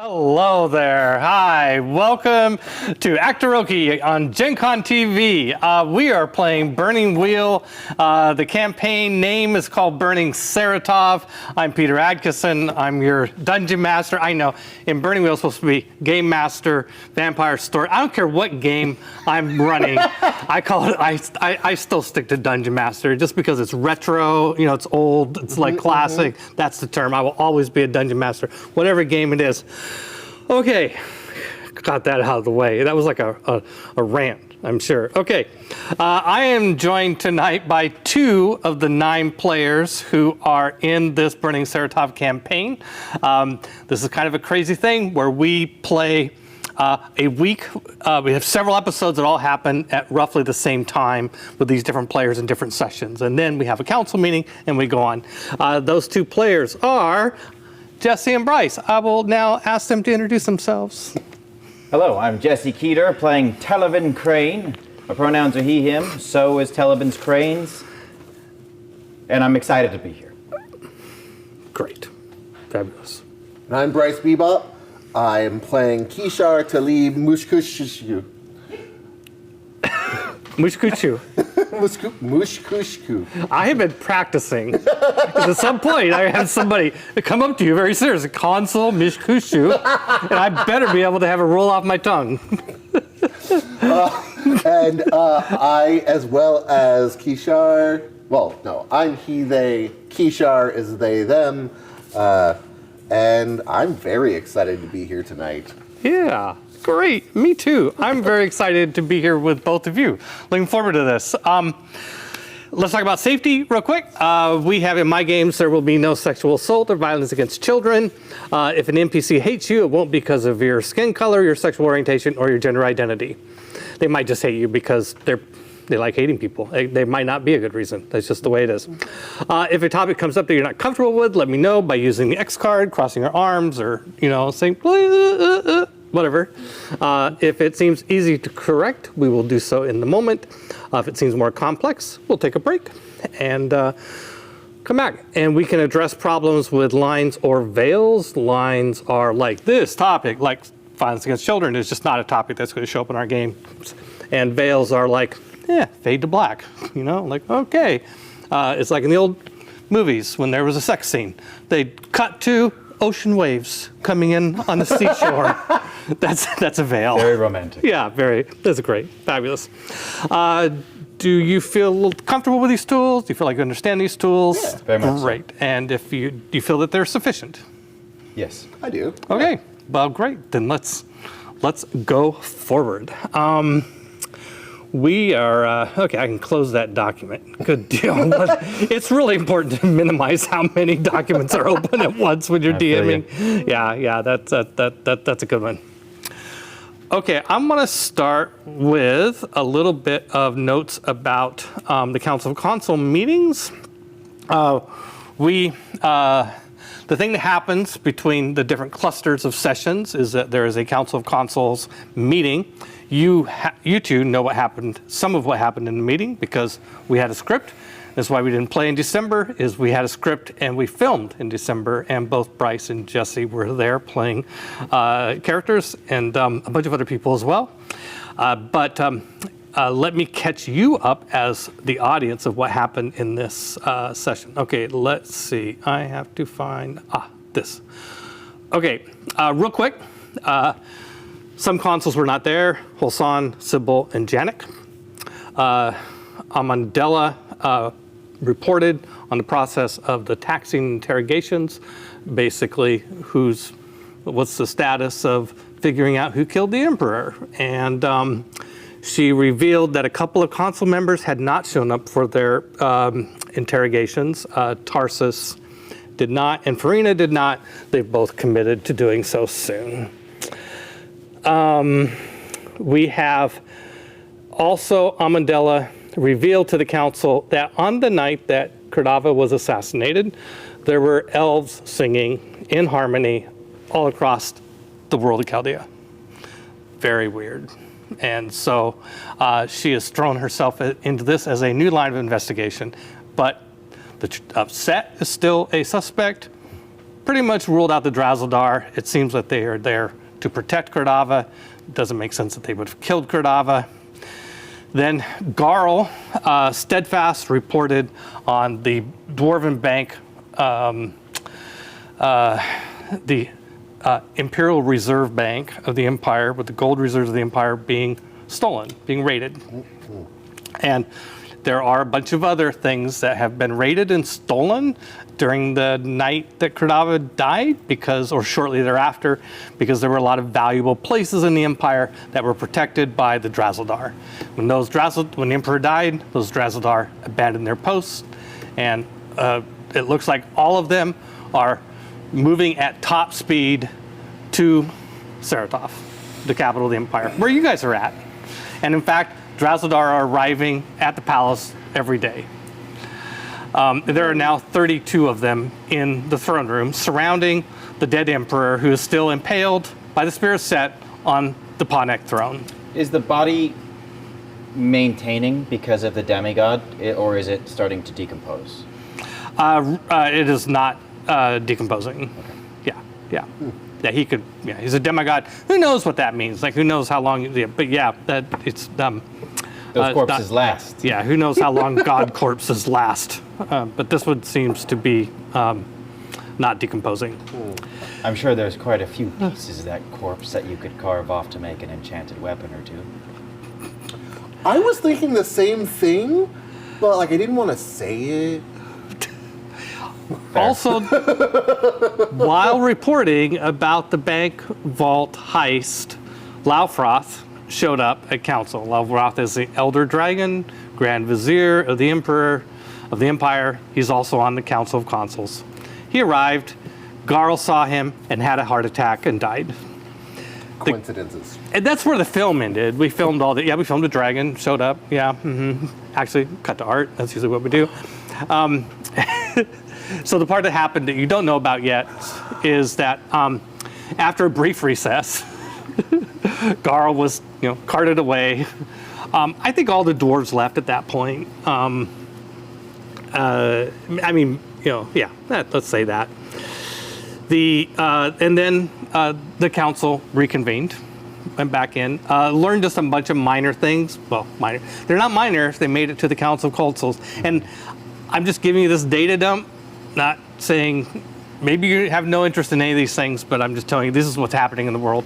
Hello there. Hi. Welcome to Actoroke on Gen Con TV. We are playing Burning Wheel. The campaign name is called Burning Saratof. I'm Peter Adkison. I'm your dungeon master. I know in Burning Wheel it's supposed to be game master, vampire story. I don't care what game I'm running. I call it. I still stick to dungeon master just because it's retro. You know, it's old. It's like classic. That's the term. I will always be a dungeon master, whatever game it is. Okay, got that out of the way. That was like a rant, I'm sure. Okay, I am joined tonight by 2 of the 9 players who are in this Burning Saratof campaign. This is kind of a crazy thing where we play a week. We have several episodes that all happen at roughly the same time with these different players in different sessions. And then we have a council meeting and we go on. Those 2 players are Jesse and Bryce. I will now ask them to introduce themselves. Hello, I'm Jesse Keeter, playing Televin Crane. My pronouns are he, him, so is Televin's Cranes. And I'm excited to be here. Great. Fabulous. And I'm Bryce Bebop. I am playing Kishar Talib Mushkushu. Mushkuchu. Mushkushku. I have been practicing. Because at some point, I had somebody come up to you very serious, console Mishkushu, and I better be able to have it roll off my tongue. And I, as well as Kishar, well, no, I'm he, they, Kishar is they, them, and I'm very excited to be here tonight. Yeah. Great, me too. I'm very excited to be here with both of you. Looking forward to this. Let's talk about safety real quick. We have in my games, there will be no sexual assault or violence against children. If an NPC hates you, it won't be because of your skin color, your sexual orientation, or your gender identity. They might just hate you because they like hating people. They might not be a good reason. That's just the way it is. If a topic comes up that you're not comfortable with, let me know by using the X card, crossing your arms, or saying, whatever. If it seems easy to correct, we will do so in the moment. If it seems more complex, we'll take a break and come back. And we can address problems with lines or veils. Lines are like this topic, like violence against children is just not a topic that's going to show up in our game. And veils are like, fade to black, like, okay. It's like in the old movies when there was a sex scene. They'd cut to ocean waves coming in on the seashore. That's a veil. Very romantic. Yeah, that's great. Fabulous. Do you feel a little comfortable with these tools? Do you feel like you understand these tools? Yeah, very much. Great. So. And do you feel that they're sufficient? Yes. I do. Okay. Well, great. Then let's go forward. We are, okay, I can close that document. Good deal. It's really important to minimize how many documents are open at once when you're DMing. Yeah, that's a good one. Okay, I'm going to start with a little bit of notes about the Council of Console meetings. The thing that happens between the different clusters of sessions is that there is a Council of Consoles meeting. You 2 know what happened, some of what happened in the meeting because we had a script. That's why we didn't play in December, is we had a script and we filmed in December, and both Bryce and Jesse were there playing characters and a bunch of other people as well. But let me catch you up as the audience of what happened in this session. Okay, let's see. I have to find this. Okay, real quick. Some consuls were not there: Holsan, Sybil, and Janik. Amandela reported on the process of the taxing interrogations, basically what's the status of figuring out who killed the emperor. And she revealed that a couple of consul members had not shown up for their interrogations. Tarsus did not, and Farina did not. They've both committed to doing so soon. We have also Amandela revealed to the council that on the night that Cordava was assassinated, there were elves singing in harmony all across the world of Chaldea. Very weird. And so she has thrown herself into this as a new line of investigation. But the set is still a suspect. pretty much ruled out the Drasildar. It seems that they are there to protect Kordava. It doesn't make sense that they would have killed Kordava. Then Garl, steadfast, reported on the Dwarven Bank, the Imperial Reserve Bank of the Empire, with the gold reserves of the Empire being stolen, being raided. And there are a bunch of other things that have been raided and stolen during the night that Kordava died, or shortly thereafter, because there were a lot of valuable places in the Empire that were protected by the Drasildar. When the Emperor died, those Drasildar abandoned their posts, and it looks like all of them are moving at top speed to Saratof, the capital of the Empire, where you guys are at. And in fact, Drasildar are arriving at the palace every day. There are now 32 of them in the throne room, surrounding the dead emperor, who is still impaled by the spear set on the Panek throne. Is the body maintaining because of the demigod, or is it starting to decompose? It is not decomposing. Okay. Yeah. Yeah, he could. Yeah, he's a demigod. Who knows what that means? Like, who knows how long? Yeah, but yeah, that it's Those corpses last. Yeah, who knows how long god corpses last? But this one seems to be not decomposing. I'm sure there's quite a few pieces of that corpse that you could carve off to make an enchanted weapon or two. I was thinking the same thing, but like I didn't want to say it. Also, while reporting about the bank vault heist, Laufroth showed up at council. Laufroth is the Elder Dragon, Grand Vizier of the Empire. He's also on the Council of Consuls. He arrived, Garl saw him and had a heart attack and died. Coincidences. And that's where the film ended. We filmed we filmed the dragon, showed up, Actually, cut to art, that's usually what we do. So the part that happened that you don't know about yet is that after a brief recess, Garl was, carted away. I think all the dwarves left at that point. Let's say that. And then the council reconvened, went back in, learned just a bunch of minor things. Well, minor. They're not minor if they made it to the Council of Consuls. And I'm just giving you this data dump, not saying maybe you have no interest in any of these things, but I'm just telling you this is what's happening in the world.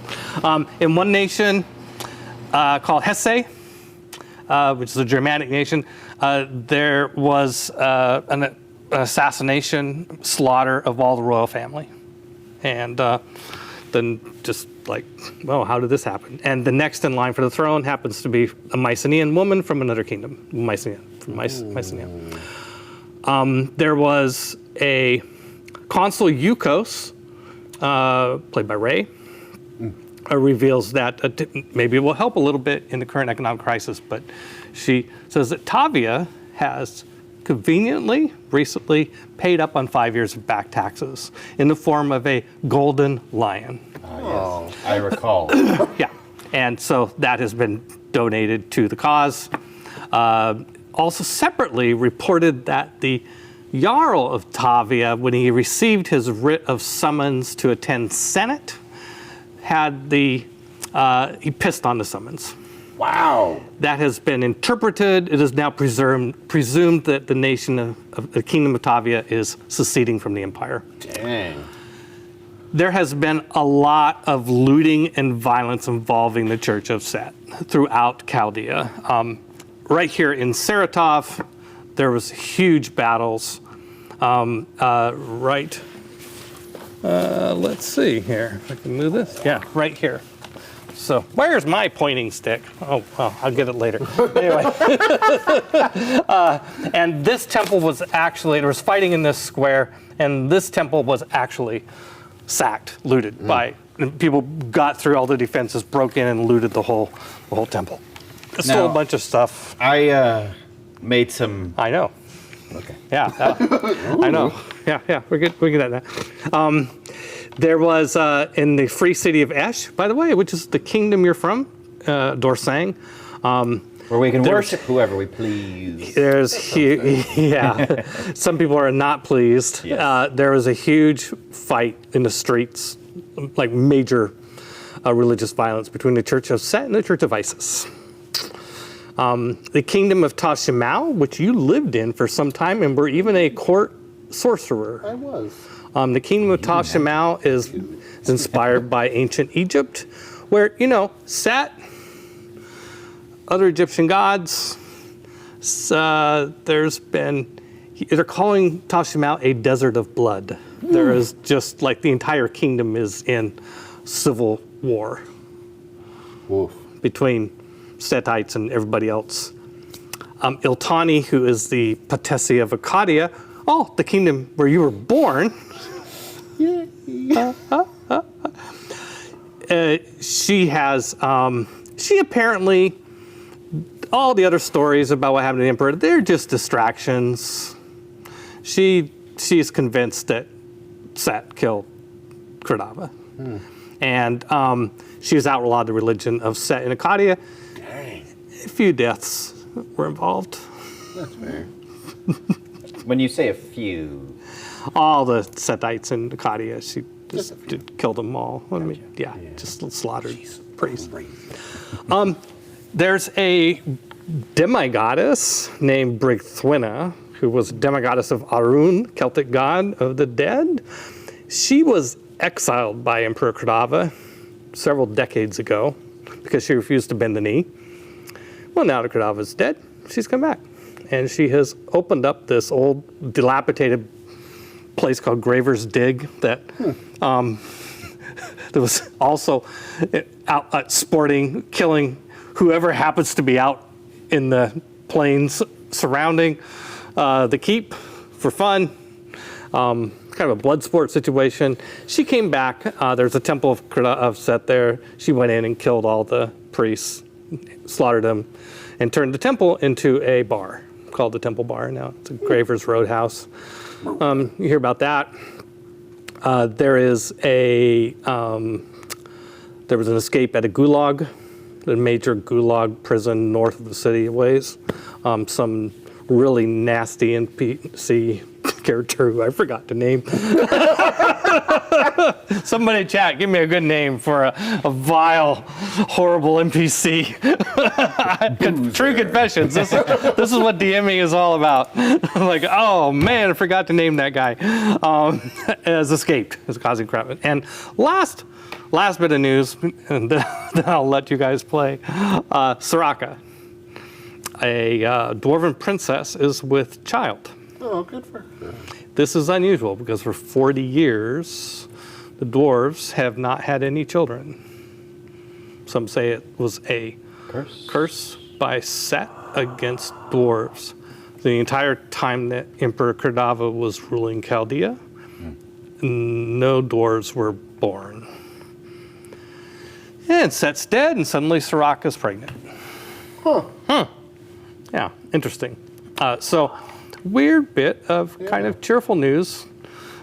In one nation called Hesse, which is a Germanic nation, there was an assassination, slaughter of all the royal family. And then just like, well, how did this happen? And the next in line for the throne happens to be a Mycenaean woman from another kingdom, Mycenaean. There was a consul Yukos, played by Ray, reveals that maybe it will help a little bit in the current economic crisis, but she says that Tavia has conveniently, recently paid up on 5 years of back taxes in the form of a golden lion. Yes, I recall. Yeah, and so that has been donated to the cause. Also separately reported that the Jarl of Tavia, when he received his writ of summons to attend Senate, he pissed on the summons. Wow. That has been interpreted. It is now presumed that the nation of the Kingdom of Tavia is seceding from the Empire. Dang. There has been a lot of looting and violence involving the Church of Set throughout Chaldea. Right here in Saratof, there was huge battles. Let's see here. If I can move this. Yeah, right here. So where's my pointing stick? Oh, well, I'll get it later. Anyway. And this temple was actually, there was fighting in this square, and this temple was actually sacked, looted by, people got through all the defenses, broke in and looted the whole temple. Stole a bunch of stuff. I made some... I know. Okay. Yeah, I know. Yeah, we're good at that. There was, in the free city of Esh, by the way, which is the kingdom you're from, Dorsang, Where we can worship whoever we please. Yeah. Some people are not pleased. Yes. There was a huge fight in the streets, like major religious violence between the Church of Set and the Church of Isis. The kingdom of Tashimau, which you lived in for some time and were even a court sorcerer. I was. The kingdom of Tashimau is inspired by ancient Egypt, where, Set, other Egyptian gods, they're calling Tashimau a desert of blood. There is just like the entire kingdom is in civil war between Setites and everybody else. Iltani, who is the Patesi of Akkadia, the kingdom where you were born. She apparently, all the other stories about what happened to the emperor, they're just distractions. She's convinced that Set killed Credava. And she's outlawed the religion of Set in Akkadia. Dang. A few deaths were involved. That's fair. When you say a few, All the Setites in Akkadia, she just killed them all. I mean, just slaughtered priests. There's a demigoddess named Brigthwina, who was demigoddess of Arun, Celtic god of the dead. She was exiled by Emperor Credava several decades ago because she refused to bend the knee. Well, now that Credava's dead, she's come back. And she has opened up this old, dilapidated place called Graver's Dig that there was also out sporting, killing whoever happens to be out in the plains surrounding the keep for fun. Kind of a blood sport situation. She came back. There's a temple of Set there. She went in and killed all the priests, slaughtered them, and turned the temple into a bar called the Temple Bar now. It's a Graver's Roadhouse. You hear about that. There was an escape at a gulag, the major gulag prison north of the city a ways. Some really nasty NPC character who I forgot to name. Somebody in chat, give me a good name for a vile, horrible NPC. True confessions. This is what DMing is all about. Like, oh man, I forgot to name that guy. Has escaped, is causing crap. And last bit of news, and then I'll let you guys play. Soraka, a dwarven princess, is with child. Oh, good for her. This is unusual because for 40 years, the dwarves have not had any children. Some say it was a curse by Set against dwarves. The entire time that Emperor Credava was ruling Chaldea, no dwarves were born. And Set's dead, and suddenly Soraka's pregnant. Yeah, interesting. So, weird bit of kind of cheerful news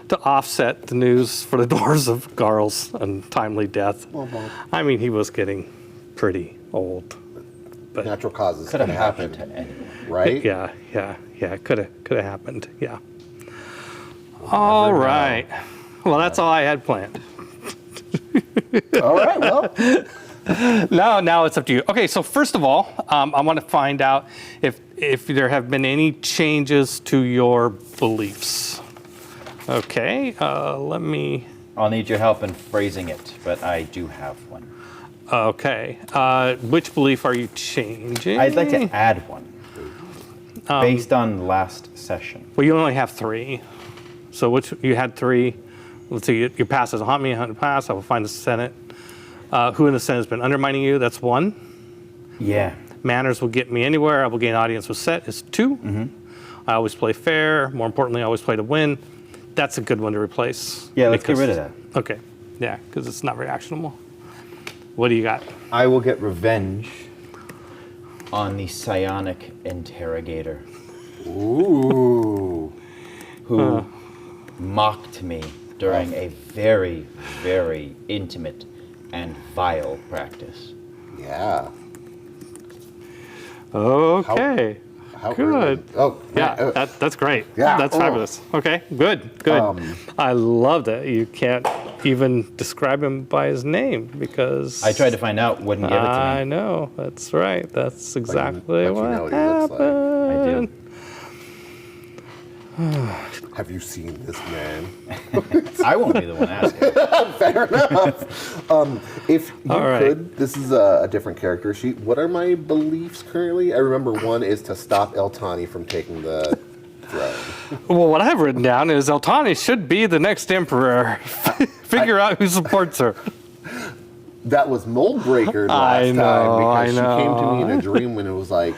to offset the news for the dwarves of Garl's untimely death. I mean, he was getting pretty old. But Natural causes could can have happen, happened to anyone. right? yeah, could have happened. Yeah. All right. Well, that's all I had planned. All right, well. Now it's up to you. Okay, so first of all, I want to find out if there have been any changes to your beliefs. Okay, I'll need your help in phrasing it, but I do have one. Okay, which belief are you changing? I'd like to add one, based on last session. Well, you only have 3. So you had 3. Let's see, your past doesn't haunt me, I hunt pass. I will find the Senate. Who in the Senate has been undermining you? That's 1. Yeah. Manners will get me anywhere. I will gain audience with Set is 2. I always play fair. More importantly, I always play to win. That's a good one to replace. Yeah, let's get rid of that. Okay. Yeah, because it's not very actionable. What do you got? I will get revenge on the psionic interrogator. Ooh. Who mocked me during a very, very intimate and vile practice. Yeah. Okay. How Good. early? Oh, Yeah, that's great. Yeah. That's fabulous. Okay, good. I love that you can't even describe him by his name because I tried to find out, wouldn't give it to I me. know. That's right. That's exactly but you what know what he looks like. happened. I do. Have you seen this man? I won't be the one asking. Fair enough. If you All right. could, this is a different character sheet. What are my beliefs currently? I remember one is to stop Eltani from taking the throne. Well, what I've written down is Eltani should be the next emperor. Figure out who supports her. That was Moldbreaker I last know, time because I she came to know. me in a dream when it was like,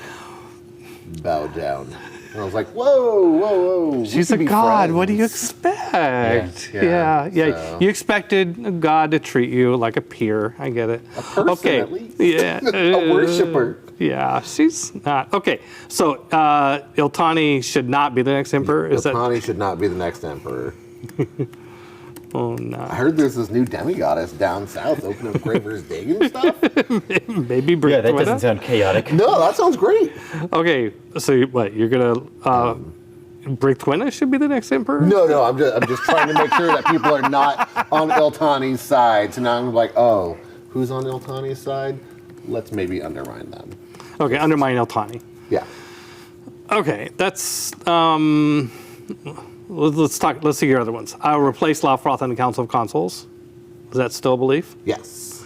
bow down. And I was like, whoa, whoa, whoa. She's a god. What do you expect? Yeah, Yeah. so- You expected a god to treat you like a peer. I get it. A person, okay. at least. Yeah. A worshiper. Yeah, she's not. Okay. So Iltani should not be the next emperor. Is Eltani should not be the next emperor. that? Oh no. I heard there's this new demigoddess down south opening up Graver's Dig and stuff. Maybe bring Yeah, that Twitter? doesn't sound chaotic. No, that sounds great. Okay. So what? You're gonna Brithwina should be the next emperor? No, I'm just trying to make sure that people are not on Eltani's side. So now I'm like, oh, who's on Eltani's side? Let's maybe undermine them. Okay. Undermine Iltani. Yeah. Okay. That's Let's talk. Let's see your other ones. I'll replace Laufroth on the Council of Consuls. Is that still a belief? Yes.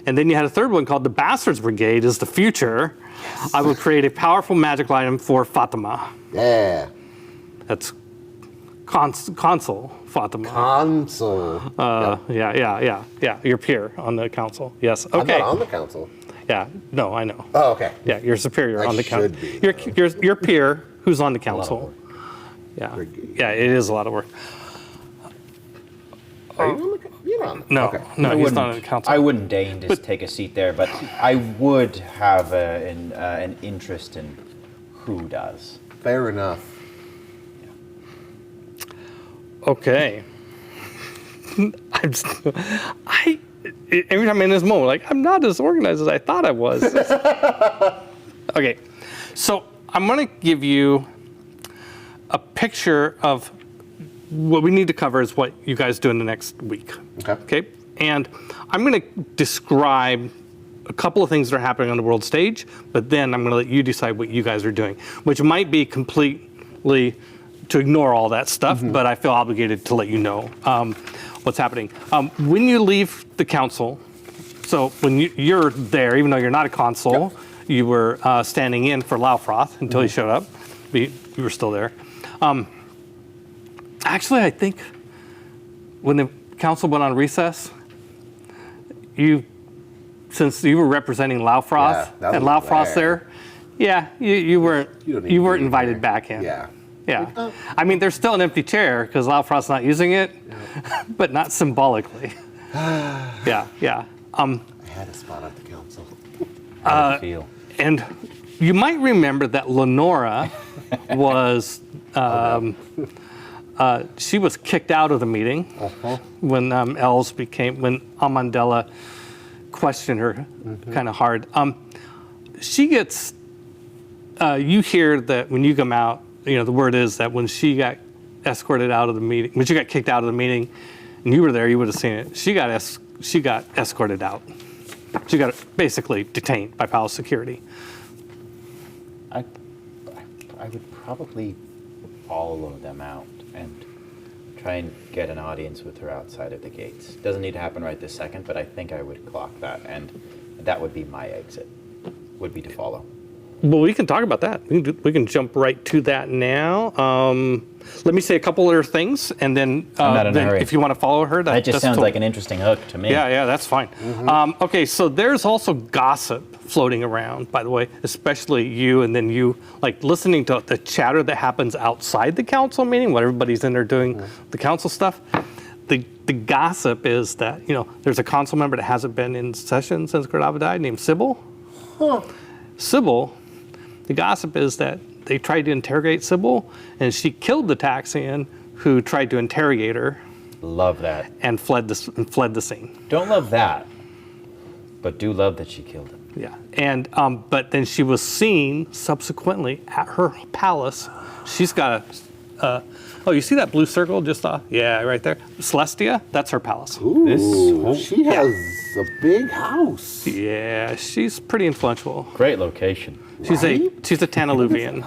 And then you had a third one called the Bastards Brigade is the future. Yes. I will create a powerful magical item for Fatima. Yeah. That's Consul Fatima. Consul. Yeah. Your peer on the council. Yes. I'm Okay. not on the council. Yeah. No, I know. Oh, okay. Yeah, you're superior I on the council. should be, Your peer who's on the council. Yeah. Brigade. Yeah, it is a lot of work. Are you on the council? You're not. No, Okay. no, he's not on the council. I wouldn't deign to take a seat there, but I would have an interest in who does. Fair enough. Okay. Every time I'm in this moment, like, I'm not as organized as I thought I was. Okay, so I'm going to give you a picture of what we need to cover is what you guys do in the next week. Okay? And I'm going to describe a couple of things that are happening on the world stage, but then I'm going to let you decide what you guys are doing, which might be completely to ignore all that stuff, but I feel obligated to let you know what's happening. When you leave the council, so when you're there, even though you're not a consul, you were standing in for Laufroth until he showed up. You were still there. Actually, I think when the council went on recess, since you were representing Laufroth that and was Laufroth's rare. there, you weren't You don't need you to weren't be invited there. back in. Yeah. Yeah. I mean, there's still an empty chair because Laufroth's not using it, but not symbolically. Yeah. I had a spot at the council. How do you feel? And you might remember that Lenora was she was kicked out of the meeting when when Amandella questioned her kind of hard. She gets you hear that when you come out, the word is that when she got escorted out of the meeting, when she got kicked out of the meeting, and you were there, you would have seen it. She got escorted out. She got basically detained by palace security. I would probably follow them out and try and get an audience with her outside of the gates. Doesn't need to happen right this second, but I think I would clock that, and that would be my exit, would be to follow. Well, we can talk about that. We can jump right to that now. Let me say a couple other things, and then, I'm not in a hurry. if you want to follow her, That just that's sounds totally- like an interesting hook to me. Yeah, that's fine. Okay, so there's also gossip floating around, by the way, especially you, and then you, like, listening to the chatter that happens outside the council meeting, when everybody's in there doing the council stuff. The gossip is that, there's a council member that hasn't been in session since Gradava died named Sybil. Sybil, the gossip is that they tried to interrogate Sybil, and she killed the Taxian who tried to interrogate her Love that. and fled the scene. Don't love that, but do love that she killed him. Yeah, and but then she was seen subsequently at her palace. She's got a. Oh, you see that blue circle just off? Yeah, right there. Celestia, that's her palace. Ooh, she has a big house. Yeah, she's pretty influential. Great location. She's a Tanaluvian.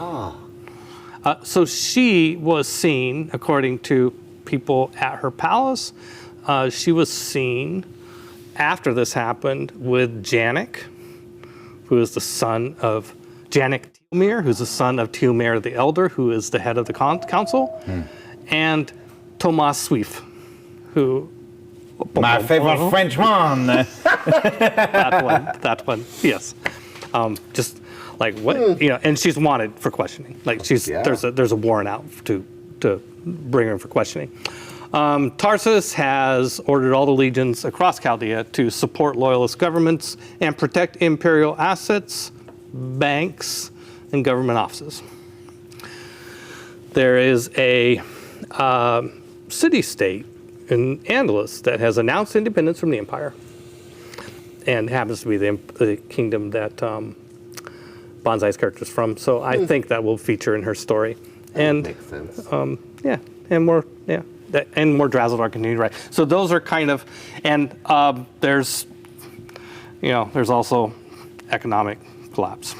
So she was seen, according to people at her palace, she was seen after this happened with Janik, who is the son of Janik Tielmir, who's the son of Tielmir the Elder, who is the head of the council, and Thomas Suif, who... My favorite Frenchman. that one, yes. Just like what, and she's wanted for questioning. Like there's a warrant out to bring her in for questioning. Tarsus has ordered all the legions across Chaldea to support loyalist governments and protect imperial assets, banks, and government offices. There is a city-state in Andalus that has announced independence from the empire, and happens to be the kingdom that Bonsai's character is from. So I think that will feature in her story. And Makes sense. and more Drazzledar continue to write. So those are kind of, and there's also economic collapse.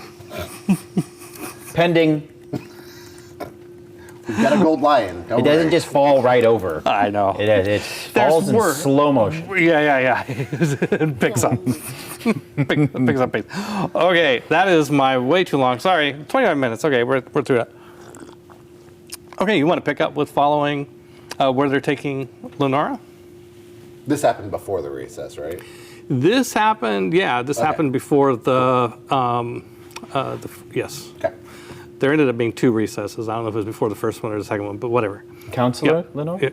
Pending. We've got a gold lion. It doesn't just fall right over. I know. It falls in slow motion. Yeah. It picks up. picks up pace. Okay, that is my way too long. Sorry, 25 minutes. Okay, we're through that. Okay, you want to pick up with following where they're taking Lenora? This happened before the recess, right? This happened. Yeah, this happened before the yes. Okay. There ended up being 2 recesses. I don't know if it was before the first one or the second one, but whatever. Counselor Lenore?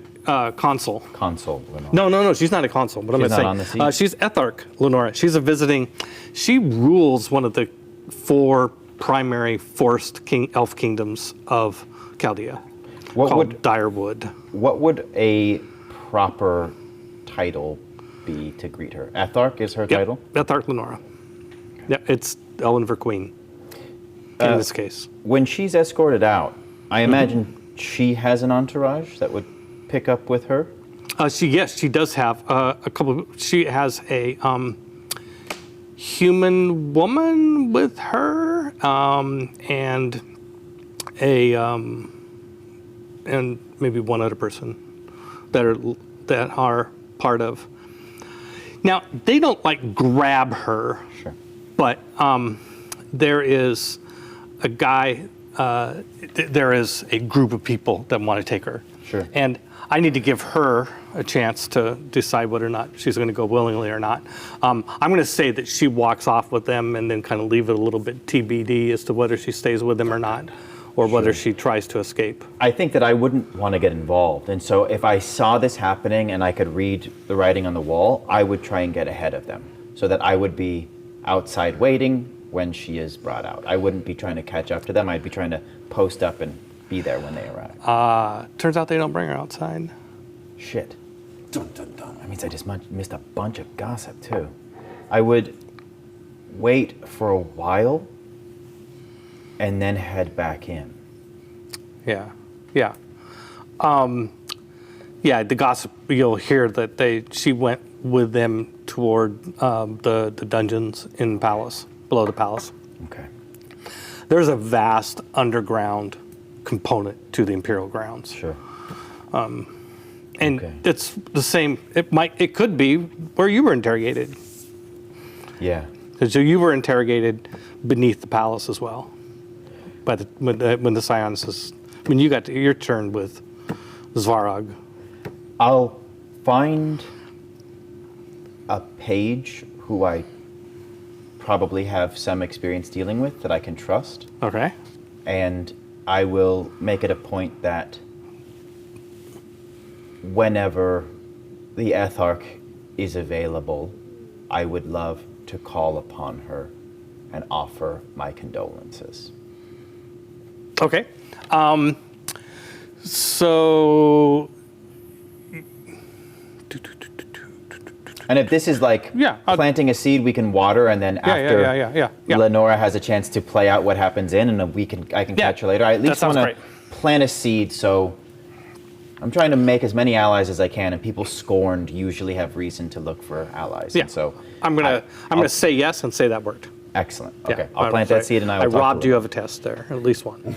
Consul. Consul Lenore. No, she's not a consul. What am I She's not saying? on the seat? She's Ethark Lenora. She's a visiting. She rules one of the 4 primary forest elf kingdoms of Chaldea, called Direwood. What would a proper title be to greet her? Ethark is her title? Ethark Lenora. Yeah, it's Elvenver Queen in this case. When she's escorted out, I imagine she has an entourage that would pick up with her? She does have a couple. She has a human woman with her, and maybe one other person that are part of. Now they don't like grab her, Sure. but there is a guy. There is a group of people that want to take her. Sure. And I need to give her a chance to decide whether or not she's going to go willingly or not. I'm going to say that she walks off with them and then kind of leave it a little bit TBD as to whether she stays with them or not, or whether she tries to escape. I think that I wouldn't want to get involved. And so if I saw this happening and I could read the writing on the wall, I would try and get ahead of them so that I would be outside waiting when she is brought out. I wouldn't be trying to catch up to them. I'd be trying to post up and be there when they arrive. Turns out they don't bring her outside. Shit. Dun, dun, dun. That means I just missed a bunch of gossip, too. I would wait for a while and then head back in. Yeah. The gossip, you'll hear that she went with them toward the dungeons in the palace, below the palace. Okay. There's a vast underground component to the Imperial grounds. Sure. And it's the same, it could be where you were interrogated. Yeah. So you were interrogated beneath the palace as well. When the Scions, when you got to your turn with Svarog. I'll find a page who I probably have some experience dealing with that I can trust. Okay. And I will make it a point that whenever the Ethark is available, I would love to call upon her and offer my condolences. Okay. So And if this is like Yeah, planting a seed, we can water, and then after yeah. Lenora has a chance to play out what happens in, and I can catch her later. I at least sounds want to great. plant a seed, so I'm trying to make as many allies as I can, and people scorned usually have reason to look for allies. Yeah. And so I'm gonna say yes and say that word. excellent. Yeah, Okay, I'll plant that seed, and I will talk robbed to you her. of a test there, at least one.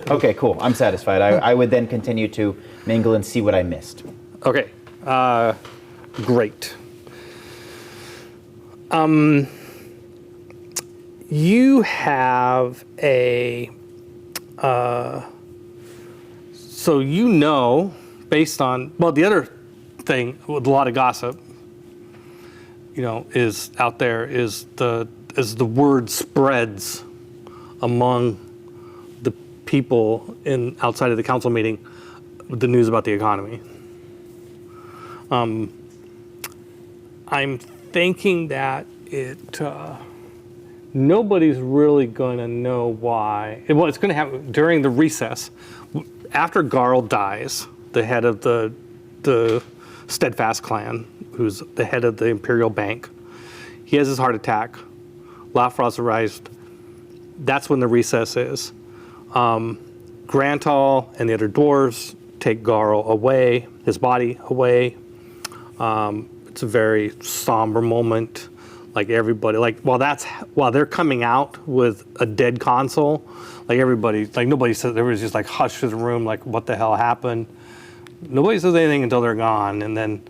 Okay, cool. I'm satisfied. I would then continue to mingle and see what I missed. Okay, great. You have a, so you know, based on, well, the other thing with a lot of gossip, you know, is out there is as the word spreads among the people outside of the council meeting, the news about the economy. I'm thinking that nobody's really going to know why. Well, it's going to happen during the recess. After Garl dies, the head of the Steadfast clan, who's the head of the Imperial Bank, he has his heart attack. Lafrost arrived. That's when the recess is. Grantal and the other dwarves take Garl away, his body away. It's a very somber moment. Like everybody, while they're coming out with a dead console, like everybody, like nobody said, there was just like hush to the room, like what the hell happened? Nobody says anything until they're gone, and then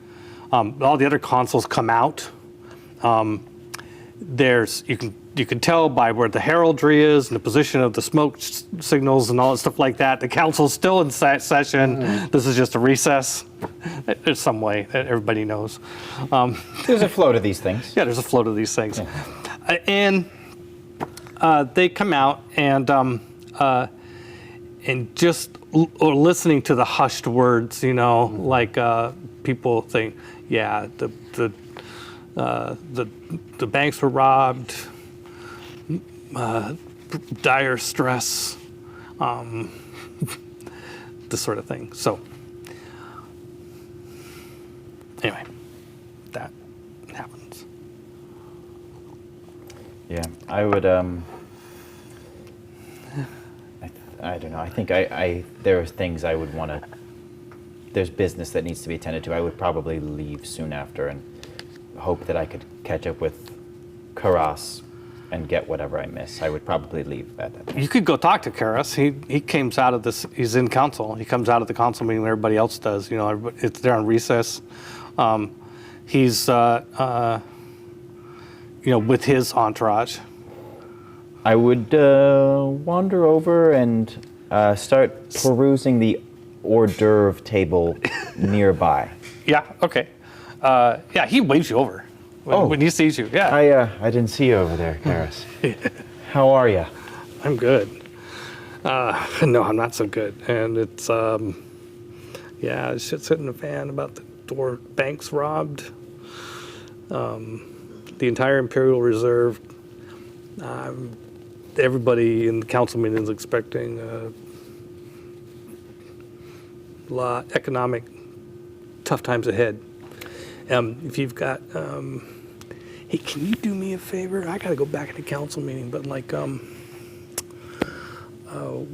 all the other consoles come out. You can tell by where the heraldry is and the position of the smoke signals and all that stuff like that. The council's still in session. This is just a recess. There's some way that everybody knows. There's a flow to these things. Yeah, there's a flow to these things. Yeah. And they come out and just listening to the hushed words, you know, like people think, yeah, the banks were robbed, dire stress, this sort of thing. So anyway, that happens. Yeah, I would. I don't know. I think there are things I would want to. There's business that needs to be attended to. I would probably leave soon after and hope that I could catch up with Karas and get whatever I miss. I would probably leave at that time. You could go talk to Karas. He comes out of this. He's in council. He comes out of the council meeting when everybody else does. You know, they're on recess. He's with his entourage. I would wander over and start perusing the hors d'oeuvre table nearby. Yeah. Okay. Yeah. He waves you over when he sees you. Yeah. I didn't see you over there, Karas. How are you? I'm good. No, I'm not so good. And it's shit's hitting the fan about the banks robbed. The entire Imperial Reserve. Everybody in the council meeting is expecting a lot economic tough times ahead. If you've got, hey, can you do me a favor? I gotta go back to the council meeting, but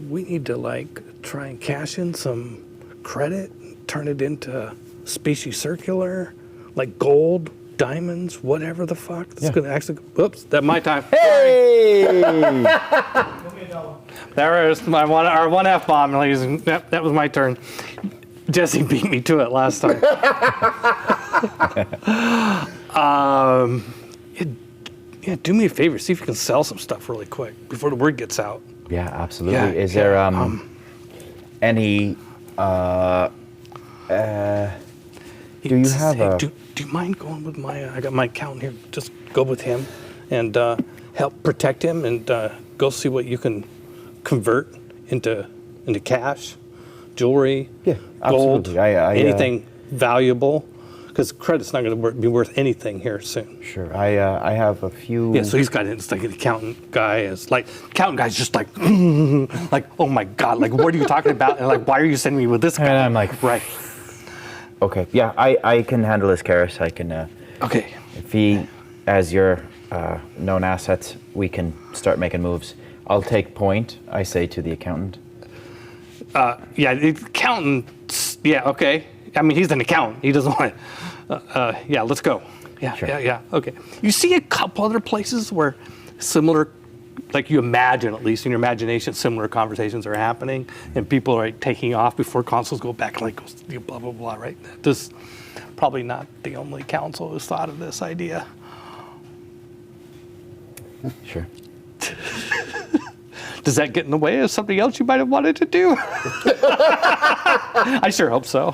we need to try and cash in some credit, turn it into specie circular, like gold, diamonds, whatever the fuck. That's gonna actually. Oops, that's my time. Hey! There is our one F-bomb, ladies. That was my turn. Jesse beat me to it last time. Do me a favor. See if you can sell some stuff really quick before the word gets out. Yeah, absolutely. Yeah, Is there any? Do you have a? Do you mind going with my? I got my accountant here. Just go with him, and help protect him, and go see what you can convert into cash, jewelry, gold, absolutely. anything valuable, because credit's not going to be worth anything here soon. Sure. I have a few. Yeah, so he's got it's like an accountant guy is like accountant guy's just like like, oh my god, like what are you talking about? And like, why are you sending me with this guy? And I'm like, right. Okay. Yeah, I can handle this, Karis. I can. Okay. If he, as your known assets, we can start making moves. I'll take point. I say to the accountant. Yeah, the accountant. Yeah, okay. I mean, he's an accountant. He doesn't want to. Yeah, let's go. Yeah, Sure. yeah. Okay. You see a couple other places where similar, like you imagine, at least in your imagination, similar conversations are happening, and people are like, taking off before consoles go back, like blah blah blah. Right? This probably not the only council who's thought of this idea. Sure. Does that get in the way of something else you might have wanted to do? I sure hope so.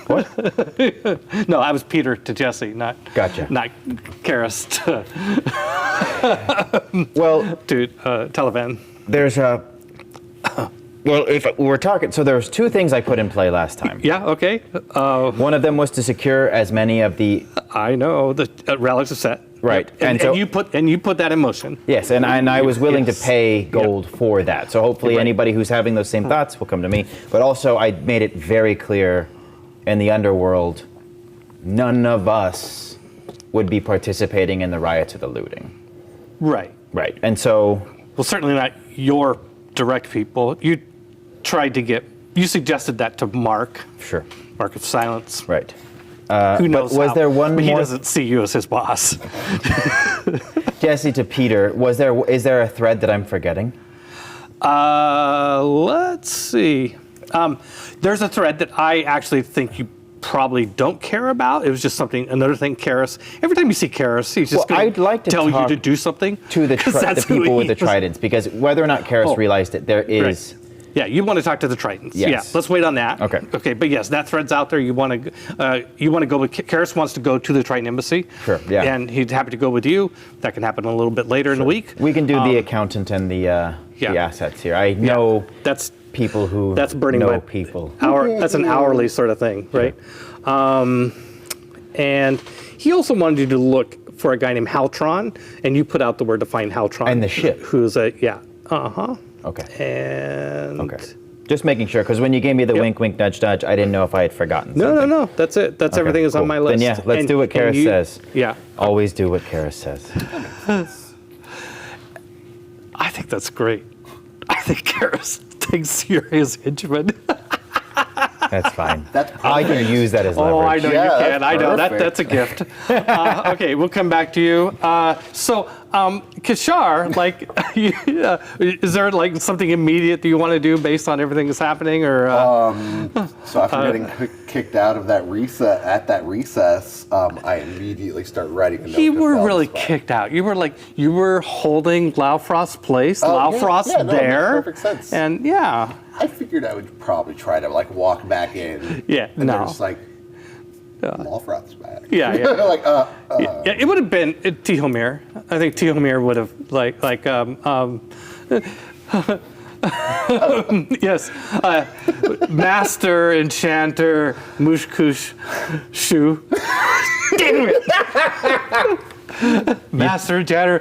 What? No, I was Peter to Jesse, not Gotcha. not Karis Well, to Televan. there's a. Well, if we're talking, so there's two things I put in play last time. Yeah, okay. One of them was to secure as many of the. I know the relics are set. Right, Yep. And, and so- you put that in motion. Yes, and I was willing Yes. to pay gold for that. So hopefully Right. anybody who's having those same thoughts will come to me. But also I made it very clear in the underworld, none of us would be participating in the riots or the looting. Right. Right, and so Well, certainly not your direct people. You suggested that to Mark sure, of Silence. right. Who knows? was how, there one but he more- doesn't see you as his boss. Jesse to Peter, is there a thread that I'm forgetting? Let's see. There's a thread that I actually think you probably don't care about. It was just another thing, Karis. Every time you see Karis, he's just Well, going I'd like to tell you talk to do something. To the 'cause that's who people with he the is. tridents, because whether or not Karis Oh. realized it, there is. Yeah, you want to talk to the Tritons. Yes. Yeah, let's wait on that. Okay. Okay, but yes, that thread's out there. You want to go with Karis wants to go to the Triton embassy. Sure, yeah. And he's happy to go with you. That can happen a little bit later in the week. We can do the accountant and the yeah. assets here. I know That's people who That's burning know my- people. that's an hourly sort of thing, right? And he also wanted you to look for a guy named Haltron, and you put out the word to find Haltron. And the ship. Who's uh-huh. Okay. And Okay. Just making sure, because when you gave me the Yep. wink, wink, nudge, nudge, I didn't know if I had forgotten no, something. no, that's it. That's Okay, everything is on cool. my list. Then yeah, let's do what Karis says. Yeah. Always do what Karis says. I think that's great. I think Karis thinks you're his henchman. That's fine. That's I can perfect. use that as leverage. Oh, I know Yeah, you can. that's I know perfect. that's a gift. Okay, we'll come back to you. Kishar, like, is there like something immediate that you want to do based on everything that's happening, or? So after getting kicked out of that recess, I immediately start writing a note. You to were really Feldspar. kicked out. You were holding Laufrost's place. Oh, yeah, Laufrost yeah, no, it makes there. perfect sense. And yeah. I figured I would probably try to like walk back in. Yeah, and no. they're just like, Malfroth's back. Yeah, yeah. like, Yeah, it would have been Tihomir. I think Tihomir would have yes, Master Enchanter Mushkush Shu. Damn it! Master Enchanter,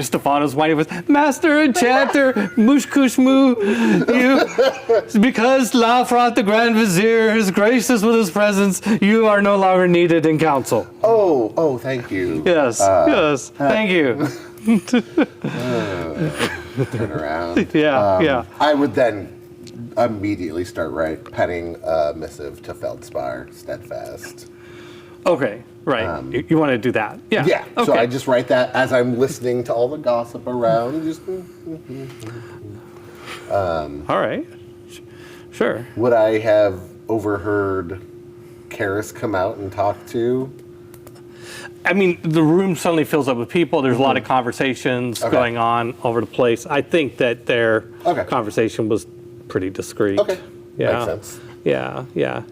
Stefano's whining with Master Enchanter Mushkush Mu. Because Laufroth the Grand Vizier has graced us with his presence, you are no longer needed in council. oh, thank you. Yes, yes, thank you. Turn around. Yeah, yeah. I would then immediately start penning a missive to Feldspar, steadfast. Okay, right. You want to do that? Yeah. Yeah. Okay. So I just write that as I'm listening to all the gossip around. Just All right. Sure. would I have overheard Karis come out and talk to? I mean, the room suddenly fills up with people. There's a lot of conversations Okay. going on over the place. I think that their Okay. conversation was pretty discreet. Okay. Yeah. Makes sense. Yeah. Yeah.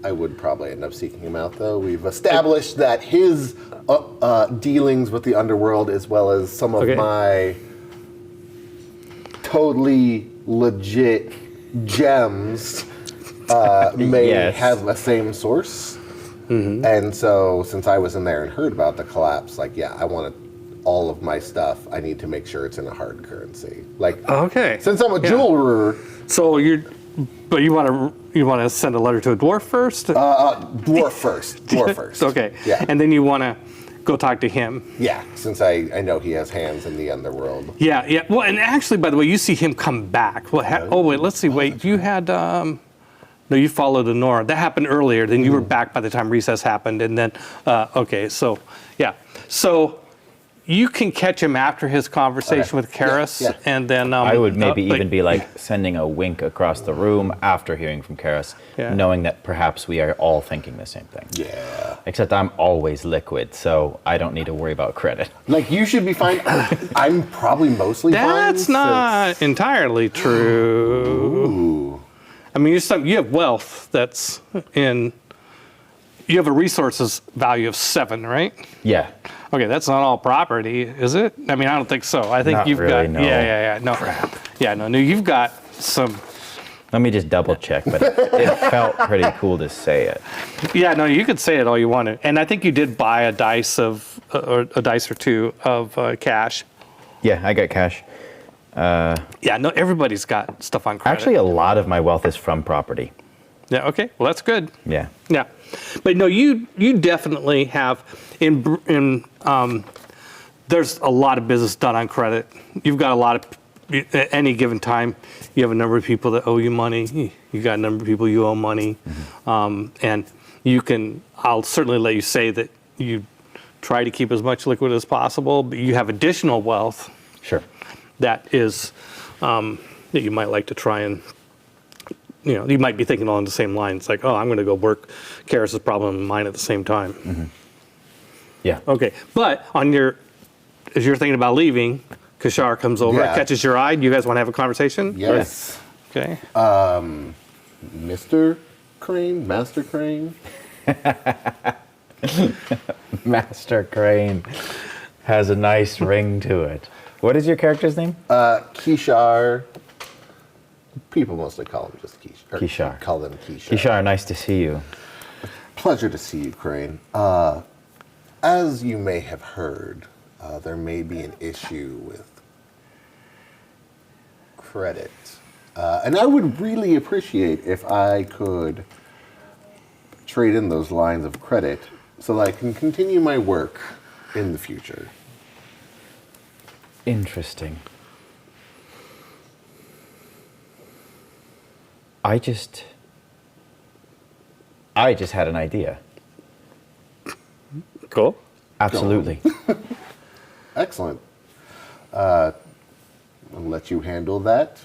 I would probably end up seeking him out, though. We've established that his dealings with the underworld, as well as some of Okay. my totally legit gems, may Yes. have the same source. And so, since I was in there and heard about the collapse, I wanted all of my stuff. I need to make sure it's in a hard currency. Okay. Since I'm a Yeah. jeweler, So you're But you want to send a letter to a dwarf first? Dwarf first. Dwarf first. Okay. Yeah. And then you want to go talk to him. Yeah, since I know he has hands in the underworld. Yeah. Well, and actually, by the way, you see him come back. Oh, wait, let's see. Wait, you had, no, you followed Honora. That happened earlier. Then you were back by the time recess happened. And then, okay, so, yeah. So you can catch him after his conversation with Karis. Yeah. And then. I would maybe even be like sending a wink across the room after hearing from Karis, knowing that perhaps we are all thinking the same thing. Yeah. Except I'm always liquid, so I don't need to worry about credit. Like, you should be fine. I'm probably mostly fine. That's not entirely true. Ooh. I mean, you have wealth that's in. You have a resources value of 7, right? Yeah. Okay, that's not all property, is it? I mean, I don't think so. I think Not you've really, got. no. Yeah. No. Crap. Yeah, no. You've got some. Let me just double check, but it felt pretty cool to say it. Yeah, no. You could say it all you wanted, and I think you did buy a dice or a dice or two of cash. Yeah, I got cash. Yeah, no. Everybody's got stuff on credit. Actually, a lot of my wealth is from property. Yeah. Okay. Well, that's good. Yeah. Yeah, but no, you definitely have there's a lot of business done on credit. You've got a lot of at any given time. You have a number of people that owe you money. You got a number of people you owe money, and you can. I'll certainly let you say that you try to keep as much liquid as possible, but you have additional wealth. Sure. That is that you might like to try and. You might be thinking along the same lines, like, oh, I'm going to go work Karis' problem and mine at the same time. Mm-hmm. Yeah. Okay, but as you're thinking about leaving, Kishar comes over, catches your eye. You guys want to have a conversation? Yes. Okay. Mr. Crane? Master Crane? Master Crane has a nice ring to it. What is your character's name? Kishar. People mostly call him just Kishar. Kishar. Call them Kishar. Kishar, nice to see you. Pleasure to see you, Crane. As you may have heard, there may be an issue with credit. And I would really appreciate if I could trade in those lines of credit so that I can continue my work in the future. Interesting. I just had an idea. Cool. Absolutely. Excellent. I'll let you handle that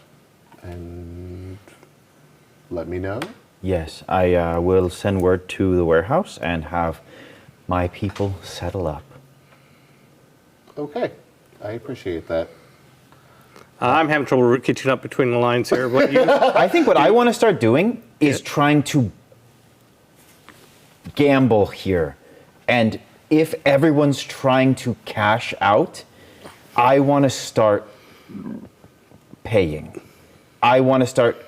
and let me know. Yes, I will send word to the warehouse and have my people settle up. Okay. I appreciate that. I'm having trouble catching up between the lines here. What you? I think what I want to start doing is trying to gamble here. And if everyone's trying to cash out, I want to start paying. I want to start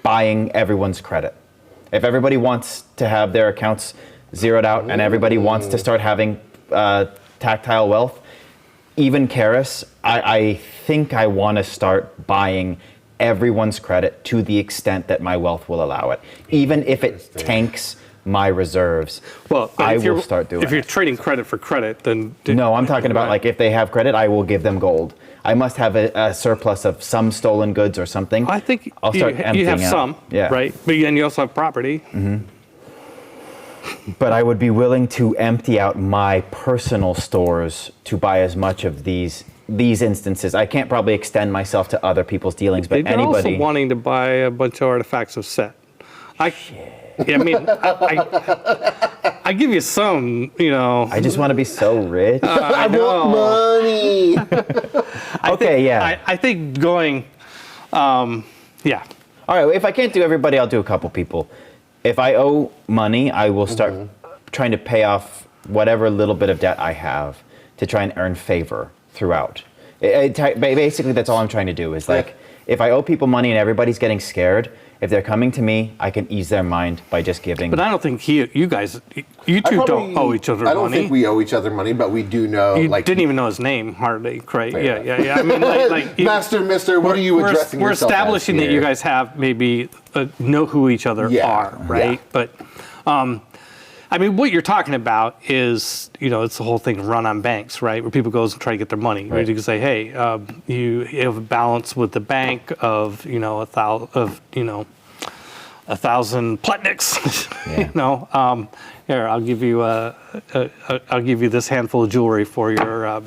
buying everyone's credit. If everybody wants to have their accounts zeroed out and everybody wants to start having tactile wealth, even Karis, I think I want to start buying everyone's credit to the extent that my wealth will allow it. Even if it tanks my reserves, Well, I will start doing If you're it. trading credit for credit, then No, I'm talking about like if they have credit, I will give them gold. I must have a surplus of some stolen goods or something. I think I'll start you emptying have out. some, Yeah. right? But then you also have property. But I would be willing to empty out my personal stores to buy as much of these instances. I can't probably extend myself to other people's dealings, but They're anybody. also wanting to buy a bunch of artifacts of Set. I mean, I give you some, I just want to be so rich. I want money. I think going, yeah. All right, if I can't do everybody, I'll do a couple people. If I owe money, I will start trying to pay off whatever little bit of debt I have to try and earn favor throughout. Basically, that's all I'm trying to do is like, if I owe people money and everybody's getting scared, If they're coming to me, I can ease their mind by just giving. But I don't think you two don't owe each other money. I don't think we owe each other money, but we do know. You like didn't even know his name, hardly, right? Fair Yeah. I mean, like Master, Mister, what are you addressing We're yourself establishing as that here? you guys have maybe know who each other are, right? Yeah. But, I mean, what you're talking about is, it's the whole thing run on banks, right? Where people goes and try to get their money. Right. You can say, hey, you have a balance with the bank of, 1,000 Plutniks. Yeah. Here, I'll give you I'll give you this handful of jewelry for your.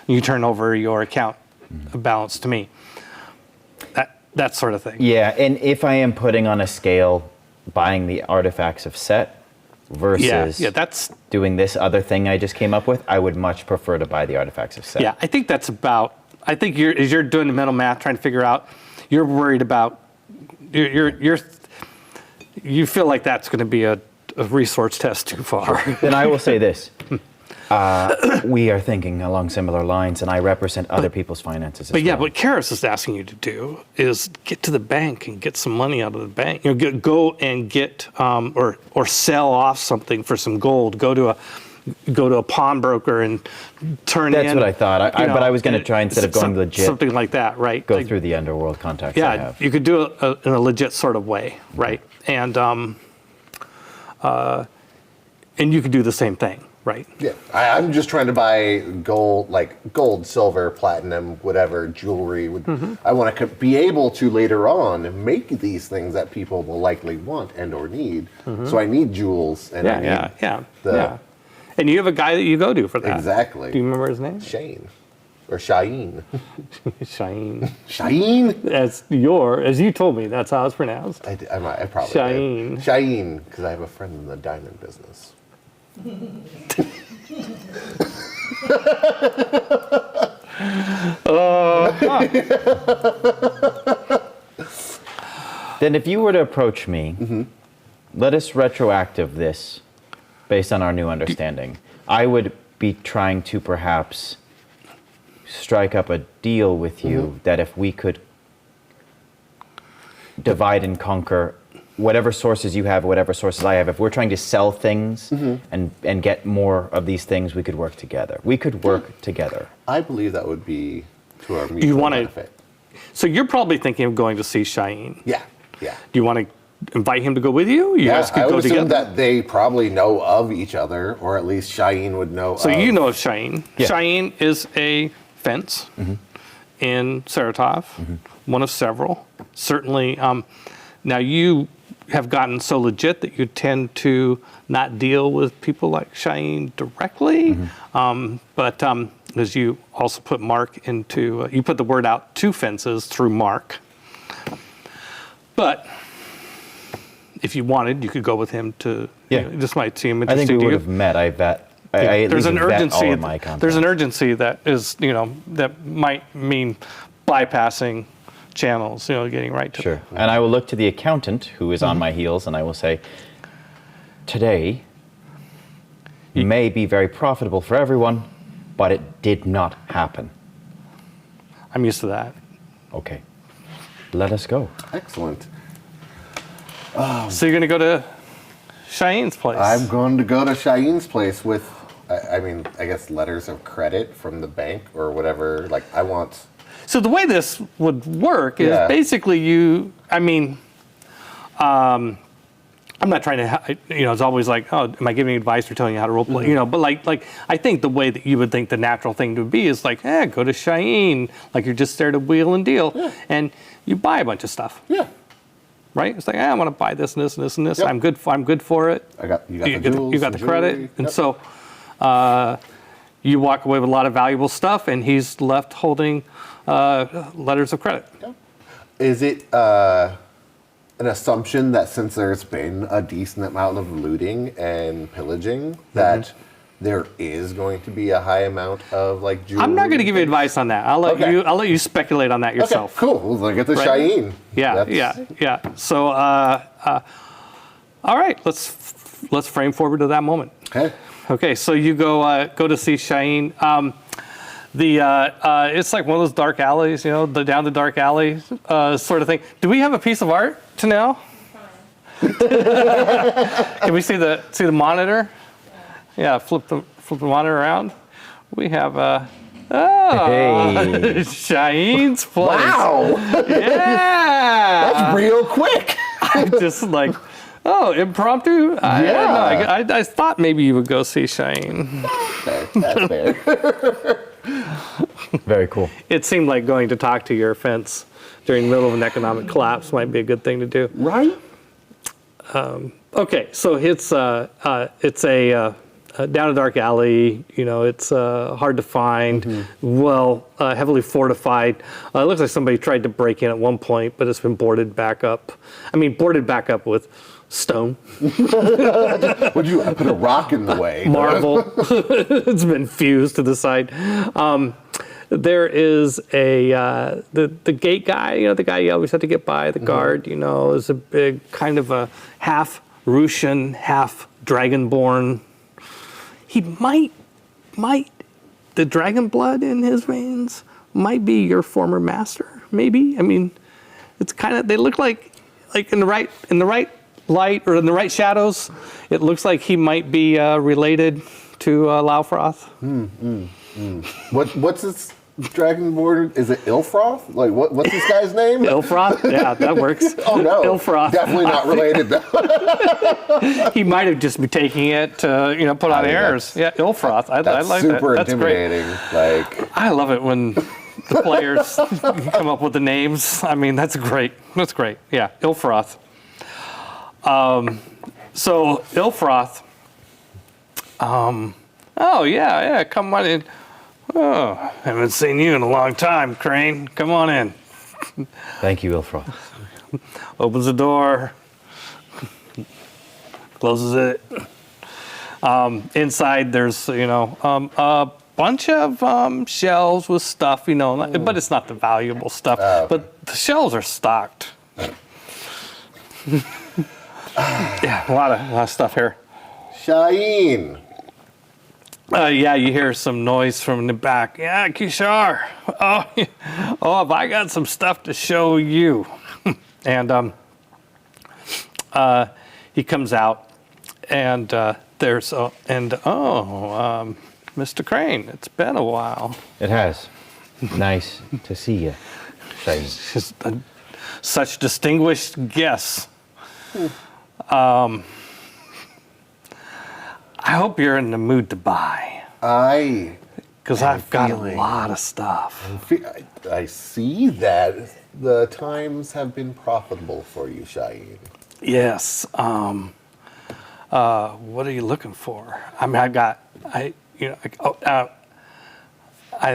You turn over your account balance to me. That sort of thing. Yeah, and if I am putting on a scale, buying the artifacts of Set versus that's doing this other thing I just came up with, I would much prefer to buy the artifacts of Set. yeah. I think that's about. I think as you're doing the mental math, trying to figure out, you're worried about. You feel like that's going to be a resource test too far. Then I will say this. We are thinking along similar lines, and I represent other people's finances as But yeah, well. what Karis is asking you to do is get to the bank and get some money out of the bank. Go and get or sell off something for some gold. Go to a pawnbroker and turn in. That's what I thought. But I was going to try, instead of going legit, something like that, right? go through the underworld contacts I Yeah, have. you could do it in a legit sort of way, right? And you could do the same thing, right? Yeah, I'm just trying to buy gold, gold, silver, platinum, whatever jewelry. I want to be able to later on make these things that people will likely want and or need. So I need jewels. And I need Yeah. And you have a guy that you go to for that. Exactly. Do you remember his name? Shane. Or Shaheen. Shaheen. Shaheen? As you told me, that's how it's pronounced. I probably Shaheen. did. Shaheen, because I have a friend in the diamond business. Then if you were to approach me, let us retroactive this based on our new understanding. I would be trying to perhaps strike up a deal with you that if we could divide and conquer whatever sources you have, whatever sources I have, if we're trying to sell things and get more of these things, we could work together. We could work together. I believe that would be to our mutual benefit. So you're probably thinking of going to see Shaheen. Yeah. Do you want to invite him to go with you? You guys could I would go assume together. that they probably know of each other, or at least Shaheen would know So of. you know of Shaheen. Yeah. Shaheen is a fence in Saratof, one of several. Certainly, now you have gotten so legit that you tend to not deal with people like Shaheen directly, but as you also put Mark into, you put the word out to fences through Mark. But if you wanted, you could go with him to. Yeah. This might seem I think interesting we to would you. have met. I bet. I at There's least an vet urgency. all of my contacts. There's an urgency that is, that might mean bypassing channels. Getting right to. Sure. And I will look to the accountant who is on my heels, and I will say, today may be very profitable for everyone, but it did not happen. I'm used to that. Okay. Let us go. Excellent. So you're going to go to Shaheen's place. I'm going to go to Shaheen's place with, I guess letters of credit from the bank or whatever. I want. So the way this would work is basically I'm not trying to, it's always like, oh, am I giving advice or telling you how to role play? But I think the way that you would think the natural thing to be is go to Shaheen, you're just there to wheel and deal, and you buy a bunch of stuff. Yeah. Right? It's I want to buy this and this and this and this. Yep. I'm good for it. You got the jewels, you got the credit, jewelry. and Yep. so you walk away with a lot of valuable stuff, and he's left holding letters of credit. Yep. Is it an assumption that since there's been a decent amount of looting and pillaging, that there is going to be a high amount of jewelry? I'm not going to give you advice on that. I'll let you speculate on that yourself. Okay, cool. We'll look at the Shaheen. Yeah. So, all right, let's frame forward to that moment. Okay. So you go to see Shaheen. It's like one of those dark alleys, down the dark alley sort of thing. Do we have a piece of art Tanel? Can we see the monitor? Yeah, flip the monitor around. We have Hey. Shaheen's place. Wow, Yeah. that's real quick. Just like, oh, impromptu? Yeah. I thought maybe you would go see Shaheen. That's fair. Very cool. It seemed like going to talk to your fence during the middle of an economic collapse might be a good thing to do. Right? Okay, so it's a down a dark alley. You know, it's hard to find. Well, heavily fortified. It looks like somebody tried to break in at one point, but it's been boarded back up. I mean, boarded back up with stone, Would you put a rock in the way? marble. It's been fused to the side. There is the gate guy. You know, the guy you always have to get by. The guard. You know, is a big kind of a half Russian, half Dragonborn. He might, the dragon blood in his veins might be your former master, maybe. I mean, it's kind of, they look like in the right light or in the right shadows, it looks like he might be related to Laufroth. What's this dragonborn? Is it Ilfroth? Like what's this guy's name? Ilfroth? Yeah, that works. Oh no, Ilfroth. Definitely not related. Though. He might have just been taking it to, put on airs. Yeah, Ilfroth. I That's like that. super That's great. intimidating. Like I love it when the players come up with the names. I mean, that's great. That's great. Yeah, Ilfroth. So Ilfroth. Oh yeah, come on in. Oh, haven't seen you in a long time, Crane. Come on in. Thank you, Ilfroth. Opens the door. Closes it. Inside, there's a bunch of shelves with stuff, but it's not the valuable stuff. But the shelves are stocked. Yeah, a lot of stuff here. Shaheen. Yeah, you hear some noise from the back. Yeah, Kishar. Oh, have I got some stuff to show you? And he comes out, and there's Mr. Crane. It's been a while. It has. Nice to see you, Shaheen. Just such distinguished guests. I hope you're in the mood to buy. Because I've got a lot of stuff. I see that the times have been profitable for you, Shaheen. Yes. What are you looking for? I mean, I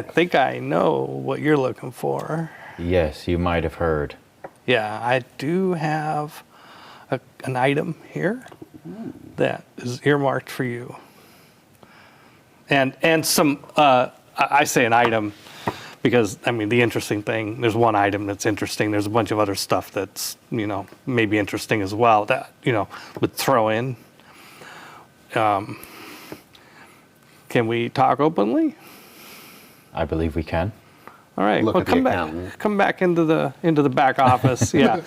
think I know what you're looking for. Yes, you might have heard. Yeah, I do have an item here that is earmarked for you. And some, I say an item because, I mean, the interesting thing, there's one item that's interesting. There's a bunch of other stuff that's, maybe interesting as well that, would throw in. Can we talk openly? I believe we can. All right. Look Well, at the come back. accountant. Come back into the back office. Yeah.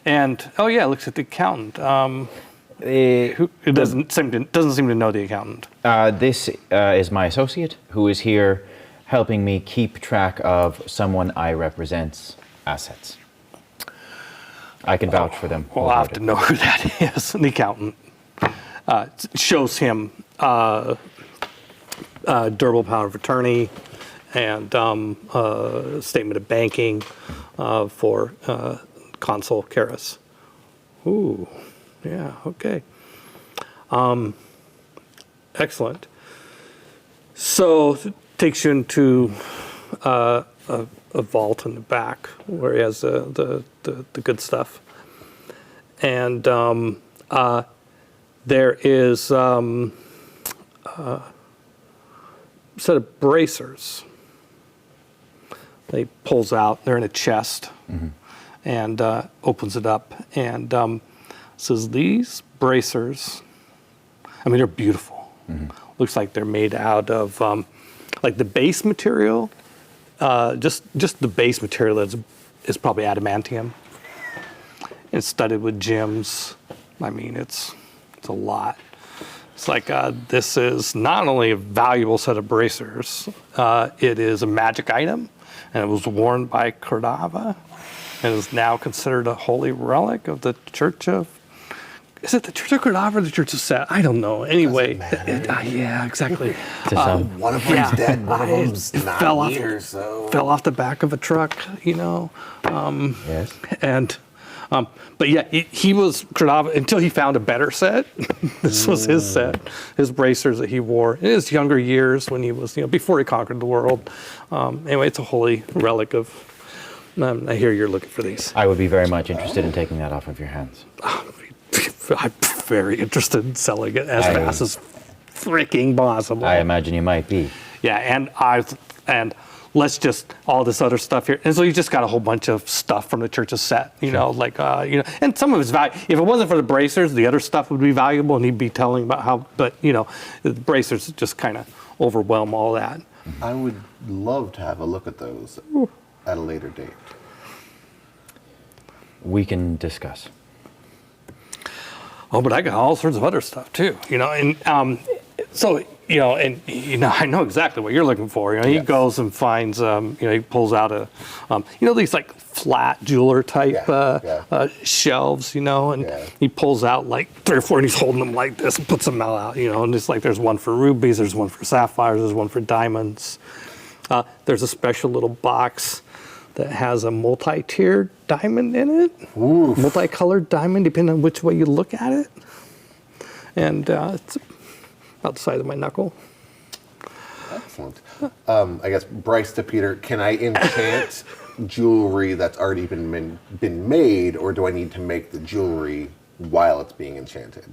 And oh yeah, looks at the accountant. Who it doesn't seem to know the accountant. This is my associate who is here helping me keep track of someone I represent's assets. I can vouch for them. Well, I'll have to know who that is. The accountant shows him durable power of attorney and statement of banking for Consul Karis. Ooh, yeah, okay. Excellent. So it takes you into a vault in the back where he has the good stuff. And there is a set of bracers. He pulls out, they're in a chest, and opens it up and says, these bracers, I mean, they're beautiful. Looks like they're made out of, like the base material, just the base material is probably adamantium. It's studded with gems. I mean, it's a lot. It's like this is not only a valuable set of bracers, it is a magic item, and it was worn by Cordova, and is now considered a holy relic of the Church of. Is it the Church of Cordova or the Church of Set? I don't know. Anyway, yeah, exactly. One of them's dead, one of them's not fell off, here, so. fell off the back of a truck, you know. Yes. And, but yeah, he was Cordova until he found a better set. This was his set, his bracers that he wore in his younger years when he was, before he conquered the world. Anyway, it's a holy relic of. I hear you're looking for these. I would be very much interested in taking that off of your hands. I'm very interested in selling it as fast as freaking possible. I imagine you might be. Yeah, and let's just all this other stuff here. And so you just got a whole bunch of stuff from the Church's set, and some of it's valuable. If it wasn't for the bracers, the other stuff would be valuable, and he'd be telling about how. But the bracers just kind of overwhelm all that. I would love to have a look at those at a later date. We can discuss. Oh, but I got all sorts of other stuff too, and so I know exactly what you're looking for. He goes and finds, he pulls out a, these like flat jeweler type shelves, and he pulls out like 3 or 4, and he's holding them like this and puts them all out, and it's like there's one for rubies, there's one for sapphires, there's one for diamonds. There's a special little box that has a multi-tiered diamond in it, multicolored diamond, depending on which way you look at it. And it's about the size of my knuckle. Excellent. I guess, Bryce to Peter, can I enchant jewelry that's already been made, or do I need to make the jewelry while it's being enchanted?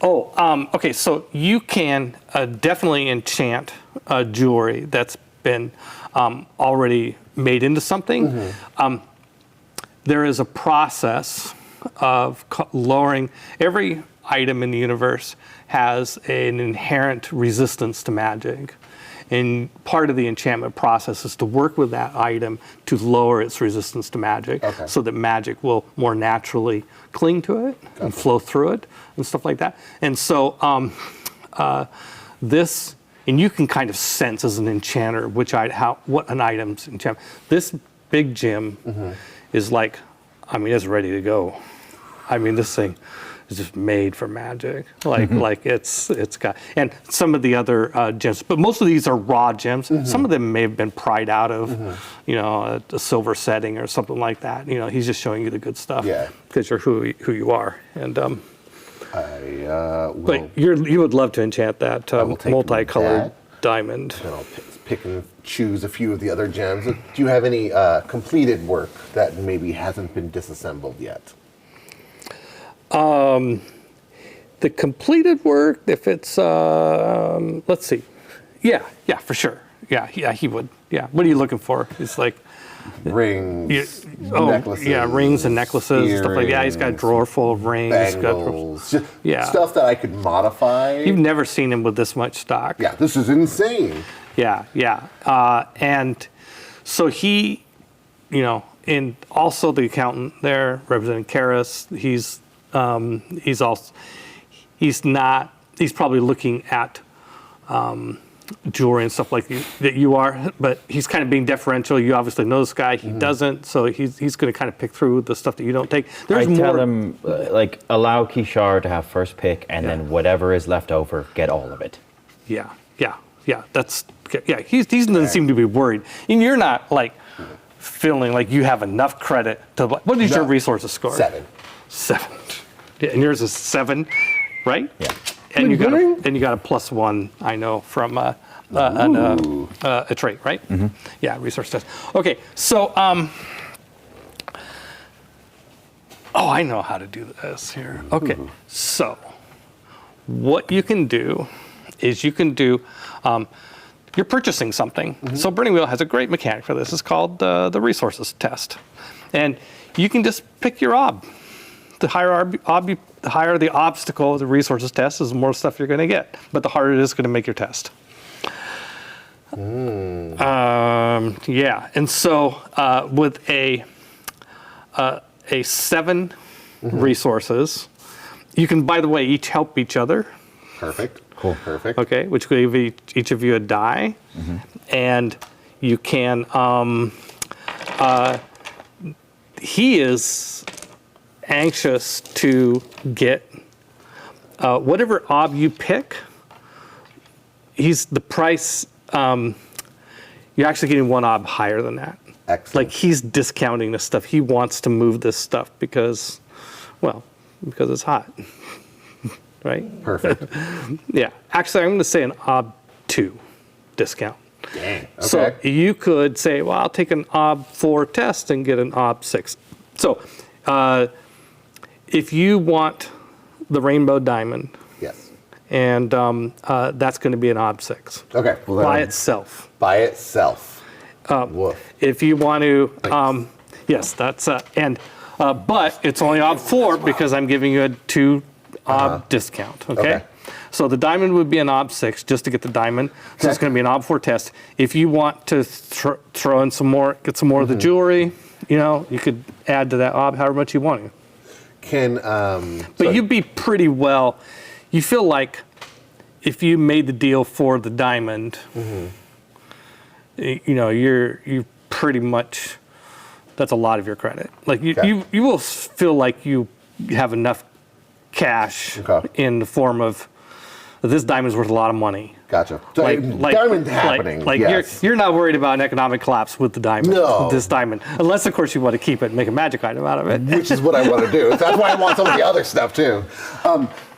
Okay, so you can definitely enchant jewelry that's been already made into something. There is a process of lowering. Every item in the universe has an inherent resistance to magic. And part of the enchantment process is to work with that item to lower its resistance to magic, so that magic will more naturally cling to it and flow through it and stuff like that. And so this, and you can kind of sense as an enchanter what an item's enchant. This big gem is like, it's ready to go. This thing is just made for magic. Like it's got, and some of the other gems, but most of these are raw gems. Some of them may have been pried out of, a silver setting or something like that. He's just showing you the good stuff. Yeah. Because you're who you are. And but you would love to enchant that multicolored diamond. Then I'll pick and choose a few of the other gems. Do you have any completed work that maybe hasn't been disassembled yet? The completed work, if it's, let's see. Yeah, for sure. Yeah, he would. Yeah. What are you looking for? It's like rings, necklaces. Yeah, rings and necklaces, stuff like that. Yeah, he's got a drawer full of rings. Bangles, stuff that I could modify. You've never seen him with this much stock. Yeah, this is insane. Yeah. And so he, and also the accountant there representing Karis, he's probably looking at jewelry and stuff like that you are, but he's kind of being deferential. You obviously know this guy, he doesn't, so he's going to kind of pick through the stuff that you don't take. I tell him, allow Kishar to have first pick, and then whatever is left over, get all of it. Yeah. He doesn't seem to be worried, and you're not feeling like you have enough credit to. What is your resources score? 7. 7. Yeah, and yours is 7, right? Yeah. And you got a +1, I know, from a trait, right? Yeah, resource test. Okay, so I know how to do this here. Okay, so what you can do is you're purchasing something. So Burning Wheel has a great mechanic for this. It's called the resources test, and you can just pick your ob. The higher the obstacle, the resources test, is the more stuff you're going to get. But the harder it is going to make your test. Yeah, and so with a 7 resources, you can, by the way, each help each other. Perfect. Cool. Perfect. Okay, which will give each of you a die, and you can. He is anxious to get whatever ob you pick. He's the price. You're actually getting 1 ob higher than that. Excellent. Like he's discounting this stuff. He wants to move this stuff because it's hot, right? Perfect. Yeah. Actually, I'm going to say an ob 2 discount. Dang. Okay. So you could say, well, I'll take an ob 4 test and get an ob 6. So if you want the rainbow diamond, yes. and that's going to be an ob 6 Okay. Well, by itself. By itself. Woof. If you want to, yes, that's but it's only ob 4 because I'm giving you a 2 ob discount. Okay? So the diamond would be an ob 6 just to get the diamond. So it's going to be an ob 4 test. If you want to throw in some more, get some more of the jewelry, you could add to that ob however much you want to. But you'd be pretty well. You feel like if you made the deal for the diamond, you pretty much, that's a lot of your credit. Like you will feel like you have enough cash in the form of this diamond's worth a lot of money. Gotcha. So diamond happening. Yes. You're not worried about an economic collapse with the diamond. No. With this diamond, unless of course you want to keep it and make a magic item out of it. Which is what I want to do. That's why I want some of the other stuff too.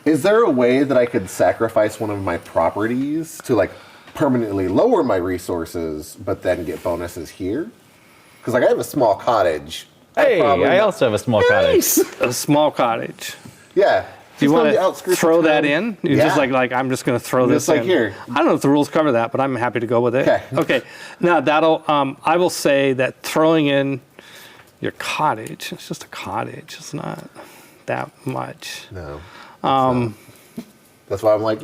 Is there a way that I could sacrifice one of my properties to permanently lower my resources, but then get bonuses here? Because I have a small cottage. Hey, I also have a small cottage. A small cottage. Yeah. Do you want to throw that in? You're just like I'm just going to throw this in. Here. I don't know if the rules cover that, but I'm happy to go with it. Okay. Now that'll. I will say that throwing in your cottage. It's just a cottage. It's not that much. No. That's why I'm like.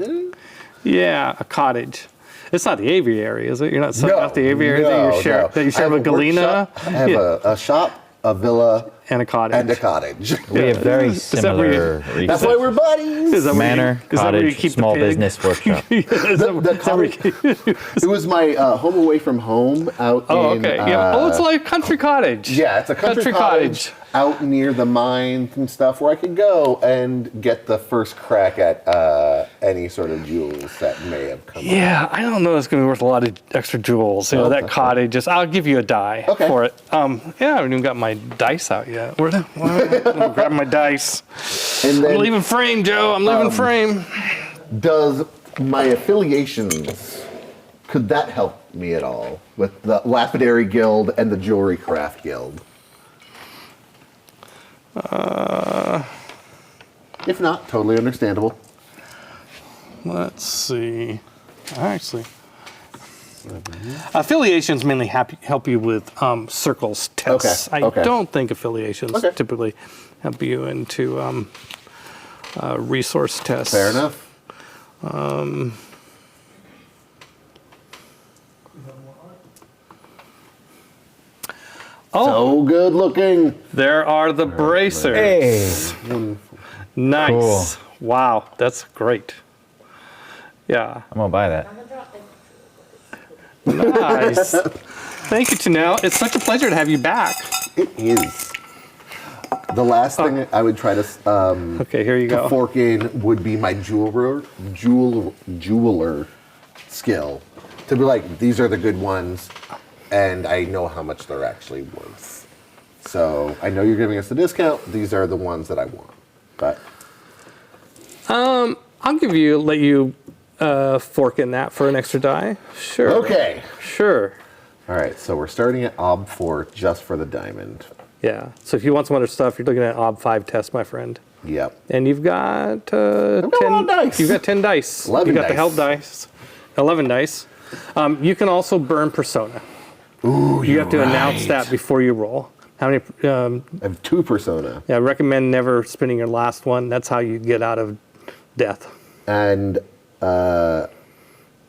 Yeah, a cottage. It's not the aviary, is it? You're not selling off the aviary that you share with Galena. I have a shop, a villa, and a cottage. We have very similar reasons. That's why we're buddies. Manor, cottage, small business workshop. The cottage. It was my home away from home out in... it's like a country cottage. Yeah, it's a country cottage out near the mines and stuff where I could go and get the first crack at any sort of jewels that may have come up. I don't know it's going to be worth a lot of extra jewels. That cottage, I'll give you a die for it. I haven't even got my dice out yet. I'm grabbing my dice. And then, I'm leaving frame, Joe. I'm leaving frame. Does my affiliations, could that help me at all with the Lapidary Guild and the Jewelry Craft Guild? If not, totally understandable. Let's see. Actually, affiliations mainly help you with circles tests. I don't think affiliations typically help you into resource tests. Fair enough. So good looking. There are the bracers. Hey. Nice. Cool. Wow, that's great. Yeah. I'm going to buy that. Nice. Thank you, Janelle. It's such a pleasure to have you back. It is. The last thing I would try to here you go. Fork in would be my jeweler skill. To be like, these are the good ones, and I know how much they're actually worth. So I know you're giving us a discount. These are the ones that I want. But I'll let you fork in that for an extra die. Sure. Okay. Sure. All right. So we're starting at Ob 4 just for the diamond. Yeah. So if you want some other stuff, you're looking at Ob 5 test, my friend. Yep. And you've got 10 dice. You've got 10 dice. 11 you got dice. the help dice. 11 dice. You can also burn persona. Ooh, you have to announce that before you roll. How many? I have 2 persona. Yeah, I recommend never spending your last one. That's how you get out of death. And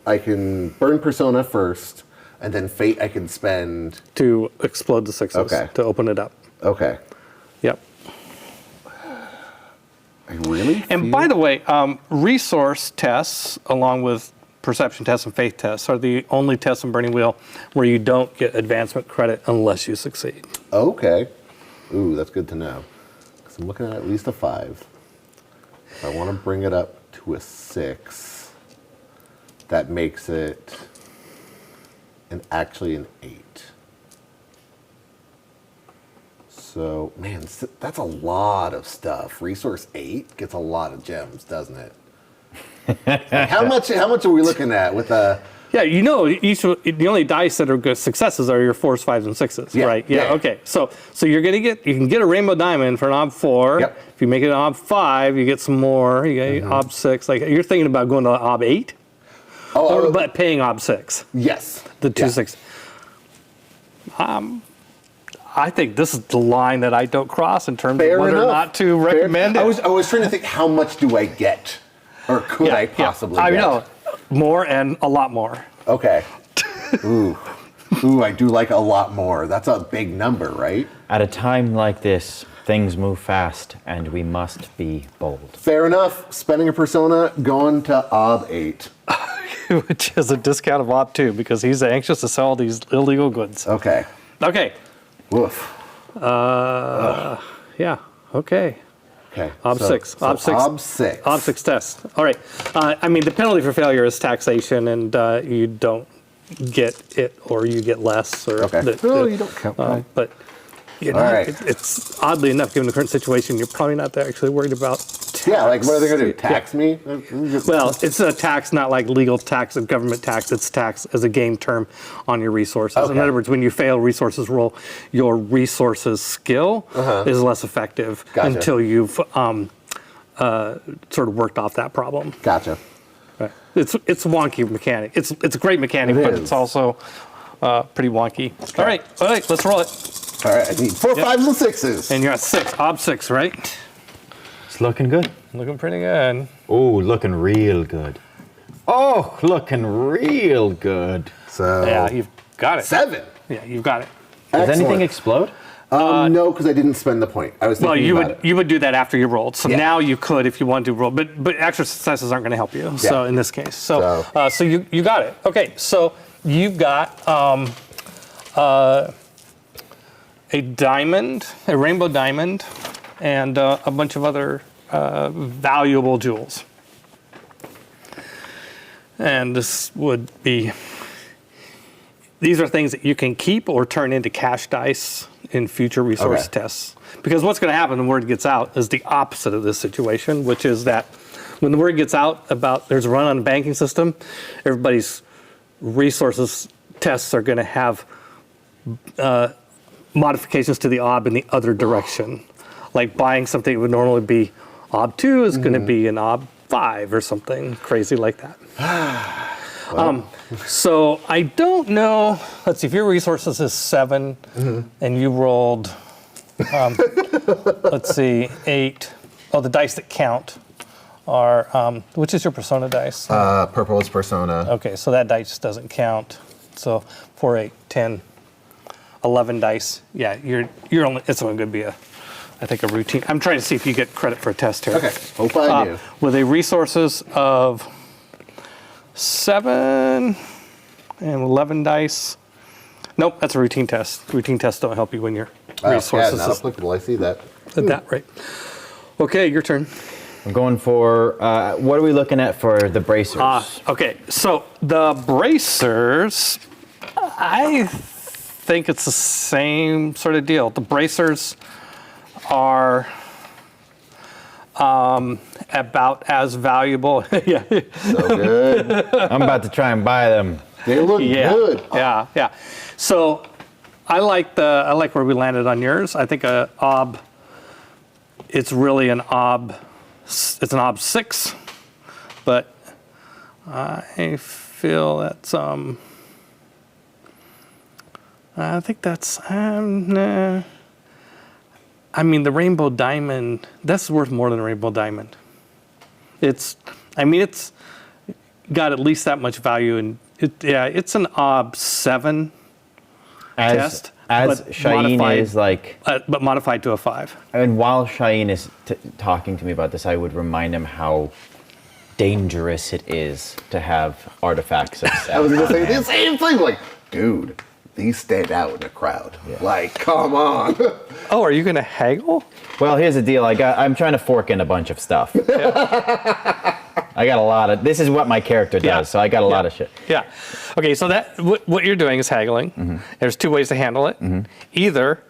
I can burn Persona first, and then Fate I can spend. To explode the sixes. Okay. To open it up. Okay. Yep. I really. And by the way, resource tests, along with perception tests and faith tests, are the only tests in Burning Wheel where you don't get advancement credit unless you succeed. Okay. Ooh, that's good to know. Because I'm looking at least a 5. If I want to bring it up to a 6, that makes it actually an 8. So, man, that's a lot of stuff. Resource 8 gets a lot of gems, doesn't it? Like, how much are we looking at with a... Yeah, you know, the only dice that are good successes are your 4s, 5s, and 6s, Yeah, right? Yeah, yeah. Okay. So you can get a rainbow diamond for an ob 4. Yep. If you make it an ob 5, you get some more. You get ob 6. Like you're thinking about going to ob 8, but paying ob 6. Yes. The 2 Yeah. 6. I think this is the line that I don't cross in terms Fair of whether enough. or not to recommend it. I was trying to think, how much do I get? Or could I possibly I get? know. More and a lot more. Okay. Ooh, I do like a lot more. That's a big number, right? At a time like this, things move fast, and we must be bold. Fair enough. Spending a persona, going to ob 8. Which is a discount of ob 2 because he's anxious to sell these illegal goods. Okay. Okay. Woof. Yeah. Okay. Okay. Ob 6. Ob 6. Ob 6. Ob 6 test. All right. I mean, the penalty for failure is taxation, and you don't get it, or you get less. Or Okay. You don't count. But you know, All right. it's oddly enough, given the current situation, you're probably not actually worried about tax. Yeah, like what are they going to do? Tax me? Well, it's a tax, not like legal tax, a government tax. It's tax as a game term on your resources. Okay. In other words, when you fail resources roll, your resources skill is less effective Gotcha. until you've sort of worked off that problem. Gotcha. Right. It's a wonky mechanic. It's a great mechanic, It but is. it's also pretty wonky. All right, let's roll it. All right, I need 4 5s and 6s. And you're at 6, ob 6, right? It's looking good. Looking pretty good. Oh, looking real good. Oh, looking real good. So Yeah, you've got it. 7. Yeah, you've got it. Does anything Excellent. explode? No, because I didn't spend the point. I was thinking Well, about it. you would do that after you rolled. So Yeah. now you could if you want to roll, but extra successes aren't going to help you. So in this case, so you got it. Okay, so you've got a diamond, a rainbow diamond, and a bunch of other valuable jewels. And this would be. These are things that you can keep or turn into cash dice in future resource Okay. tests. Because what's going to happen when word gets out is the opposite of this situation, which is that when the word gets out about there's a run on the banking system, everybody's resources tests are going to have modifications to the ob in the other direction. Like buying something that would normally be ob 2 is going to be an ob 5 or something crazy like that. So I don't know. Let's see, if your resources is 7 and you rolled, let's see, 8. Oh, the dice that count are, which is your persona dice? Purple is persona. Okay, so that dice doesn't count. So 4, 8, 10, 11 dice. Yeah, you're only, it's only going to be I think a routine. I'm trying to see if you get credit for a test here. Okay, hope I do. With a resources of 7 and 11 dice. Nope, that's a routine test. Routine tests don't help you when your resources Yeah, not is applicable. I see that. at that rate. Okay, your turn. I'm going for, what are we looking at for the bracers? Okay, so the bracers, I think it's the same sort of deal. The bracers are about as valuable. Yeah. So good. I'm about to try and buy them. They look good. Yeah. So I like where we landed on yours. I think a ob. It's really an ob. It's an ob 6, but I feel that's I think that's nah. I mean, the rainbow diamond. That's worth more than a rainbow diamond. It's got at least that much value, and it's an OB 7 test. As but Shaheen modified- is like, but modified to a 5. and while Shaheen is talking to me about this, I would remind him how dangerous it is to have artifacts of I was gonna say on hand. the same thing. Like, dude, these stand out in a crowd. Like, come on. Oh, are you going to haggle? Well, here's the deal. I'm trying to fork in a bunch of stuff. I got a lot of. This is what my character does, Yeah. so I got a lot of shit. Yeah. Okay, so what you're doing is haggling. Mm-hmm. There's 2 ways to handle it. Either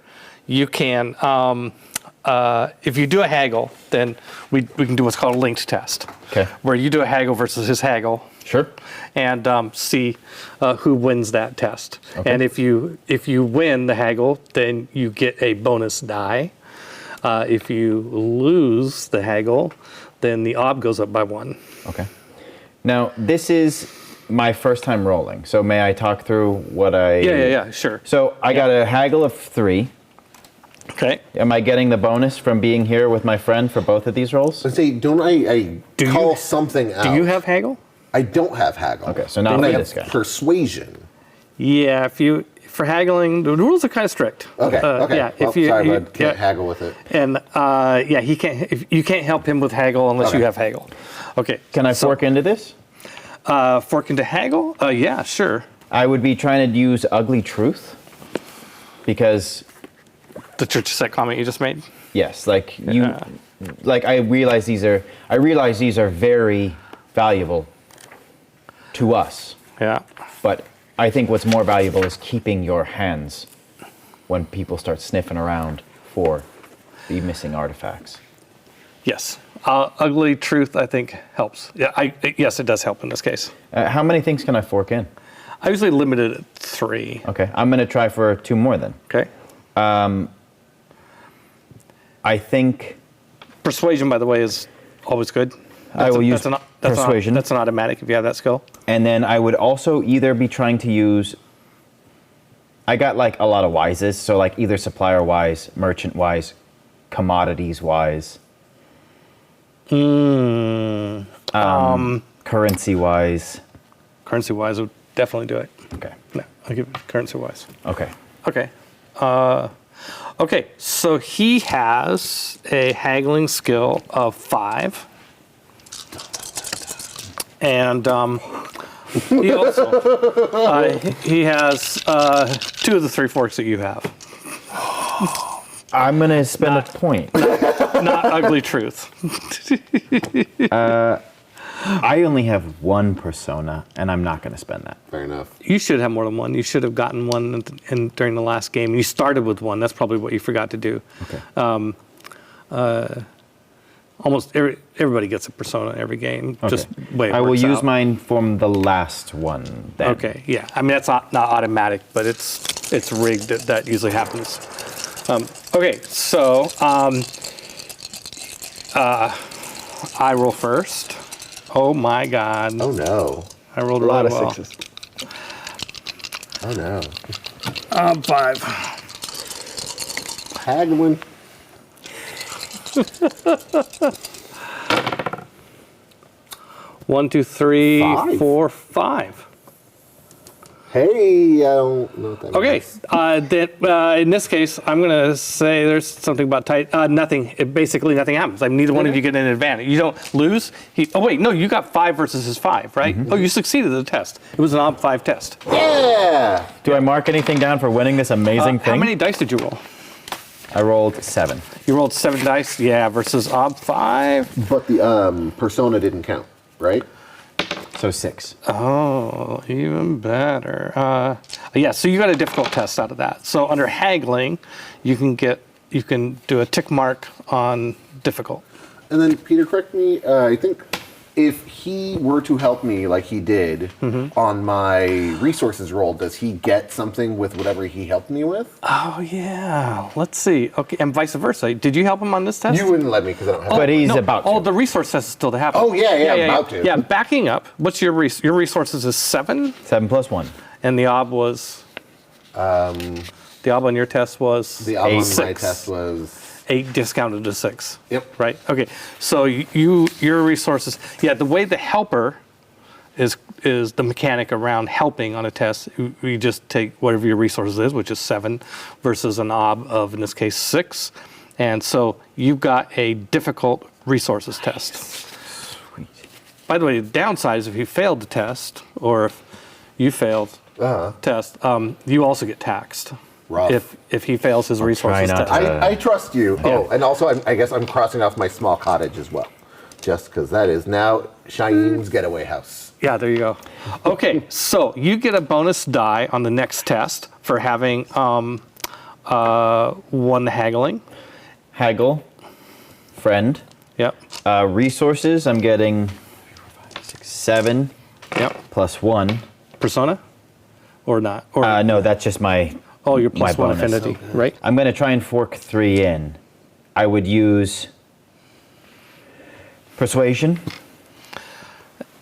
you can, if you do a haggle, then we can do what's called a linked test. Okay. Where you do a haggle versus his haggle. Sure. And see who wins that test. Okay. And if you win the haggle, then you get a bonus die. If you lose the haggle, then the ob goes up by 1. Okay. Now this is my first time rolling, so may I talk through what I? Yeah, sure. So I got a haggle of 3. Okay. Am I getting the bonus from being here with my friend for both of these rolls? Let's say, don't I Do call you- something out? Do you have haggle? I don't have haggle. Okay, so not Don't for I have this guy. persuasion? Yeah, for haggling, the rules are kind of strict. Okay. Okay. Yeah, Well, if you, sorry, you- bud. Can't yeah, haggle with it. and he can't. You can't help him with haggle unless you Okay. have haggle. Okay. Can I so, fork into this? fork into haggle? Yeah, sure. I would be trying to use ugly truth because The church set comment you just made. yes, like you, Yeah. like I realize these are very valuable to us. Yeah. But I think what's more valuable is keeping your hands when people start sniffing around for the missing artifacts. Yes. Ugly truth, I think, helps. Yeah. Yes, it does help in this case. How many things can I fork in? I usually limit it at 3. Okay, I'm going to try for 2 more then. Okay. I think Persuasion, by the way, is always good. I will use that's persuasion. That's an automatic if you have that skill. And then I would also either be trying to use. I got like a lot of wises, so like either supplier wise, merchant wise, commodities wise, currency wise. Currency wise, would definitely do it. Okay. No, I'll give it currency wise. Okay. Okay. Okay, so he has a haggling skill of 5. And he also he has 2 of the 3 forks that you have. I'm gonna spend a point. Not ugly truth. I only have 1 persona, and I'm not gonna spend that. Fair enough. You should have more than 1. You should have gotten 1 during the last game. You started with 1. That's probably what you forgot to do. Okay. Almost everybody gets a persona in every game. Okay. Just way it I will works use out. mine from the last one. Then. Okay, yeah. I mean, that's not automatic, but it's rigged. That usually happens. Okay, so I roll first. Oh my God! Oh no. I rolled A lot really of well. 6s. Oh no. 5. Haggling. One, two, three, 5? 4, 5. Hey, I don't know what that Okay, means. in this case, I'm going to say there's something about tight. Nothing. Basically, nothing happens. I mean, neither one of you get an advantage. You don't lose. Oh, wait, no, you got 5 versus his 5, right? Oh, you succeeded the test. It was an OB 5 test. Yeah. Do I mark anything down for winning this amazing thing? How many dice did you roll? I rolled 7. You rolled 7 dice, yeah, versus OB 5. But the persona didn't count, right? So 6. Oh, even better. Yeah, so you got a difficult test out of that. So under haggling, you can do a tick mark on difficult. And then, Peter, correct me. I think if he were to help me like he did on my resources roll, does he get something with whatever he helped me with? Oh yeah. Let's see. Okay, and vice versa. Did you help him on this test? You wouldn't let me because I don't have. But he's No. about to. Oh, the resource test is still to happen. Oh, yeah, I'm about to. Yeah, backing up. What's your your resources is 7, 7 plus 1. and the ob was. The ob on your test was the album on my 6. test was. 8 discounted to 6. Yep. Right. Okay. So your resources. Yeah. The way the helper is the mechanic around helping on a test. You just take whatever your resources is, which is 7, versus an ob of, in this case, 6. And so you've got a difficult resources test. Sweet. By the way, the downside is if you failed the test, or if you failed test, you also get taxed. Rough. If he fails his resources not test. to- I trust you. Yeah. Oh, and also I guess I'm crossing off my small cottage as well, just because that is now Shaeen's getaway house. Yeah, there you go. Okay, so you get a bonus die on the next test for having one haggling. Haggle, friend. Yep. Resources, I'm getting 7 Yep. plus 1. Persona, or not? Or No, that's just my. oh, your my plus 1 bonus. affinity, right? I'm going to try and fork 3 in. I would use persuasion.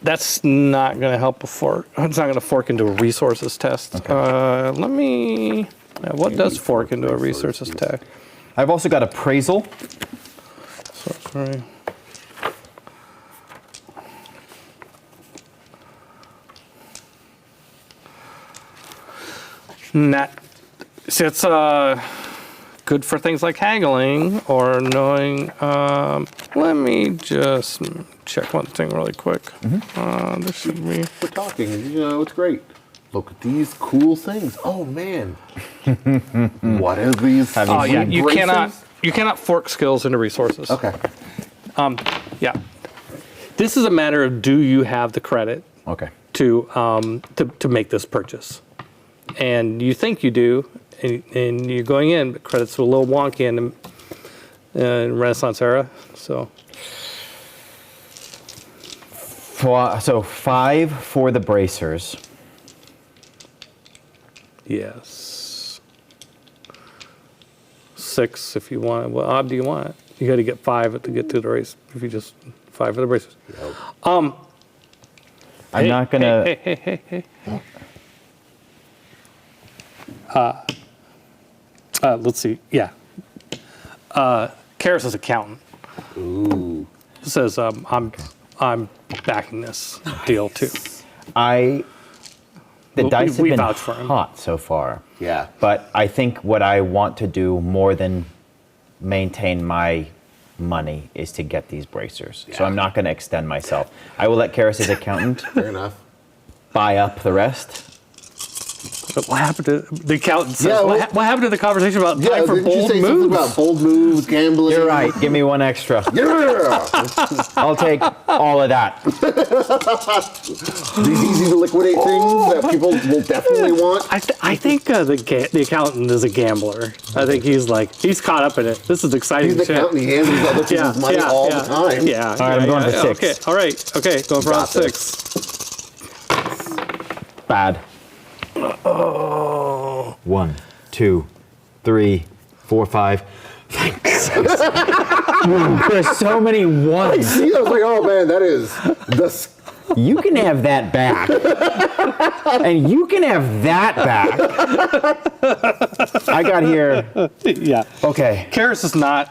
That's not going to help a fork. It's not going to fork into a resources test. Let me. What does fork into a resources test? I've also got appraisal. Sorry. Not. See, it's good for things like haggling or knowing. Let me just check one thing really quick. This should be. We're talking, and it's great. Look at these cool things. Oh man, what are these? Oh yeah, you braces? cannot fork skills into resources. Okay. Yeah. This is a matter of do you have the credit Okay. to make this purchase, and you think you do, and you're going in, but credits are a little wonky in Renaissance era. So So 5 for the bracers. yes, 6 if you want. What ob do you want? You got to get 5 to get to the race. If you just 5 for the bracers. I'm not gonna. Hey. Let's see. Yeah. Karis' accountant. Ooh. Says I'm backing this deal too. The dice have we been vouch for him. hot so far. Yeah. But I think what I want to do more than maintain my money is to get these bracers. So Yeah. I'm not going to extend myself. I will let Karis' accountant Fair enough. buy up the rest. But what happened to the accountant? Says, Yeah, what, well- what happened to the conversation about Yeah, time for didn't you bold say something moves? about bold moves, gambling? You're right. Give me 1 extra. Yeah. I'll take all of that. These easy to liquidate things that people will definitely want. I think the accountant is a gambler. I think he's caught up in it. This is exciting He's the shit. accountant. He handles other people's money all the time. Yeah. All right, I'm going for 6. Okay. All right. Okay. Going for round Got this. 6. Bad. Oh. 1, 2, 3, 4, 5. There's so many ones. See, I was like, oh man, that is the. You can have that back. And you can have that back. I got here. Yeah. Okay. Karis is not.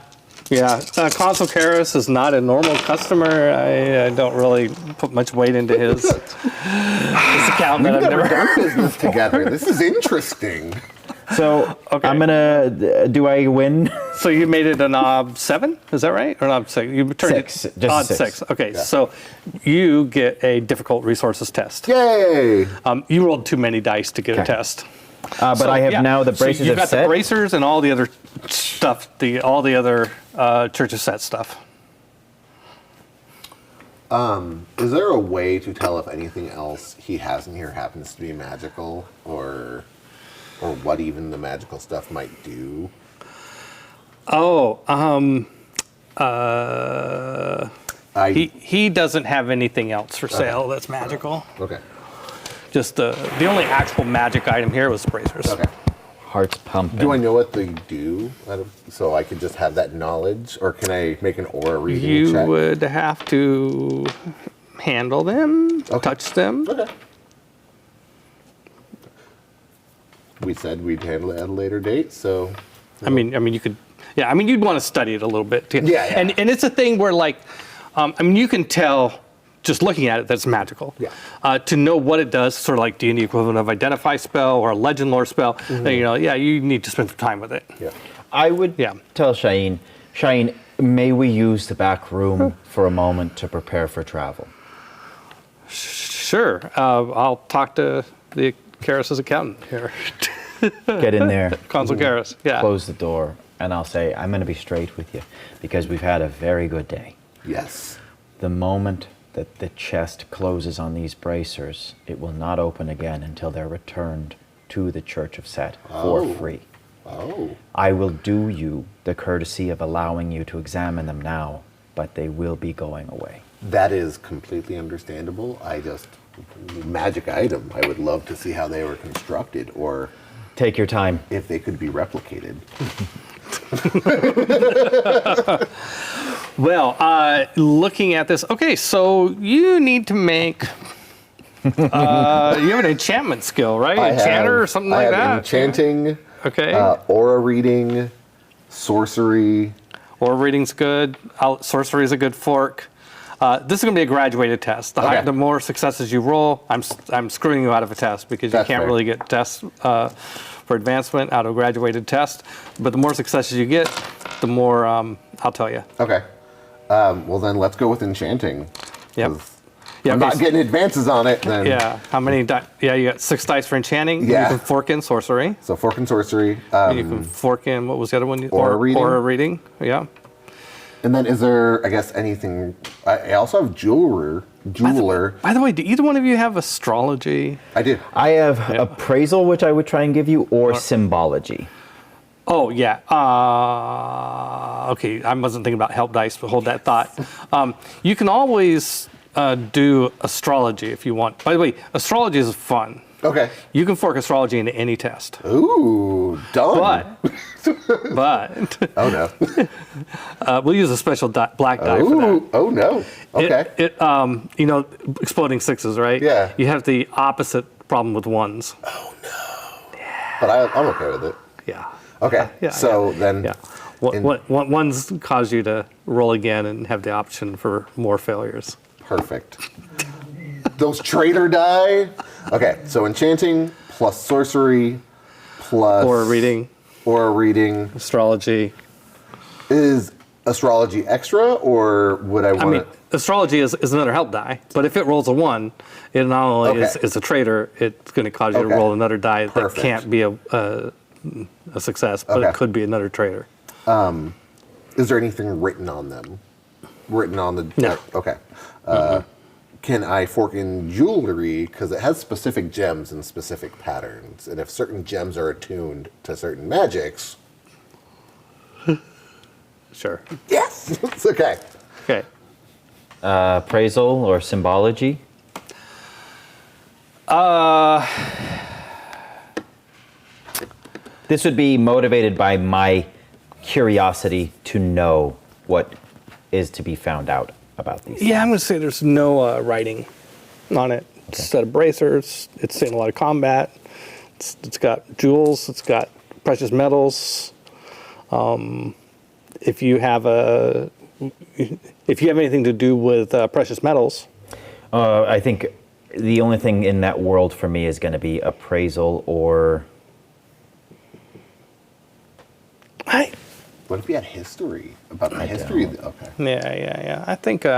Yeah, Consul Karis is not a normal customer. I don't really put much weight into his account that I've We've never never. done business together. This is interesting. So Okay. I'm gonna. Do I win? So you made it an ob 7, is that right? Or an ob 6? You turned 6, it just odd 6. 6. Okay, so you get a difficult resources test. Yay! You rolled too many dice to get a Okay. test. But So, I have yeah. now the braces So you've got set. the bracers and all the other stuff, all the other Church of Set stuff. Is there a way to tell if anything else he has in here happens to be magical, or what even the magical stuff might do? Oh, he doesn't have anything else for sale that's magical. Okay. Just the only actual magic item here was bracers. Okay. Heart's pumping. Do I know what they do? So I could just have that knowledge, or can I make an aura reading You check? would have to handle them, Okay. touch them. Okay. We said we'd handle it at a later date, so. I mean, you could. Yeah, I mean, you'd want to study it a little bit. Yeah. And it's a thing where, like, I mean, you can tell just looking at it that's magical. Yeah. To know what it does, sort of like D&D equivalent of identify spell or a legend lore spell, then, you need to spend some time with it. Yeah. I would tell Shaheen, may we use the back room for a moment to prepare for travel? Sure. I'll talk to the Karis's accountant here. Get in there, Consul Karis. Yeah. close the door, and I'll say, I'm going to be straight with you because we've had a very good day. Yes. The moment that the chest closes on these bracers, it will not open again until they're returned to the Church of Set for free. Oh. I will do you the courtesy of allowing you to examine them now, but they will be going away. That is completely understandable. Magic item. I would love to see how they were constructed or Take your time. if they could be replicated. Well, looking at this, okay, so you need to make. You have an enchantment skill, right? Enchanter or something like that? Enchanting, Okay. aura reading, sorcery. Aura reading's good. Sorcery is a good fork. This is going to be a graduated test. The more successes you roll, I'm screwing you out of a test because That's you can't fair. really get tests for advancement out of a graduated test. But the more successes you get, the more I'll tell you. Okay. Well, then let's go with enchanting. Yep. 'Cause Yeah, I'm not getting advances on it, then. Yeah. How many? You got 6 dice for enchanting. Yeah. You can fork in sorcery. So fork and sorcery. You can fork in, what was the other one? Aura reading. Aura reading. Yeah. And then is there, I guess, anything? I also have jeweler. By the way, do either one of you have astrology? I do. I have appraisal, which I would try and give you, or symbology. Oh, yeah. Okay, I wasn't thinking about help dice, but hold that thought. You can always do astrology if you want. By the way, astrology is fun. Okay. You can fork astrology into any test. Ooh, done. But Oh no. we'll use a special black die for that. Ooh, oh no. Okay. Exploding sixes, right? Yeah. You have the opposite problem with ones. But I'm okay with it. Yeah. Okay. Then. Yeah. Ones cause you to roll again and have the option for more failures. Perfect. Those traitor die. Okay, so enchanting plus sorcery plus Aura reading, astrology. Is astrology extra, or would I want? I mean, astrology is another help die, but if it rolls a 1, it not only is a traitor, it's going to cause you to roll another die that can't be a success, but it could be another traitor. Is there anything written on them? Written on the No. Okay. Can I fork in jewelry because it has specific gems and specific patterns, and if certain gems are attuned to certain magics? Sure. Yes. It's okay. Okay. Appraisal or symbology? This would be motivated by my curiosity to know what is to be found out about these. Yeah, I'm going to say there's no writing on it. It's a set of bracers. It's seen a lot of combat. It's got jewels. It's got precious metals. If you have anything to do with precious metals, I think the only thing in that world for me is going to be appraisal or. What if we had history about the history? Okay. yeah. I think we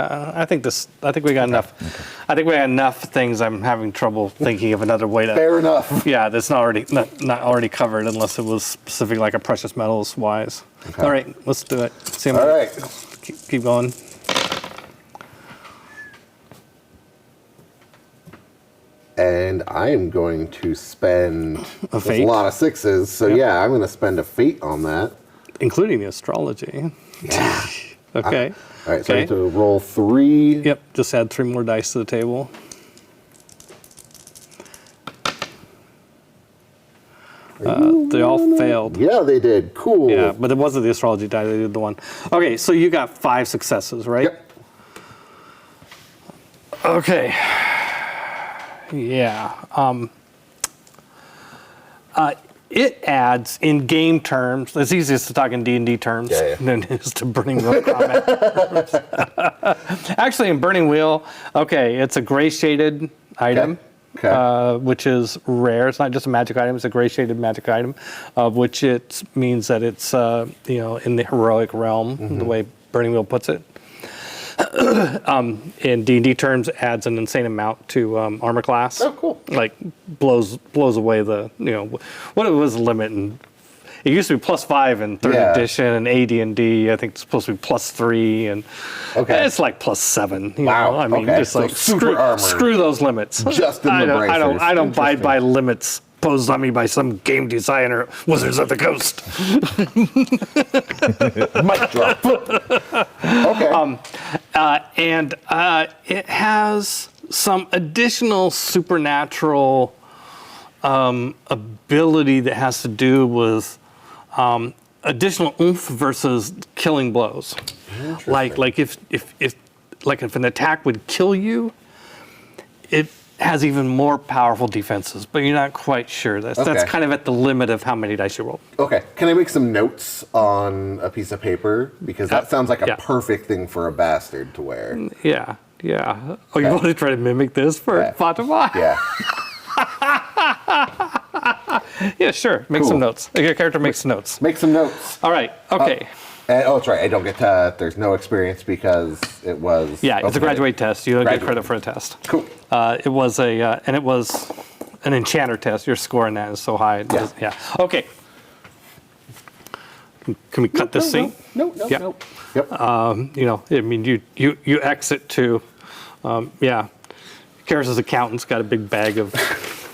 got enough. Okay. I think we got enough things. I'm having trouble thinking of another way to. Fair enough. Yeah, that's not already covered unless it was specific, like a precious metals wise. Okay. All right, let's do it. All right. Keep going. And I am going to spend A fate? a lot of sixes. So yeah, I'm going to spend a fate on that. Including the astrology. Yeah. Okay. All right, so I have to roll 3. Yep, just add 3 more dice to the table. They all failed. Yeah, they did. Cool. Yeah, but it wasn't the astrology die, they did the one. Okay, so you got 5 successes, right? Yep. Okay. Yeah. it adds in game terms. It's easiest to talk in D&D terms than it is to Burning Wheel combat terms. Actually, in Burning Wheel, it's a gray shaded item. Which is rare. It's not just a magic item; it's a gray shaded magic item, which it means that it's in the heroic realm, the way Burning Wheel puts it. In D&D terms, adds an insane amount to armor class. Oh, cool! Like blows away the what it was the limit, and it used to be +5 in 3rd edition and AD&D. I think it's supposed to be +3, and it's like +7. Wow! I mean, just so like super screw those limits. Just in the bracers. I don't abide by limits posed on me by some game designer, Wizards of the Coast. Mic drop. And it has some additional supernatural ability that has to do with additional oomph versus killing blows. Like if an attack would kill you, it has even more powerful defenses, but you're not quite sure. That's kind of at the limit of how many dice you roll. Okay. Can I make some notes on a piece of paper? Because that sounds like a perfect thing for a bastard to wear. Yeah. Oh, you want to try to mimic this for Fatima? Yeah. Yeah, sure. Make some notes. Your character makes notes. Make some notes. All right. Okay. That's right. I don't get to. There's no experience because it was. Yeah, it's a graduate test. You don't get credit for a test. Cool. It was and it was an enchanter test. Your score in that is so high. Yeah. Okay. Can we cut this scene? No. Yep. I mean, you exit to, Karis's accountant's got a big bag of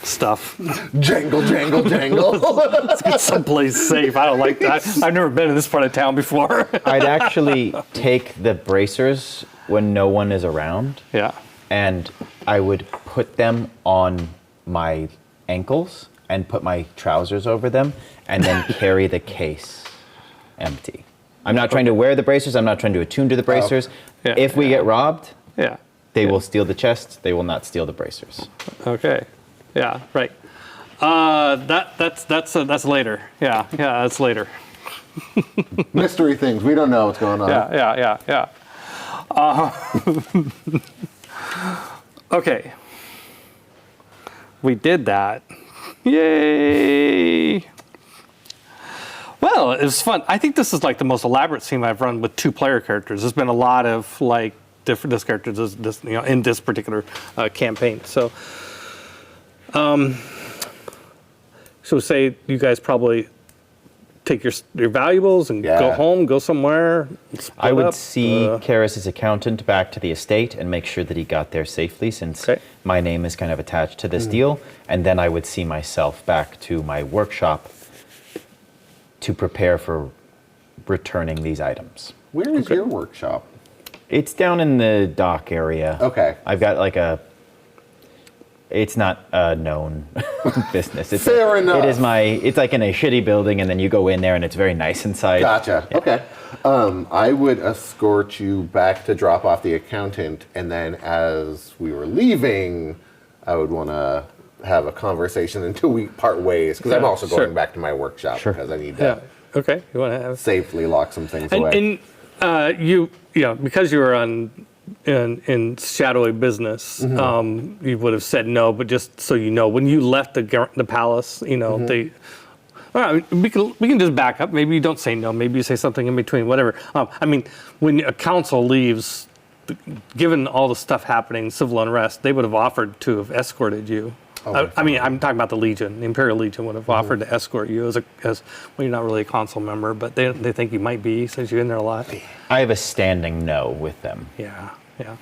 stuff. Jangle. Let's get someplace safe. I don't like that. I've never been in this part of town before. I'd actually take the bracers when no one is around. Yeah. And I would put them on my ankles and put my trousers over them and then carry the case empty. I'm not trying to wear the bracers. I'm not trying to attune to the bracers. If we get robbed, they will steal the chest. They will not steal the bracers. Okay. Yeah, right. That's later. Yeah, that's later. Mystery things. We don't know what's going on. Yeah. Okay. We did that. Yay! Well, it was fun. I think this is like the most elaborate scene I've run with 2-player characters. There's been a lot of like different characters in this particular campaign. So, so say you guys probably take your valuables and go home, go somewhere. I would see Karis's accountant back to the estate and make sure that he got there safely, since my name is kind of attached to this deal. And then I would see myself back to my workshop to prepare for returning these items. Where is your workshop? It's down in the dock area. Okay. I've got like it's not a known business. It's Fair enough. It's like in a shitty building, and then you go in there and it's very nice inside. Gotcha. Yeah. Okay. I would escort you back to drop off the accountant, and then as we were leaving, I would want to have a conversation until we part ways, because I'm also going back to my workshop because I need to Okay. You want to have safely lock some things away. And because you were in shadowy business, you would have said no. But just so you know, when you left the palace, they. All right, we can just back up. Maybe you don't say no. Maybe you say something in between. Whatever. I mean, when a council leaves, given all the stuff happening, civil unrest, they would have offered to have escorted you. I mean, I'm talking about the Legion. The Imperial Legion would have offered to escort you as well. You're not really a council member, but they think you might be since you're in there a lot. I have a standing no with them. Yeah.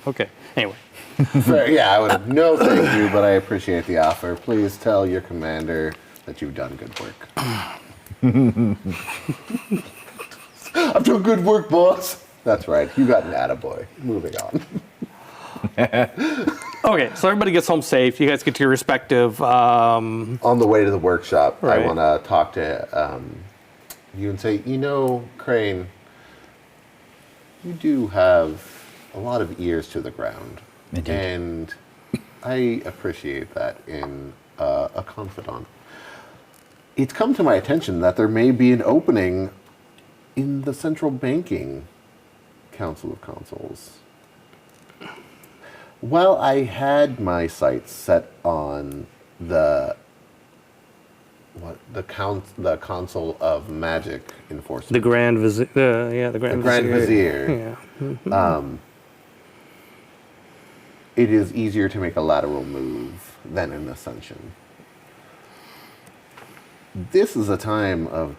Okay. Anyway. I would have no thank you, but I appreciate the offer. Please tell your commander that you've done good work. I've done good work, boss. That's right. You got an attaboy. Moving on. Okay, so everybody gets home safe. You guys get to your respective. On the way to the workshop, Right. I want to talk to you and say, Crane, you do have a lot of ears to the ground. Indeed. And I appreciate that in a confidant. it's come to my attention that there may be an opening in the Central Banking Council of Consuls. Well, I had my sights set on the Council of Magic Enforcement. The Grand Vizier. The Grand Vizier. Yeah. It is easier to make a lateral move than an ascension. This is a time of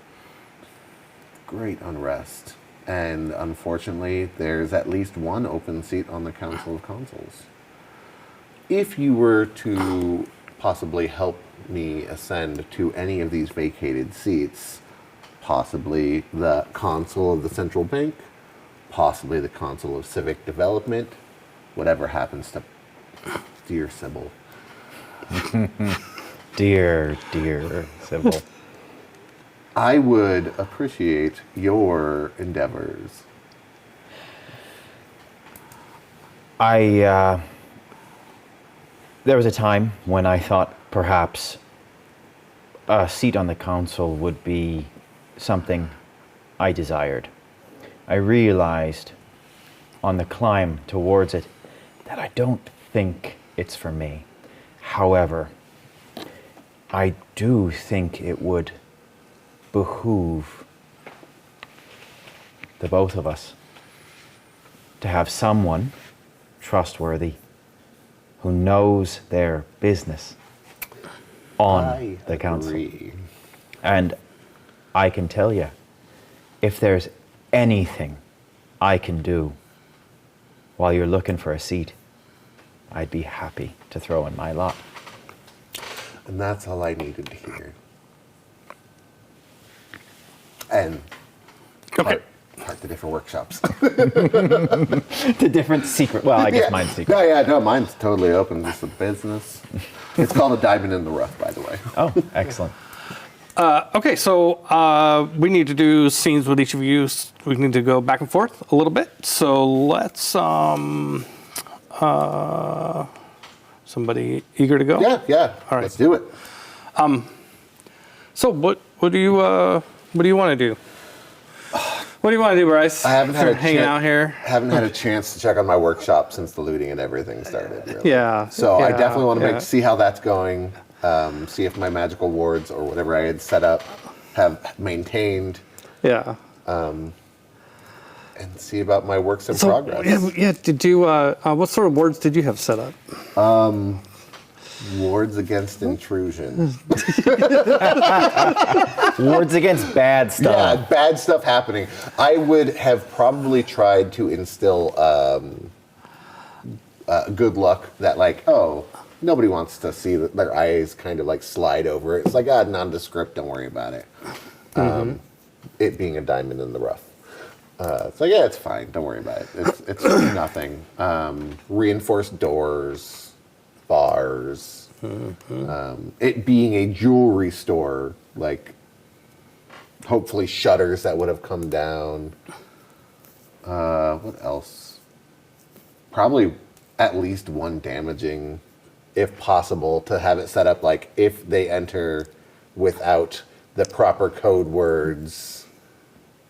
great unrest, and unfortunately, there's at least one open seat on the Council of Consuls. If you were to possibly help me ascend to any of these vacated seats, possibly the Consul of the Central Bank, possibly the Consul of Civic Development, whatever happens to dear Sybil. Dear Sybil. I would appreciate your endeavors. There was a time when I thought perhaps a seat on the council would be something I desired. I realized on the climb towards it that I don't think it's for me. However, I do think it would behoove the both of us to have someone trustworthy who knows their business on the council. Agree. And I can tell you, if there's anything I can do while you're looking for a seat, I'd be happy to throw in my lot. And that's all I needed to hear. And Okay. part the different workshops. The different secret, well, I guess mine's secret. No, mine's totally open. Just a business. It's called a diamond in the rough, by the way. Oh, excellent. Okay, so we need to do scenes with each of you. We need to go back and forth a little bit. So let's, somebody eager to go? Yeah. All right. Let's do it. So what do you want to do? What do you want to do, Bryce? I haven't had a hanging out here. Haven't had a chance to check on my workshop since the looting and everything started. Really. Yeah. So I yeah, definitely want to yeah. see how that's going. See if my magical wards or whatever I had set up have maintained, Yeah. and see about my works in progress. Yeah. Did you? What sort of words did you have set up? Wards against intrusion. Words against bad Yeah, stuff. bad stuff happening. I would have probably tried to instill good luck that, like, oh, nobody wants to see their eyes kind of like slide over it. It's like, nondescript, don't worry about it. It being a diamond in the rough. It's like, yeah, it's fine, don't worry about it. It's nothing. Reinforced doors, bars, it being a jewelry store, like hopefully shutters that would have come down. What else? Probably at least one damaging, if possible, to have it set up like if they enter without the proper code words,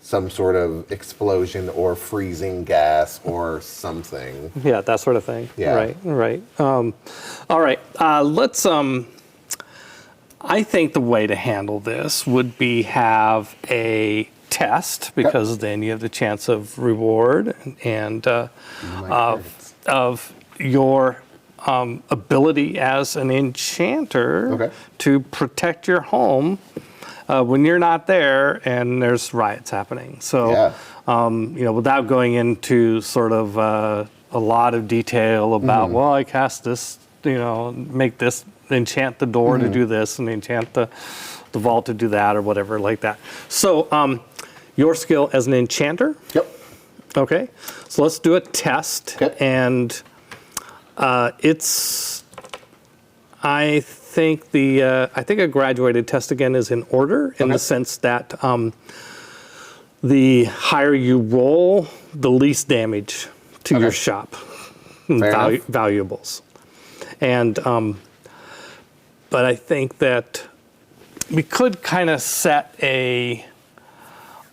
some sort of explosion or freezing gas or something. Yeah, that sort of thing. Yeah. Right. All right. Let's. I think the way to handle this would be have a test, because then you have the chance of reward and of your ability as an enchanter to protect your home when you're not there and there's riots happening. So, without going into sort of a lot of detail about, well, I cast this, make this, enchant the door to do this, and enchant the vault to do that, or whatever like that. So, your skill as an enchanter. Yep. Okay. So let's do a test, and it's. I think a graduated test again is in order in the sense that the higher you roll, the least damage to your shop valuables, and but I think that we could kind of set a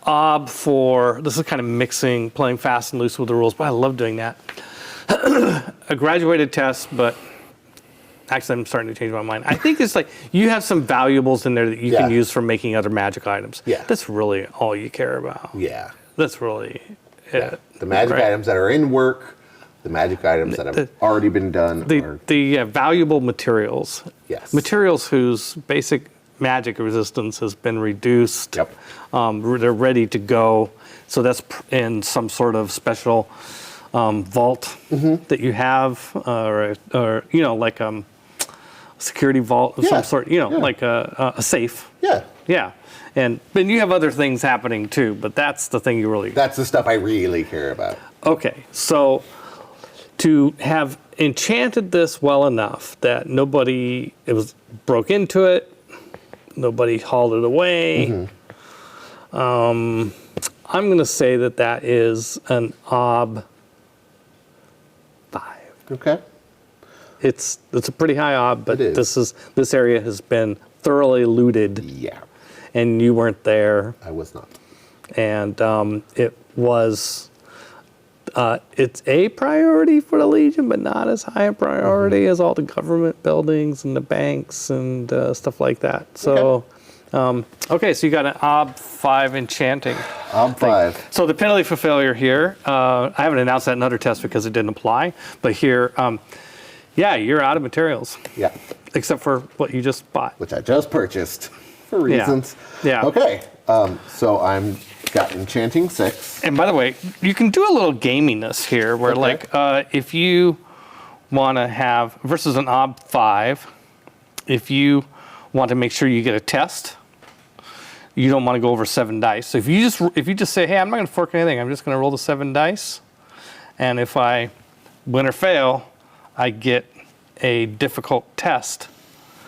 ob for, this is kind of mixing, playing fast and loose with the rules, but I love doing that. A graduated test, but actually I'm starting to change my mind. I think it's like you have some valuables in there that you can use for making other magic items. Yeah. That's really all you care about. Yeah. That's really it. The magic Right. items that are in work, the magic items that have already been done. The valuable materials. Yes. Materials whose basic magic resistance has been reduced. Yep. They're ready to go. So that's in some sort of special vault that you have, or like security vault of some sort. Like a safe. Yeah. Yeah. And you have other things happening too, but that's the thing you really. That's the stuff I really care about. Okay, so to have enchanted this well enough that it was broke into it, nobody hauled it away. I'm going to say that is an ob 5. Okay. It's a pretty high ob, but It is. this area has been thoroughly looted, Yeah. and you weren't there, I was not. and it was. It's a priority for the Legion, but not as high a priority as all the government buildings and the banks and stuff like that. So, okay, so you got an ob 5 enchanting. Ob 5. So the penalty for failure here, I haven't announced that in other tests because it didn't apply, but here, you're out of materials, Yeah. except for what you just bought. Which I just purchased for reasons. Yeah. Okay. So I'm got enchanting 6. And by the way, you can do a little gaminess here where if you want to have, versus an ob 5, if you want to make sure you get a test, you don't want to go over 7 dice. So if you just say, hey, I'm not going to fork anything, I'm just going to roll the 7 dice, and if I win or fail, I get a difficult test.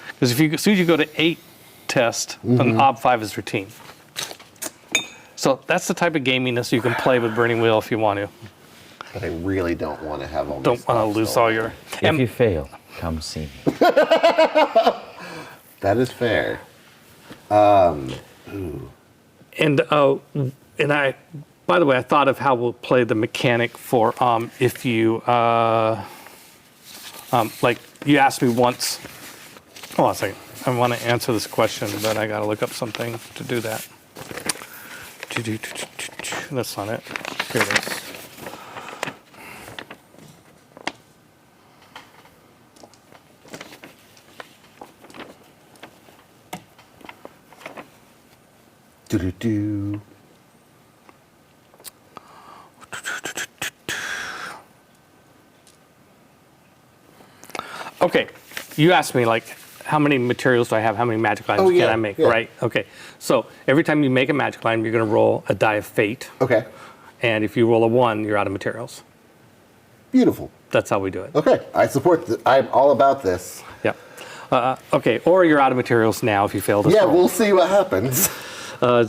Because as soon as you go to 8 test, an ob 5 is routine. So that's the type of gaminess you can play with Burning Wheel if you want to. But I really don't want to have all my Don't want to stuff lose stolen. all your. If you fail, come see me. That is fair. And I, by the way, I thought of how we'll play the mechanic for if you like you asked me once. Hold on a second. I want to answer this question, but I got to look up something to do that. That's not it. Here it is. Do-do-do. Okay, you asked me like how many materials do I have? How many magic items can I make? yeah. Right. Okay. So every time you make a magic item, you're going to roll a die of fate, Okay. and if you roll a 1, you're out of materials. Beautiful. That's how we do it. Okay. I support I'm all about this. Yeah. Okay. Or you're out of materials now if you fail this Yeah, roll. we'll see what happens.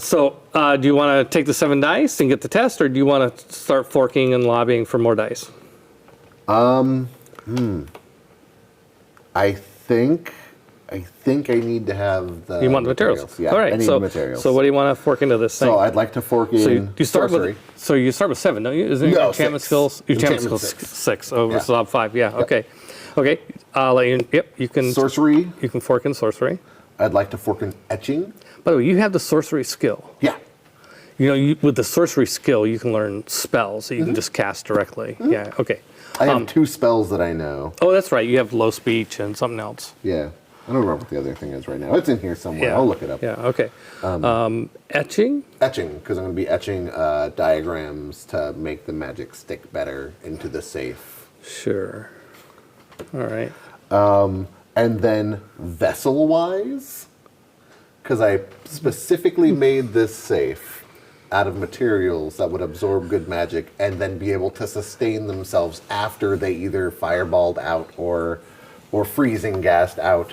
So do you want to take the 7 dice and get the test, or do you want to start forking and lobbying for more dice? I think I need to have the You want the materials? Yeah, All right. I need so, materials. So what do you want to fork into this thing? So I'd like to fork in So you start sorcery. you start with 7, don't you? Isn't it No, your enchantment 6. skills? Your enchantment Enchantment skills 6. 6 versus Yeah. ob 5. Yeah. Okay. Okay. I'll let you. Yep. You can. Sorcery. You can fork in sorcery. I'd like to fork in etching. By the way, you have the sorcery skill. Yeah. You know, with the sorcery skill, you can learn spells that you can just cast directly. Yeah. Okay. I have 2 spells that I know. Oh, that's right. You have low speech and something else. Yeah. I don't remember what the other thing is right now. It's in here somewhere. Yeah. I'll look it up. Yeah. Okay. Etching. Etching, because I'm going to be etching diagrams to make the magic stick better into the safe. Sure. All right. And then vessel-wise, because I specifically made this safe out of materials that would absorb good magic and then be able to sustain themselves after they either fireballed out or freezing gassed out.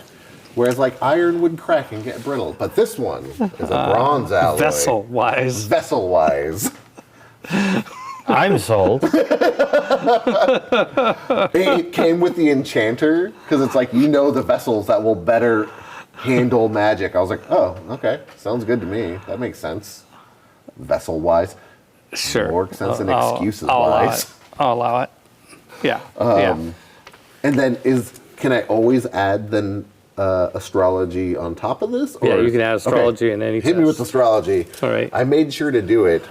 Whereas like iron would crack and get brittle, but this one is a bronze alloy. Vessel-wise. Vessel-wise. I'm sold. It came with the enchanter because it's like the vessels that will better handle magic. I was like, oh, okay, sounds good to me. That makes sense. Vessel wise, Sure. more sense than I'll excuses allow wise. it. I'll allow it. Yeah. Yeah. And then can I always add then astrology on top of this? Yeah, you can add astrology in any Hit me with test. astrology. All right. I made sure to do it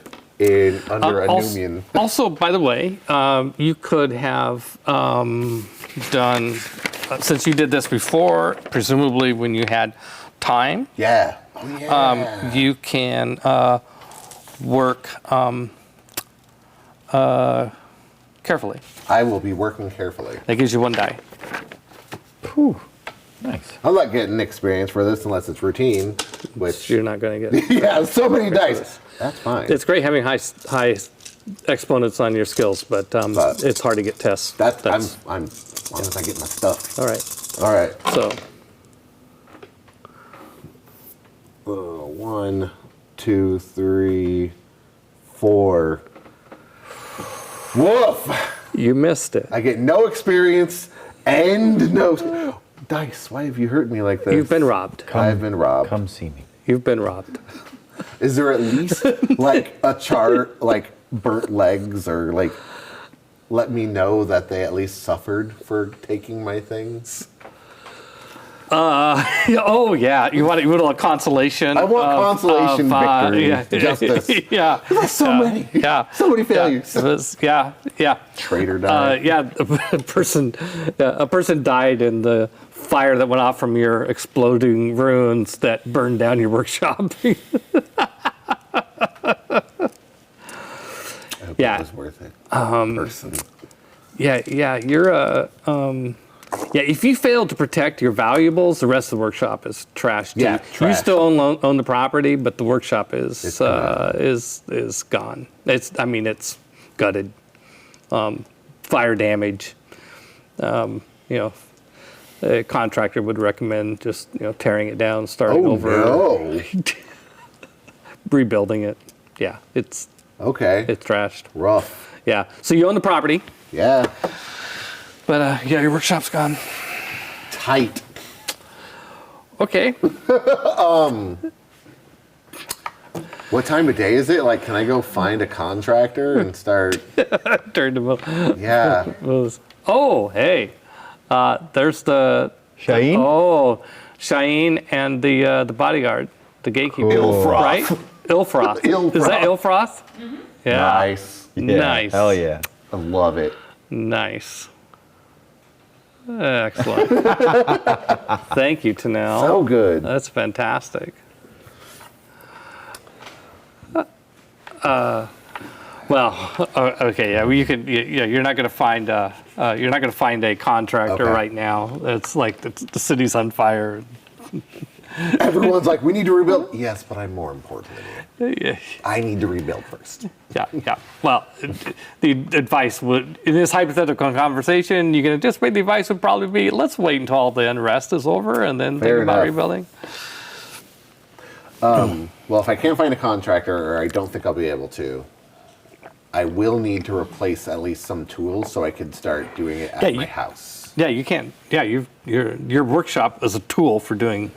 under a Numian. Also, by the way, you could have done, since you did this before, presumably when you had time, Yeah. Oh, yeah. you can work carefully. I will be working carefully. That gives you 1 die. Whew. Nice. I'm not getting experience for this unless it's routine, which, You're not going to get. yeah, so many dice. That's fine. It's great having high exponents on your skills, but it's hard to get tests. I'm as long as I get my stuff. All right. All right. So 1, 2, 3, 4. Woof! you missed it. I get no experience and no dice. Why have you hurt me like this? You've been robbed. I've been robbed. Come see me. You've been robbed. Is there at least like a chart, like burnt legs, or like let me know that they at least suffered for taking my things? Oh yeah, you want a consolation. I want consolation, victory, yeah, justice. Yeah, So many. yeah, So many failures. Yeah, it was, yeah. Traitor died. Yeah, a person died in the fire that went off from your exploding ruins that burned down your workshop. I hope yeah. it was worth it. Person. Yeah, you're a. Yeah, if you fail to protect your valuables, the rest of the workshop is trashed. Yeah, You trashed. still own the property, but the workshop is It's gone. is gone. It's gutted. Fire damage. A contractor would recommend just tearing it down, starting Oh over, no. rebuilding it. Yeah, it's Okay. trashed. Rough. Yeah, so you own the property, Yeah. but your workshop's gone. Tight. Okay. What time of day is it? Like, can I go find a contractor and start? Turned him up. Yeah. Oh, hey. There's the Shaheen? Shaheen and the bodyguard, the gatekeeper. Ilfroth. Right? Ilfroth. Is that Ilfroth? Mm-hmm. Yeah. Nice. Yeah, Nice. Hell yeah. I love it. Nice. Excellent. Thank you, Tanel. So good. That's fantastic. Okay, yeah. Well, you could. Yeah, you're not going to find. You're not going to find a contractor Okay. right now. It's like the city's on fire. Everyone's like, we need to rebuild. Yes, but I'm more important than you. Yeah, I need to rebuild first. yeah. Well, the advice would, in this hypothetical conversation, you can anticipate the advice would probably be, let's wait until all the unrest is over and then Fair think about enough. rebuilding. Well, if I can't find a contractor, or I don't think I'll be able to, I will need to replace at least some tools so I can start doing it at my house. Yeah, you can. Yeah, your workshop is a tool for doing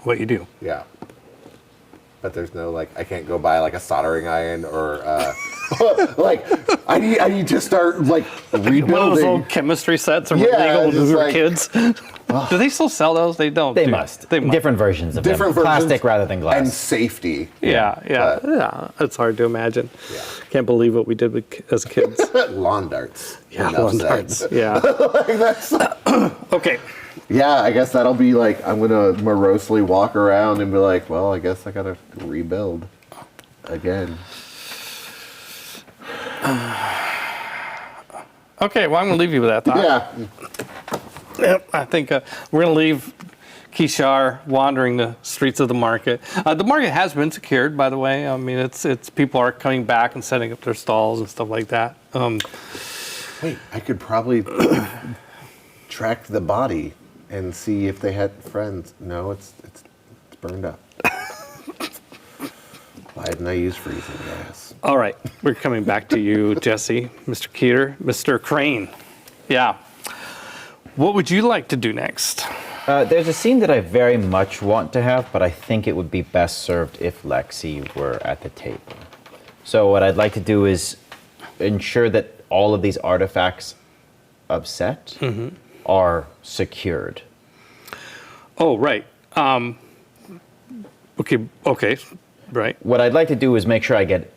what you do. Yeah. But there's no, like, I can't go buy like a soldering iron or like I need to start like rebuilding. One of those old chemistry sets or Yeah, when we just were like- kids. Do they still sell those? They don't. They do must. They must. Different versions of Different them. versions Plastic rather than glass. and safety. Yeah. It's hard to imagine. Yeah. Can't believe what we did as kids. Lawn darts. Yeah, Enough lawn said. darts. Yeah. Like, that's, Okay. yeah, I guess that'll be like, I'm gonna morosely walk around and be like, well, I guess I gotta rebuild again. Okay. Well, I'm gonna leave you with that thought. Yeah. Yep, I think we're going to leave Kishar wandering the streets of the market. The market has been secured, by the way. I mean, it's people are coming back and setting up their stalls and stuff like that. Wait, I could probably track the body and see if they had friends. No, it's burned up. Why didn't I use freezing gas? All right, we're coming back to you, Jesse, Mr. Keeter, Mr. Crane. Yeah. What would you like to do next? There's a scene that I very much want to have, but I think it would be best served if Lexi were at the table. So what I'd like to do is ensure that all of these artifacts of Set are secured. Oh, right. Okay, right. What I'd like to do is make sure I get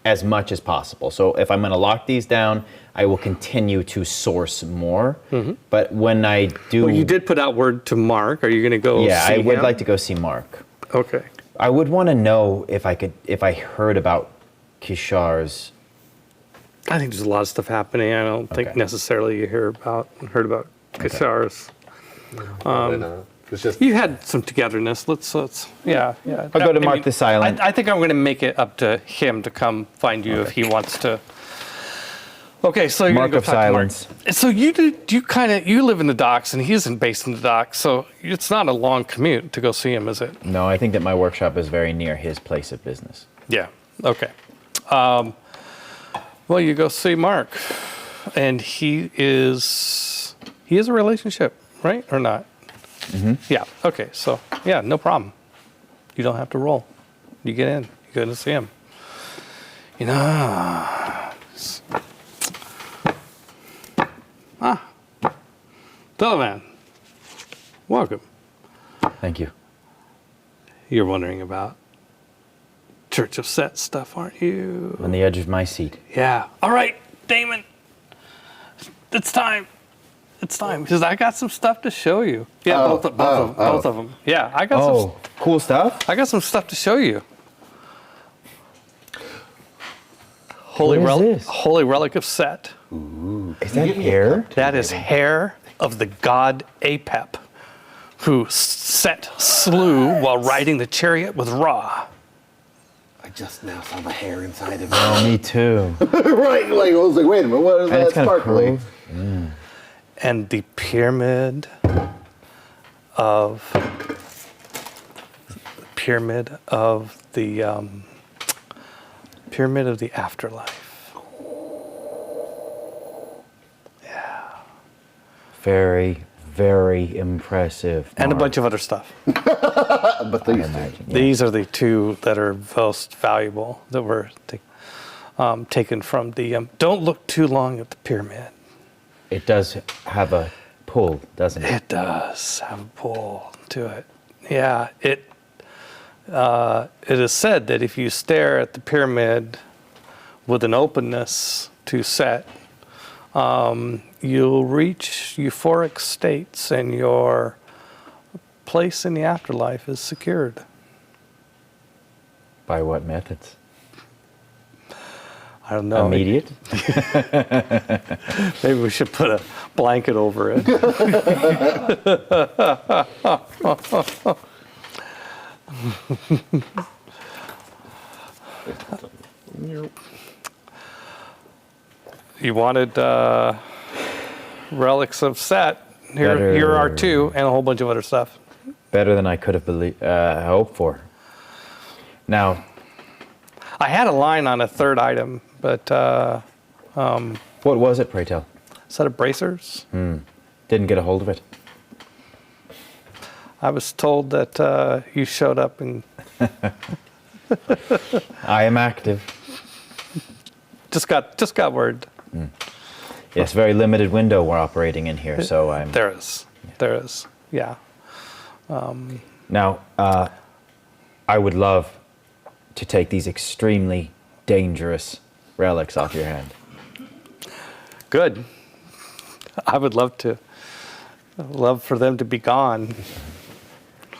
as much as possible. So if I'm going to lock these down, I will continue to source more. But when I do... Well, you did put out word to Mark. Are you going to go Yeah, see I would him? like to go see Mark. Okay. I would want to know if I heard about Kishar's... I think there's a lot of stuff happening. I don't think Okay. necessarily you heard about Kishar's. Probably not. It's just You had some togetherness. Let's yeah. I'll go to Mark the Silent. I think I'm going to make it up to him to come find you if he wants to. Okay, so you're Mark gonna of go talk to Mark. Silence. So you live in the docks and he isn't based in the docks, so it's not a long commute to go see him, is it? No, I think that my workshop is very near his place of business. Yeah. Okay. Well, you go see Mark, and he is a relationship, right, or not? Yeah. Okay. So yeah, no problem. You don't have to roll. You get in. You go to see him. You know. Delavan, welcome. Thank you. You're wondering about Church of Set stuff, aren't you? On the edge of my seat. Yeah. All right, Damon. It's time. It's time because I got some stuff to show you. Yeah, both of them. Yeah, I got Cool stuff. I got some stuff to show you. Holy What is this? Holy relic of Set. Is that hair? That is hair of the god Apep, who Set slew while riding the chariot with Ra. I just now saw the hair inside of it. Oh, me too. Right, like I was like, wait a minute, what is And that it's kind of sparkling? cool. And the pyramid of the afterlife. Very, very impressive. And a Mark. bunch of other stuff. But I these imagine. Yeah. These are the two that are most valuable that were taken from the. Don't look too long at the pyramid. It does have a pull, doesn't it? It does have a pull to it. Yeah, it is said that if you stare at the pyramid with an openness to Set, you'll reach euphoric states and your place in the afterlife is secured. By what methods? I don't know. Immediate? Maybe we should put a blanket over it. You wanted relics of Set. Here are two, and a whole bunch of other stuff. Better than I could have hoped for. Now, I had a line on a third item, but what was it, pray tell? set of bracers. Didn't get a hold of it. I was told that you showed up and I am active. just got word. Yes, very limited window we're operating in here, so I'm... There is, yeah. Now, I would love to take these extremely dangerous relics off your hand. Good. I would love to. I'd love for them to be gone.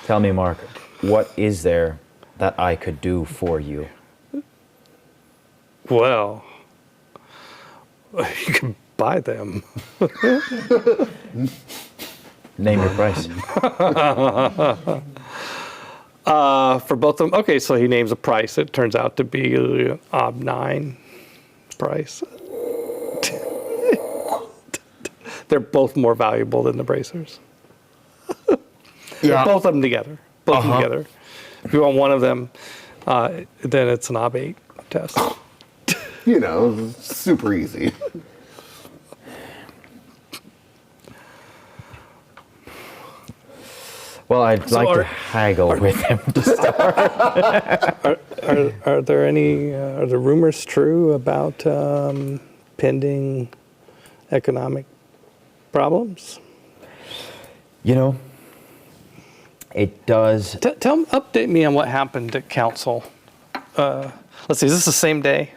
Tell me, Mark, what is there that I could do for you? Well, you can buy them. Name your price. For both of them. Okay, so he names a price. It turns out to be $9 price. They're both more valuable than the bracers. Yeah. Both of them together. Both of them together. If you want one of them, then it's an OB8 test. You know, super easy. Well, I'd like to haggle with him to start. Are there any are the rumors true about pending economic problems? You know, it does. Update me on what happened at council. Let's see, is this the same day?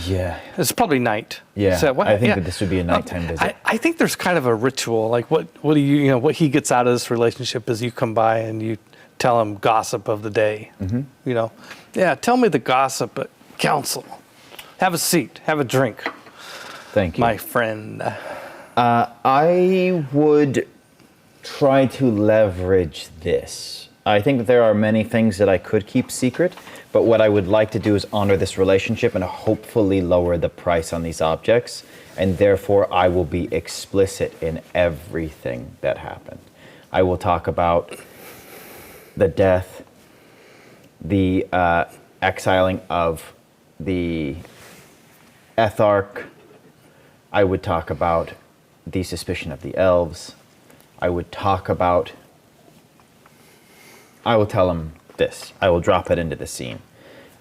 Yeah. It's probably night. Yeah. So I think that this would be a nighttime visit. I think there's kind of a ritual. Like what do what he gets out of this relationship is you come by and you tell him gossip of the day. Mm-hmm. Yeah, tell me the gossip at council. Have a seat, have a drink. Thank you. My friend. I would try to leverage this. I think that there are many things that I could keep secret, but what I would like to do is honor this relationship and hopefully lower the price on these objects, and therefore I will be explicit in everything that happened. I will talk about the death, the exiling of the Actoroke. I would talk about the suspicion of the elves. I will tell him this. I will drop it into the scene.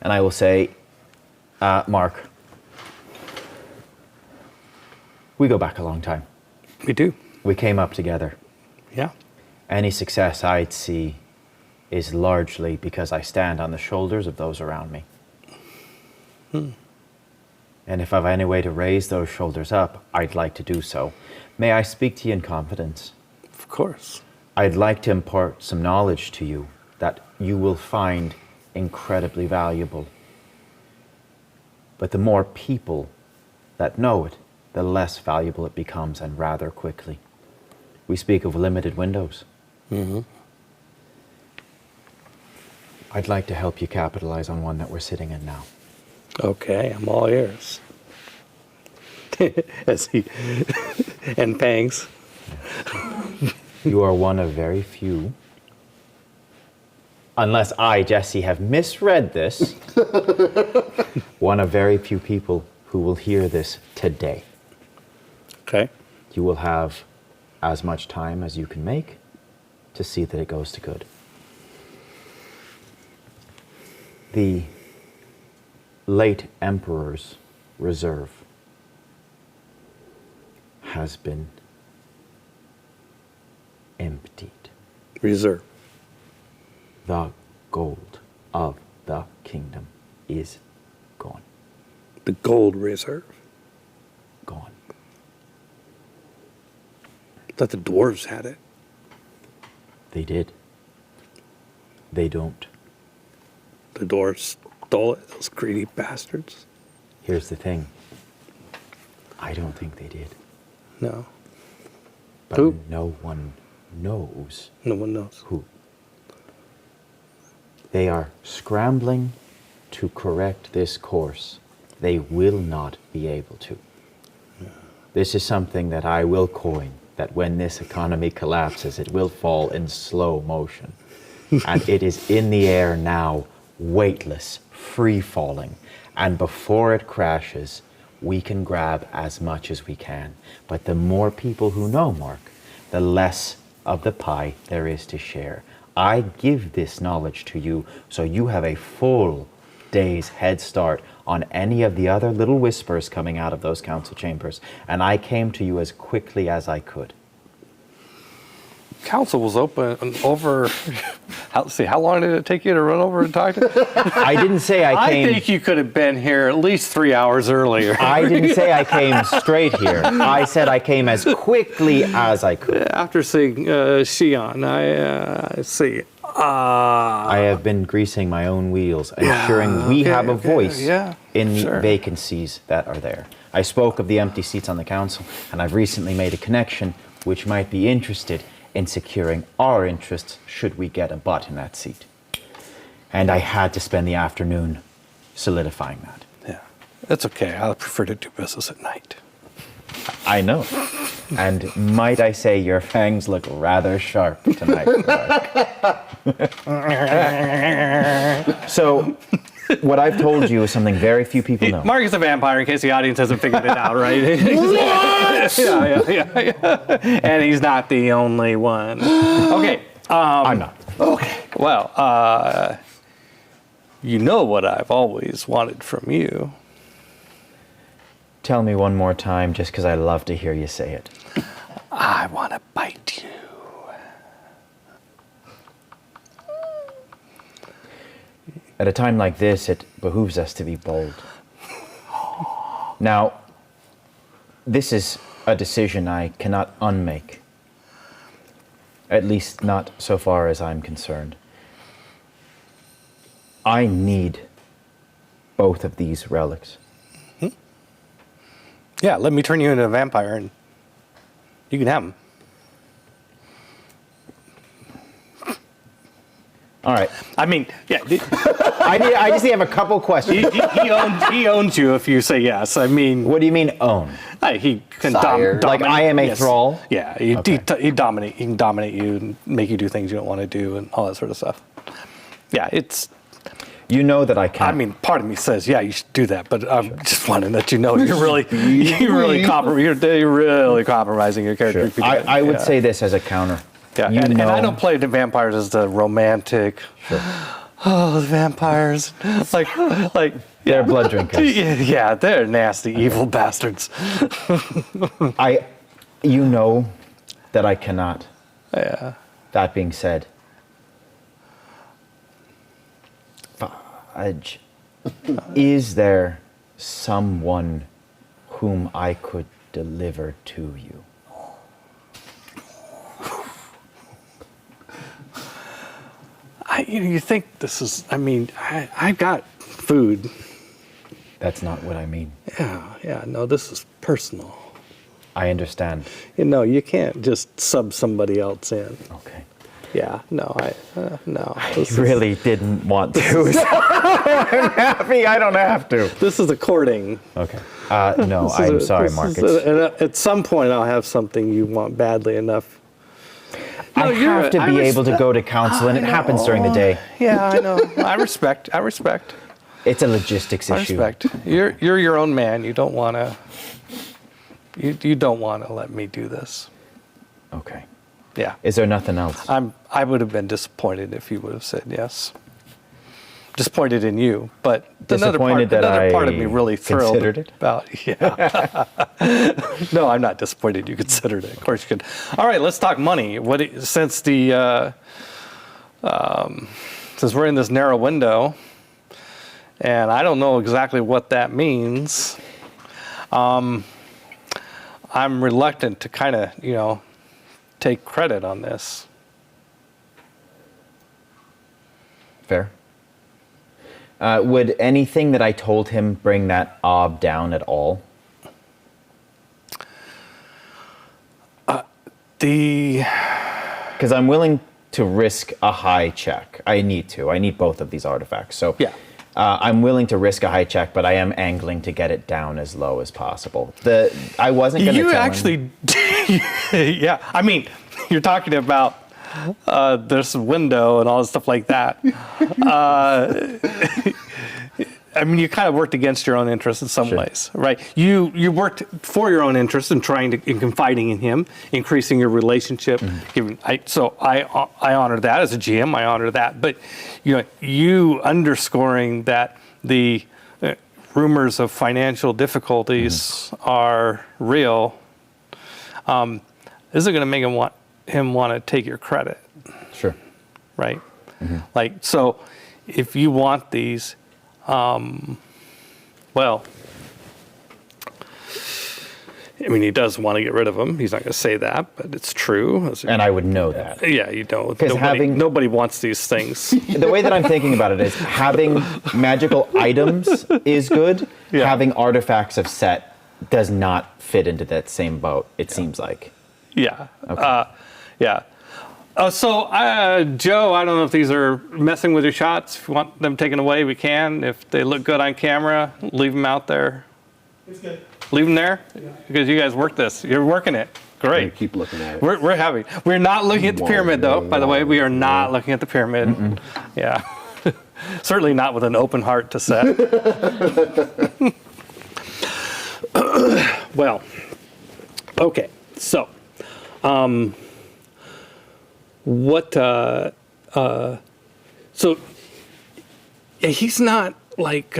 And I will say, Mark, we go back a long time. We do. We came up together. Yeah. Any success I'd see is largely because I stand on the shoulders of those around me. And if I've any way to raise those shoulders up, I'd like to do so. May I speak to you in confidence? Of course. I'd like to impart some knowledge to you that you will find incredibly valuable. But the more people that know it, the less valuable it becomes, and rather quickly. We speak of limited windows. Mm-hmm. I'd like to help you capitalize on one that we're sitting in now. Okay, I'm all ears. As he and pangs. You are one of very few, unless I, Jesse, have misread this, one of very few people who will hear this today. Okay. You will have as much time as you can make to see that it goes to good. The late Emperor's reserve has been emptied. Reserve. The gold of the kingdom is gone. The gold reserve. Gone. I thought the dwarves had it. They did. They don't. The dwarves stole it, those greedy bastards. Here's the thing. I don't think they did. No. But Who? no one knows No one knows. who. They are scrambling to correct this course. They will not be able to. Yeah. This is something that I will coin, that when this economy collapses, it will fall in slow motion. And it is in the air now, weightless, free-falling. And before it crashes, we can grab as much as we can. But the more people who know, Mark, the less of the pie there is to share. I give this knowledge to you so you have a full day's head start on any of the other little whispers coming out of those council chambers. And I came to you as quickly as I could. Council was open over. How long did it take you to run over and talk to? I didn't say I came. I think you could have been here at least 3 hours earlier. I didn't say I came straight here. I said I came as quickly as I could. After seeing Shion, I see. I have been greasing my own wheels, ensuring we have a voice in the vacancies that are there. I spoke of the empty seats on the council, and I've recently made a connection which might be interested in securing our interests should we get a butt in that seat. And I had to spend the afternoon solidifying that. Yeah, that's okay. I prefer to do business at night. I know. And might I say your fangs look rather sharp tonight, Mark. So, what I've told you is something very few people know. Mark is a vampire, in case the audience hasn't figured it out, right? What? Yeah. And he's not the only one. Okay, I'm not. Okay. Well, you know what I've always wanted from you. Tell me one more time, just because I love to hear you say it. I want to bite you. At a time like this, it behooves us to be bold. Now, this is a decision I cannot unmake. At least not so far as I'm concerned. I need both of these relics. Yeah, let me turn you into a vampire and you can have them. All right. I mean, yeah, I just have a couple questions. he owns you if you say yes. I mean, What do you mean own? he can Sire. dominate. Like I am a yes. thrall? Yeah, Okay. he dominate. He can dominate you and make you do things you don't want to do and all that sort of stuff. Yeah, it's. You know that I can't. I mean, part of me says, yeah, you should do that, but I'm just wanting to let you know you're really compromising your character. Sure. if you do that. I would Yeah. say this as a counter. Yeah, You and know, I don't play the vampires as the romantic. Sure. Oh, the vampires, like They're blood drinkers. yeah, they're nasty, evil bastards. You know that I cannot. Yeah. That being said, Fudge, is there someone whom I could deliver to you? You think this is? I mean, I've got food. That's not what I mean. Yeah. No, this is personal. I understand. You can't just sub somebody else in. Okay. Yeah. No, no. I really didn't want to. So I'm happy I don't have to. This is a courting. Okay. No, I'm sorry, Marcus. At some point, I'll have something you want badly enough. I have to be able to go to council, and it happens during the day. Yeah, I know. I respect. It's a logistics I issue. respect. You're your own man. You don't want to. You don't want to let me do this. Okay. Yeah. Is there nothing else? I would have been disappointed if you would have said yes. Disappointed in you, but another part of me really thrilled considered it? about. Yeah. No, I'm not disappointed you considered it. Of course you could. All right, let's talk money. Since we're in this narrow window, and I don't know exactly what that means. I'm reluctant to kind of take credit on this. Fair. Would anything that I told him bring that ob down at all? Because I'm willing to risk a high check. I need both of these artifacts. So Yeah. I'm willing to risk a high check, but I am angling to get it down as low as possible. I wasn't going to tell him. You actually, yeah. I mean, you're talking about this window and all this stuff like that. I mean, you kind of worked against your own interests in some ways, right? You worked for your own interests in in confiding in him, increasing your relationship. So I honor that as a GM. I honor that, but you underscoring that the rumors of financial difficulties are real isn't going to make him want to take your credit. Sure. Right? So if you want these, well, I mean, he does want to get rid of them. He's not going to say that, but it's true. And I would know that. Yeah, you don't. 'Cause Nobody wants these things. The way that I'm thinking about it is having magical items is good. Yeah. Having artifacts of set does not fit into that same boat, it seems like. Yeah. Okay. Yeah. So, Joe, I don't know if these are messing with your shots. If you want them taken away, we can. If they look good on camera, leave them out there. It's good. Leave them there? Yeah. Because you guys work this. You're working it. Great. Keep looking at it. We're happy. We're not looking at the pyramid, though. By the way, we are not looking at the pyramid. Yeah. Certainly not with an open heart to set. Well, okay. So, what? So yeah, he's not like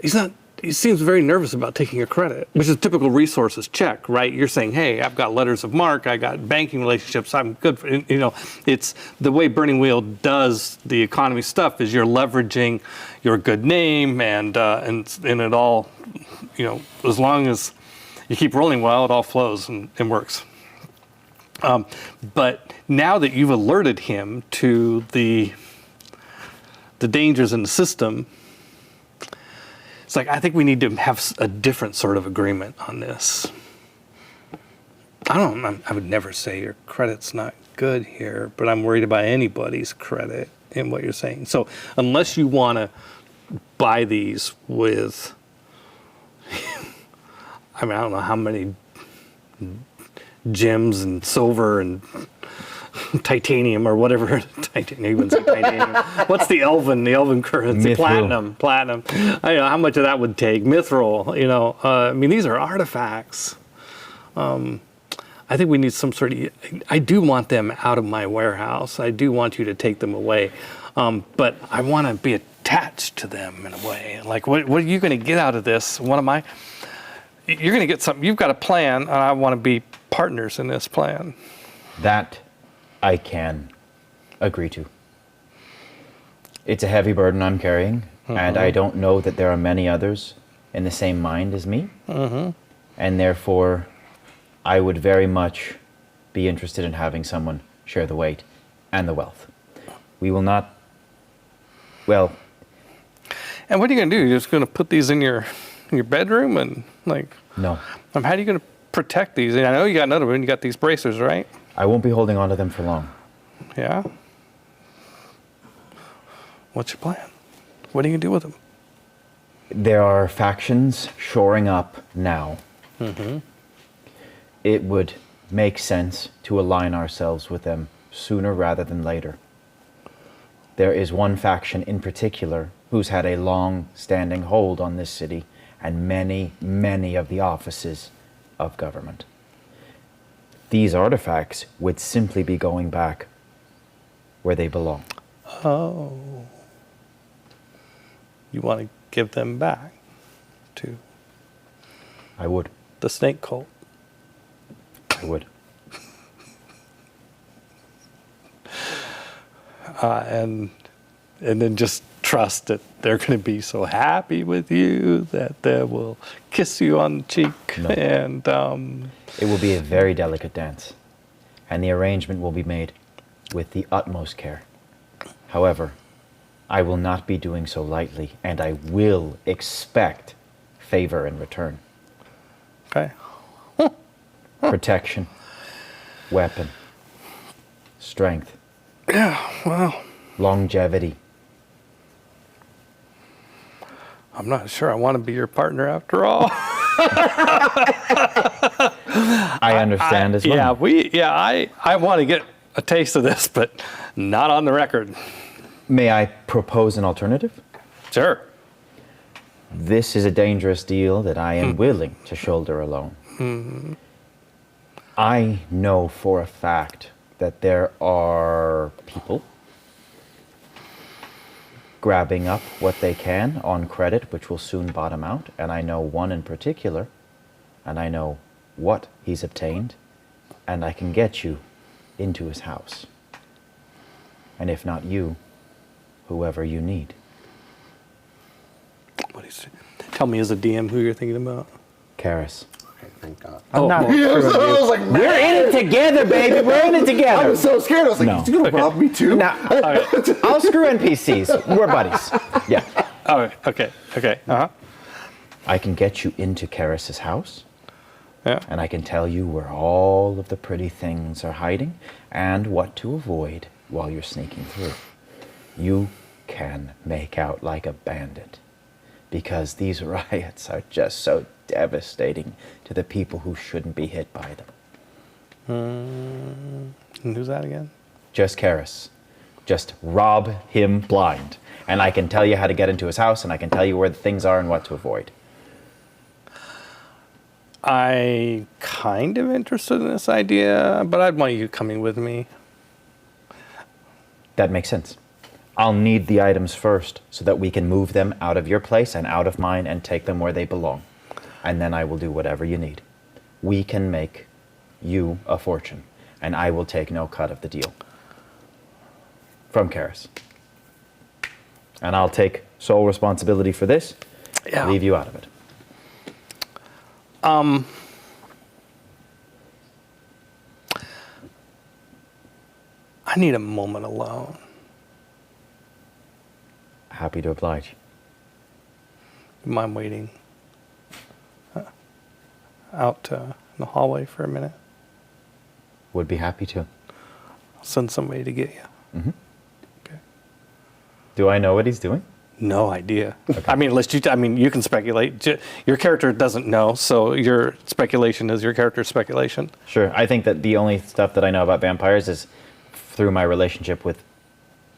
he's not. He seems very nervous about taking your credit, which is typical resources check, right? You're saying, hey, I've got letters of marque, I got banking relationships, I'm good for, it's the way Burning Wheel does the economy stuff is you're leveraging your good name and it all, as long as you keep rolling well, it all flows and works. But now that you've alerted him to the dangers in the system, it's like, I think we need to have a different sort of agreement on this. I would never say your credit's not good here, but I'm worried about anybody's credit in what you're saying. So unless you want to buy these with, I don't know how many gems and silver and titanium or whatever. Titanium, you wouldn't say titanium. What's the elven currency? Mithril. Platinum. I don't know how much of that would take. Mithril, these are artifacts. I think we need some sort of, I do want them out of my warehouse. I do want you to take them away. But I want to be attached to them in a way. Like, what are you going to get out of this? You're going to get something. You've got a plan, and I want to be partners in this plan. That I can agree to. It's a heavy burden I'm carrying, and I don't know that there are many others in the same mind as me. And therefore, I would very much be interested in having someone share the weight and the wealth. We will not, well... And what are you going to do? You're just going to put these in your bedroom and, like... No. How are you going to protect these? And I know you got another one. You got these bracers, right? I won't be holding on to them for long. Yeah? What's your plan? What are you going to do with them? There are factions shoring up now. It would make sense to align ourselves with them sooner rather than later. There is one faction in particular who's had a long-standing hold on this city and many, many of the offices of government. These artifacts would simply be going back where they belong. Oh. You want to give them back to I would. the snake cult? I would. And then just trust that they're going to be so happy with you that they will kiss you on the cheek. No. And It will be a very delicate dance, and the arrangement will be made with the utmost care. However, I will not be doing so lightly, and I will expect favor in return. okay. Protection, weapon, strength, Yeah, well, longevity. I'm not sure I want to be your partner after all. I understand as well. I want to get a taste of this, but not on the record. May I propose an alternative? Sure. This is a dangerous deal that I am willing to shoulder alone. I know for a fact that there are people grabbing up what they can on credit, which will soon bottom out. And I know one in particular, and I know what he's obtained, and I can get you into his house. And if not you, whoever you need. What is it? Tell me as a DM who you're thinking about. Karis. Okay, thank God. I'm not I was like, We're in it together, baby. We're in it I together. was so scared. I was like, No. he's gonna rob me too. Now, I'll screw NPCs. We're buddies. Yeah. Oh, okay. Uh-huh. I can get you into Karis's house, Yeah. and I can tell you where all of the pretty things are hiding and what to avoid while you're sneaking through. You can make out like a bandit, because these riots are just so devastating to the people who shouldn't be hit by them. And who's that again? Just Karis. Just rob him blind. And I can tell you how to get into his house, and I can tell you where the things are and what to avoid. I kind of interested in this idea, but I'd want you coming with me. That makes sense. I'll need the items first so that we can move them out of your place and out of mine and take them where they belong. And then I will do whatever you need. We can make you a fortune, and I will take no cut of the deal. From Karis. And I'll take sole responsibility for this, leave you out of it. I need a moment alone. Happy to oblige. You mind waiting out in the hallway for a minute? Would be happy to. I'll send somebody to get you. Mm-hmm. Okay. Do I know what he's doing? No idea. Okay. I mean, you can speculate. Your character doesn't know, so your speculation is your character's speculation. Sure. I think that the only stuff that I know about vampires is through my relationship with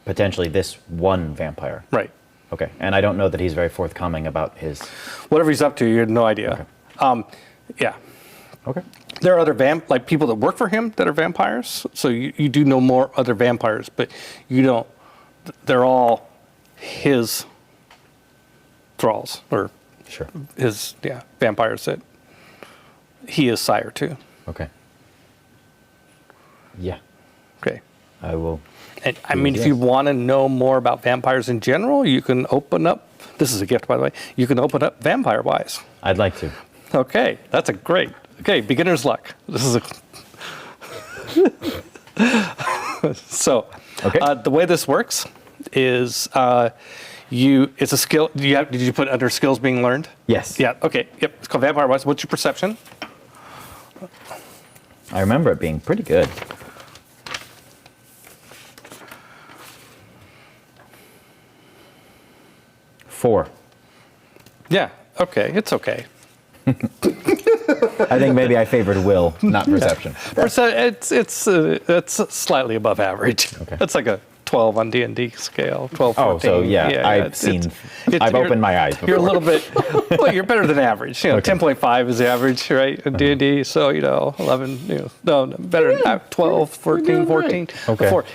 potentially this one vampire. Right. Okay. And I don't know that he's very forthcoming about his... Whatever he's up to, you have no idea. Okay. Yeah. Okay. There are other people that work for him that are vampires, so you do know more other vampires, but you don't... They're all his thralls, or sure, his vampires that he is sire to. Okay. Yeah. Okay. I will. And I mean, if you want to know more about vampires in general, you can open up. This is a gift, by the way. You can open up Vampire Wise. I'd like to. Okay, that's a great. Okay, beginner's luck. This is a. So, okay. The way this works is it's a skill. Did you put under skills being learned? Yes. Yeah. Okay. Yep. It's called Vampire Wise. What's your perception? I remember it being pretty good. 4. Yeah. Okay. It's okay. I think maybe I favored will, not perception. It's slightly above average. Okay. It's like a 12 on D&D scale. 12, 14. Oh, so I've opened my eyes before. You're a little bit, well, you're better than average. Okay. 10.5 is the average, right, in D&D. So, 11, better than 12, 14, 14. Okay. Before,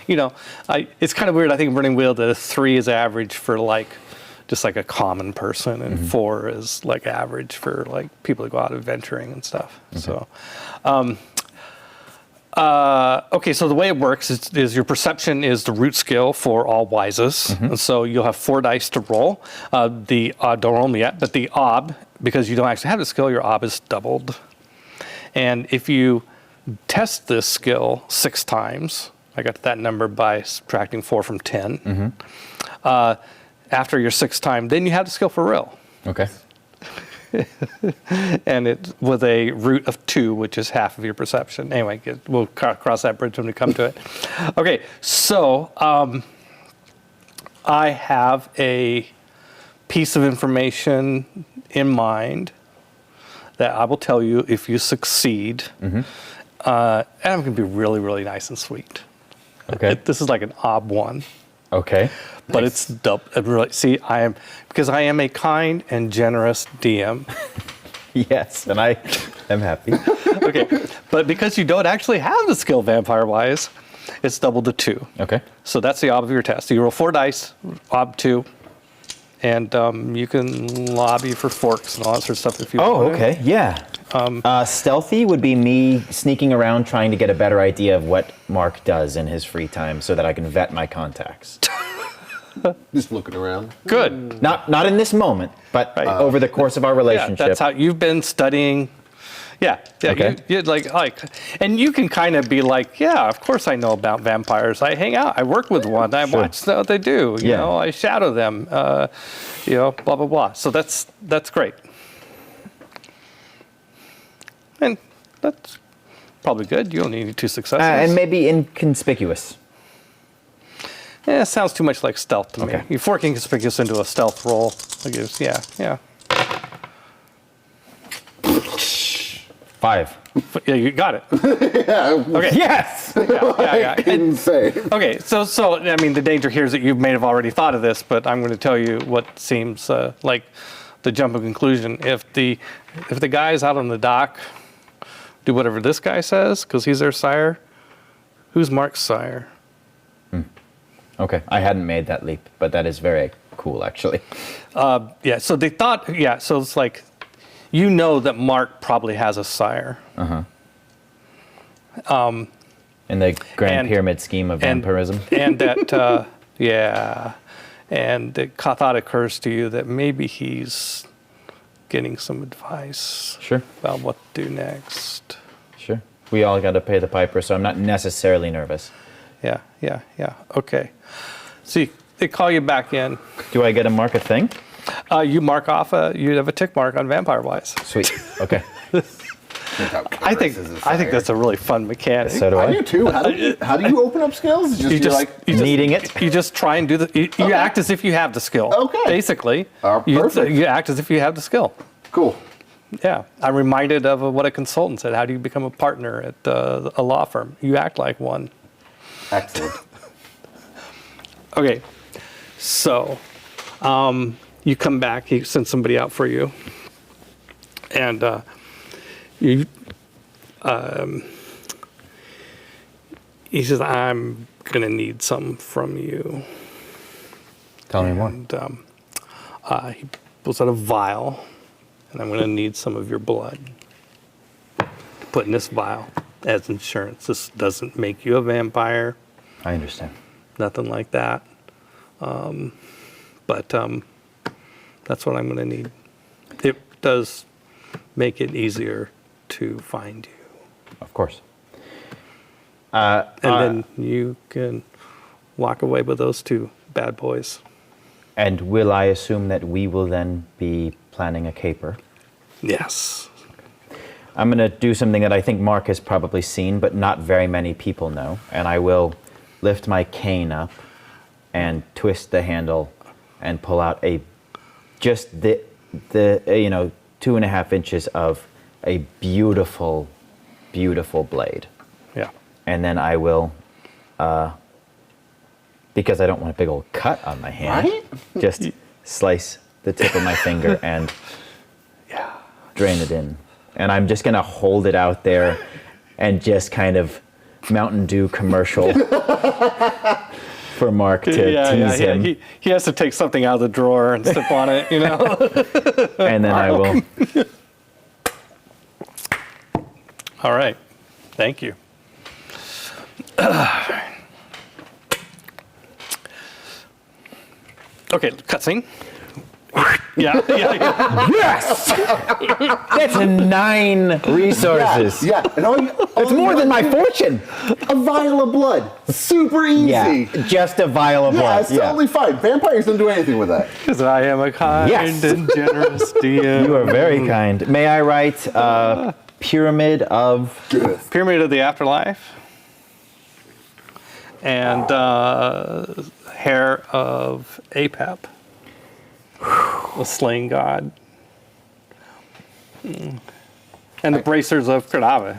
it's kind of weird. I think Burning Wheel, that a 3 is average for just like a common person, and 4 is like average for like people that go out adventuring and stuff. Okay. So, okay, so the way it works is your perception is the root skill for all wises. And so you'll have 4 dice to roll. Don't roll them yet, but the ob, because you don't actually have the skill, your ob is doubled. And if you test this skill 6 times, I got that number by subtracting 4 from 10. After your 6th time, then you have the skill for real. Okay. And it with a root of 2, which is half of your perception. Anyway, we'll cross that bridge when we come to it. Okay, so I have a piece of information in mind that I will tell you if you succeed. And I'm going to be really, really nice and sweet. Okay. This is like an ob 1. Okay. But it's double. Really, see, because I am a kind and generous DM. Yes, and I am happy. Okay, but because you don't actually have the skill Vampire Wise, it's doubled to 2. Okay. So that's the ob of your test. So you roll 4 dice, ob 2, and you can lobby for forks and all that sort of stuff if you want. Oh, okay, yeah. Stealthy would be me sneaking around trying to get a better idea of what Mark does in his free time so that I can vet my contacts. Just looking around. Good. Not in this moment, but over the course of our relationship. Yeah, that's how you've been studying. Yeah. Okay. You like, and you can kind of be like, yeah, of course I know about vampires. I hang out. I work with one. I watch what they do. You know, I shadow them. Blah blah blah. So that's great. And that's probably good. You only need 2 successes. And maybe inconspicuous. Yeah, it sounds too much like stealth to me. Okay. You fork inconspicuous into a stealth roll. I guess, yeah. 5. Yeah, you got it. Yeah. Okay. Yes! Yeah. Insane. Okay, so I mean, the danger here is that you may have already thought of this, but I'm going to tell you what seems like the jump of conclusion. If the guys out on the dock do whatever this guy says, because he's their sire, who's Mark's sire? Okay, I hadn't made that leap, but that is very cool, actually. Yeah, so they thought, so it's like, you know that Mark probably has a sire. In the Grand And- Pyramid scheme of vampirism. And that, and the thought occurs to you that maybe he's getting some advice Sure, about what to do next. sure. We all got to pay the piper, so I'm not necessarily nervous. Yeah. Okay. See, they call you back in. Do I get to mark a thing? You mark off you have a tick mark on Vampire Wise. Sweet. Okay. I think that's a really fun mechanic. So do I I. do too. How do you open up skills? you just, Needing it. You just try and do you act as if you have the skill. Okay. Basically. Perfect. You act as if you have the skill. Cool. Yeah. I'm reminded of what a consultant said. How do you become a partner at a law firm? You act like one. Excellent. Okay. So, you come back, he sends somebody out for you. And he says, I'm going to need some from you. Tell me more. And he pulls out a vial, and I'm going to need some of your blood to put in this vial as insurance. This doesn't make you a vampire, I understand. nothing like that. But that's what I'm going to need. It does make it easier to find you. Of course. And then you can walk away with those two bad boys. And will I assume that we will then be planning a caper? Yes. I'm going to do something that I think Mark has probably seen, but not very many people know. And I will lift my cane up and twist the handle and pull out just the 2.5 inches of a beautiful, beautiful blade. Yeah. And then I will, because I don't want a big old cut on my hand, Right? just slice the tip of my finger and drain it in. And I'm just going to hold it out there and just kind of Mountain Dew commercial for Mark to tease him. He has to take something out of the drawer and sip on it, you know? And then I will. All right. Thank you. Okay, cutscene. Yeah. Yes! That's 9 resources. Yeah. And It's more than my fortune. a vial of blood. Super easy. Yeah, just a vial of Yeah, blood. it's totally fine. Vampires don't do anything with that. Because I am a kind Yes. and generous DM. You are very kind. May I write Pyramid of... Pyramid of the Afterlife. And Hair of Apep. The Slain God. And the Bracers of Cordava.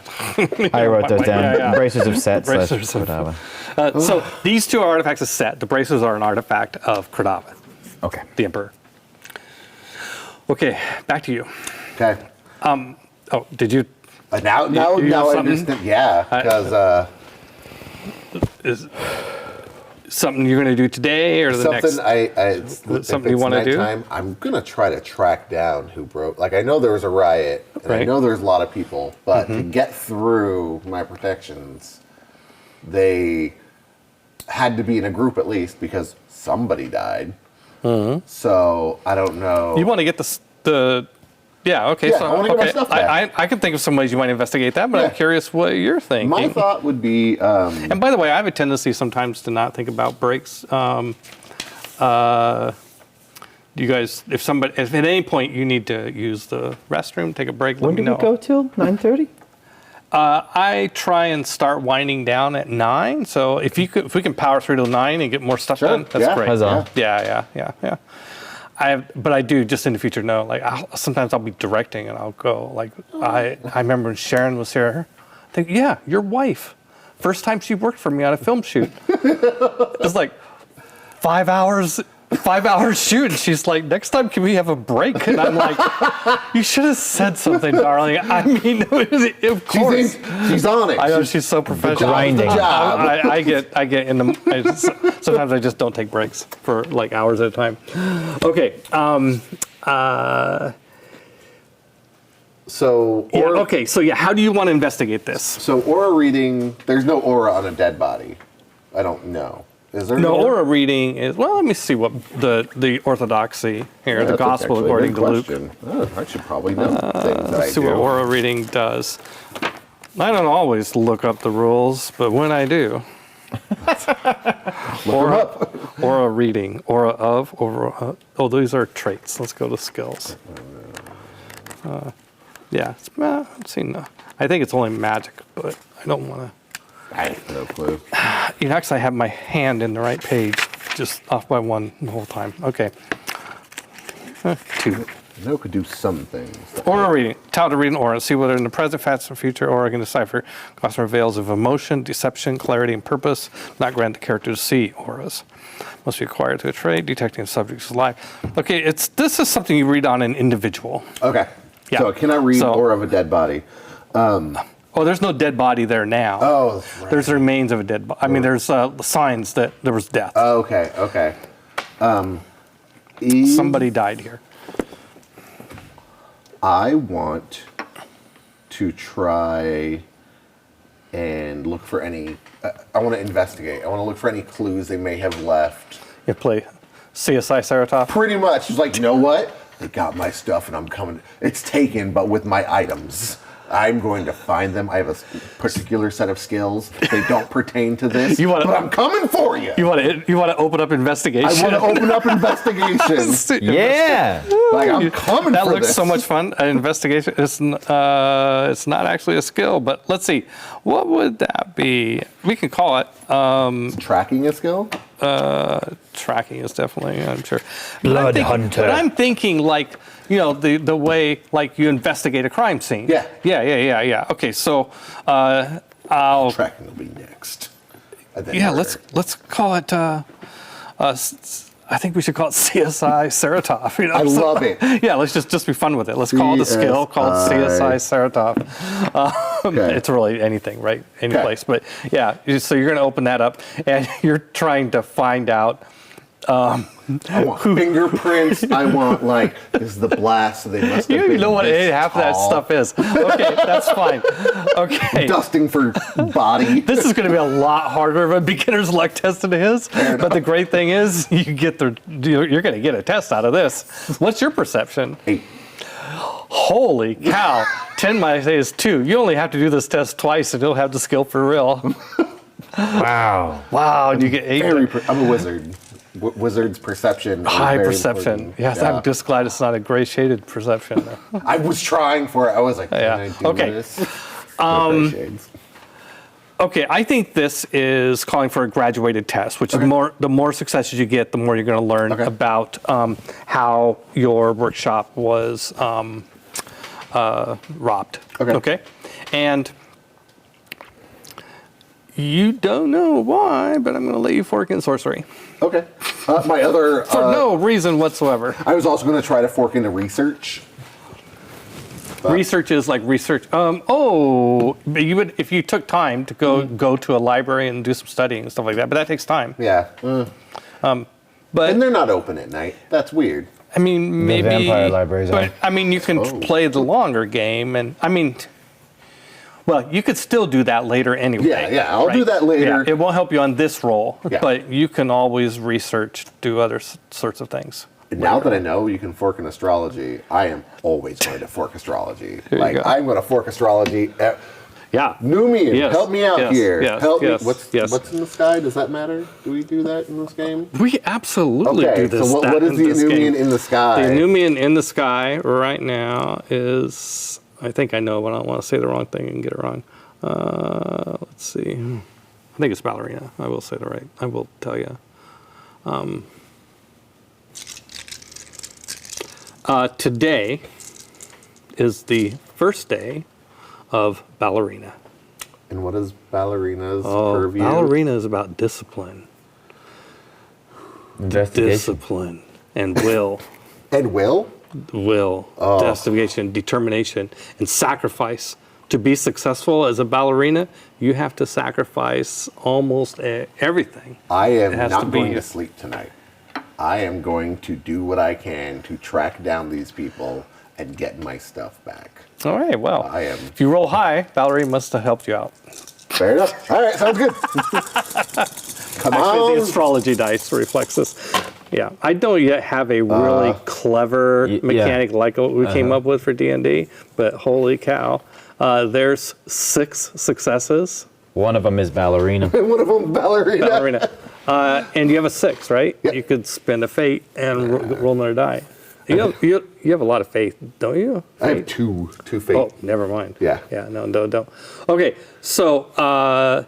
I wrote those down. Yeah. Bracers of Set Bracers / of- Cordava. So these two are artifacts of Set. The Bracers are an artifact of Cordava, Okay. the Emperor. Okay, back to you. Okay. Oh, did you? Now you have I something? understand. Yeah, because Is something you're going to do today or the something next? if something you it's wanna do? nighttime, I'm gonna try to track down who broke. Like I know there was a riot, and I Right. know there's a lot of people, but to get through my protections, they had to be in a group at least because somebody died. So I don't know. You want to get the yeah, okay. Yeah, So I wanna get my okay, stuff back. I can think of some ways you might investigate that, but I'm Yeah. curious what you're thinking. My thought would be And by the way, I have a tendency sometimes to not think about breaks. You guys, if at any point you need to use the restroom, take a break, let When me do know. we go till? 9:30? I try and start winding down at 9. So if we can power through till 9 and get more stuff done, that's yeah. great. Huzzah. Yeah. But I do just in the future know. Like sometimes I'll be directing and I'll go. Like I remember when Sharon was here. I think your wife. First time she worked for me on a film shoot. It's like 5 hours 5-hour shoot. And she's like, next time, can we have a break? And I'm like, you should have said something, darling. I mean, of course. She's on it. I know she's so professional. grinding. I get in the. Sometimes I just don't take breaks for like hours at a time. Okay. So, Okay. So yeah, how do you want to investigate this? So aura reading, there's no aura on a dead body. I don't know. Is there No, aura reading is, well, let me see what the orthodoxy here, the gospel according to Luke. Oh, I should probably know things that I Let's see do. what aura reading does. I don't always look up the rules, but when I do. Aura reading, aura of, oh, these are traits. Let's go to skills. Yeah, let's see. No, I think it's only magic, but I don't want to. I have no clue. You know, actually, I have my hand in the right page, just off by one the whole time. Okay. 2. No, could do some things. Aura reading. Talent to read an aura. See whether in the present, past, or future aura can decipher cosmic veils of emotion, deception, clarity, and purpose. Not grant the character to see auras. Must be acquired to a trade. Detecting subjects life. Okay, this is something you read on an individual. Okay. Yeah. So can I read aura of a dead body? Oh, there's no dead body there now. Oh, that's right. There's the remains of a dead body. I mean, there's signs that there was death. Okay, okay. Somebody died here. I want to try and look for any. I want to investigate. I want to look for any clues they may have left. You play CSI Saratof? Pretty much. It's like, you know what? They got my stuff and I'm coming. It's taken, but with my items. I'm going to find them. I have a particular set of skills. They don't pertain to this, but I'm coming for you. You want to open up investigation? I want to open up investigation. Yeah. Like, I'm coming That for looks this. so much fun. Investigation. It's not actually a skill, but let's see. What would that be? We can call it. Tracking a skill? Tracking is definitely, I'm sure. Blood hunter. But I'm thinking like, you know, the way like you investigate a crime scene. Yeah. Yeah. Okay, so I'll. Tracking will be next. And then Yeah, murder. let's call it. I think we should call it CSI Saratof. You know? I love it. Yeah, let's just be fun with it. Let's call it a skill called CSI Saratof. Okay. It's really anything, right? Any Okay. place. But yeah, so you're going to open that up, and you're trying to find out. I want fingerprints. I want, like, this is the blast, so they must have You been know what this half that tall. stuff is. Okay, that's fine. Okay. Dusting for body. This is going to be a lot harder of a beginner's luck test than it is. But the great thing is, you're going to get a test out of this. What's your perception? 8. Holy cow. 10 minus 8 is 2. You only have to do this test twice and you'll have the skill for real. Wow. Wow, and you get 8. I'm a wizard. Wizard's perception. is High very perception. important. Yes, Yeah. I'm just glad it's not a gray shaded perception. I was trying for it. I was like, can Yeah. I do Okay. this? Gray shades. Okay, I think this is calling for a graduated test, which is the more successes you get, the more you're going to learn about how your workshop was robbed. Okay. And you don't know why, but I'm going to let you fork in sorcery. Okay. My other. For no reason whatsoever. I was also going to try to fork into research. Research is like research. But you would if you took time to go to a library and do some studying and stuff like that. But that takes time. Yeah. But And they're not open at night. That's weird. I mean, maybe. vampire libraries But are. I mean, you can play the longer game, and I mean, well, you could still do that later anyway. Yeah, I'll do that later. Yeah, it won't help you on this roll, Yeah. but you can always research, do other sorts of things. Now that I know you can fork in astrology, I am always going to fork astrology. There you Like, go. I'm going to fork astrology. Yeah. Numian, Yes, help me out yes, here. yes, Help yes, me. What's in the sky? Does that matter? Do we do that in this game? We absolutely Okay, do this. so what is the Numian in the sky? The Numian in the sky right now is, I think I know, but I don't want to say the wrong thing and get it wrong. Let's see. I think it's ballerina. I will say the right. I will tell you. Today is the first day of ballerina. And what is ballerina's Oh, purview? ballerina is about discipline. Investigation. discipline, and will. And Will? Investigation, determination, and sacrifice. To be successful as a ballerina, you have to sacrifice almost everything. I am has to not be- going to sleep tonight. I am going to do what I can to track down these people and get my stuff back. All right, well, I am. if you roll high, Valerie must have helped you out. Fair enough. All right, sounds good. Come Actually, the on. astrology dice reflects this. Yeah, I don't yet have a really clever yeah. mechanic like what we came up with for D&D, but holy cow. There's 6 successes. One of them is ballerina. One of them, ballerina. Ballerina. And you have a 6, right? Yep. You could spend a fate and roll another die. You have a lot of faith, don't you? I have Faith? two fate. Oh, never mind. Yeah. Yeah, no, don't. Okay, so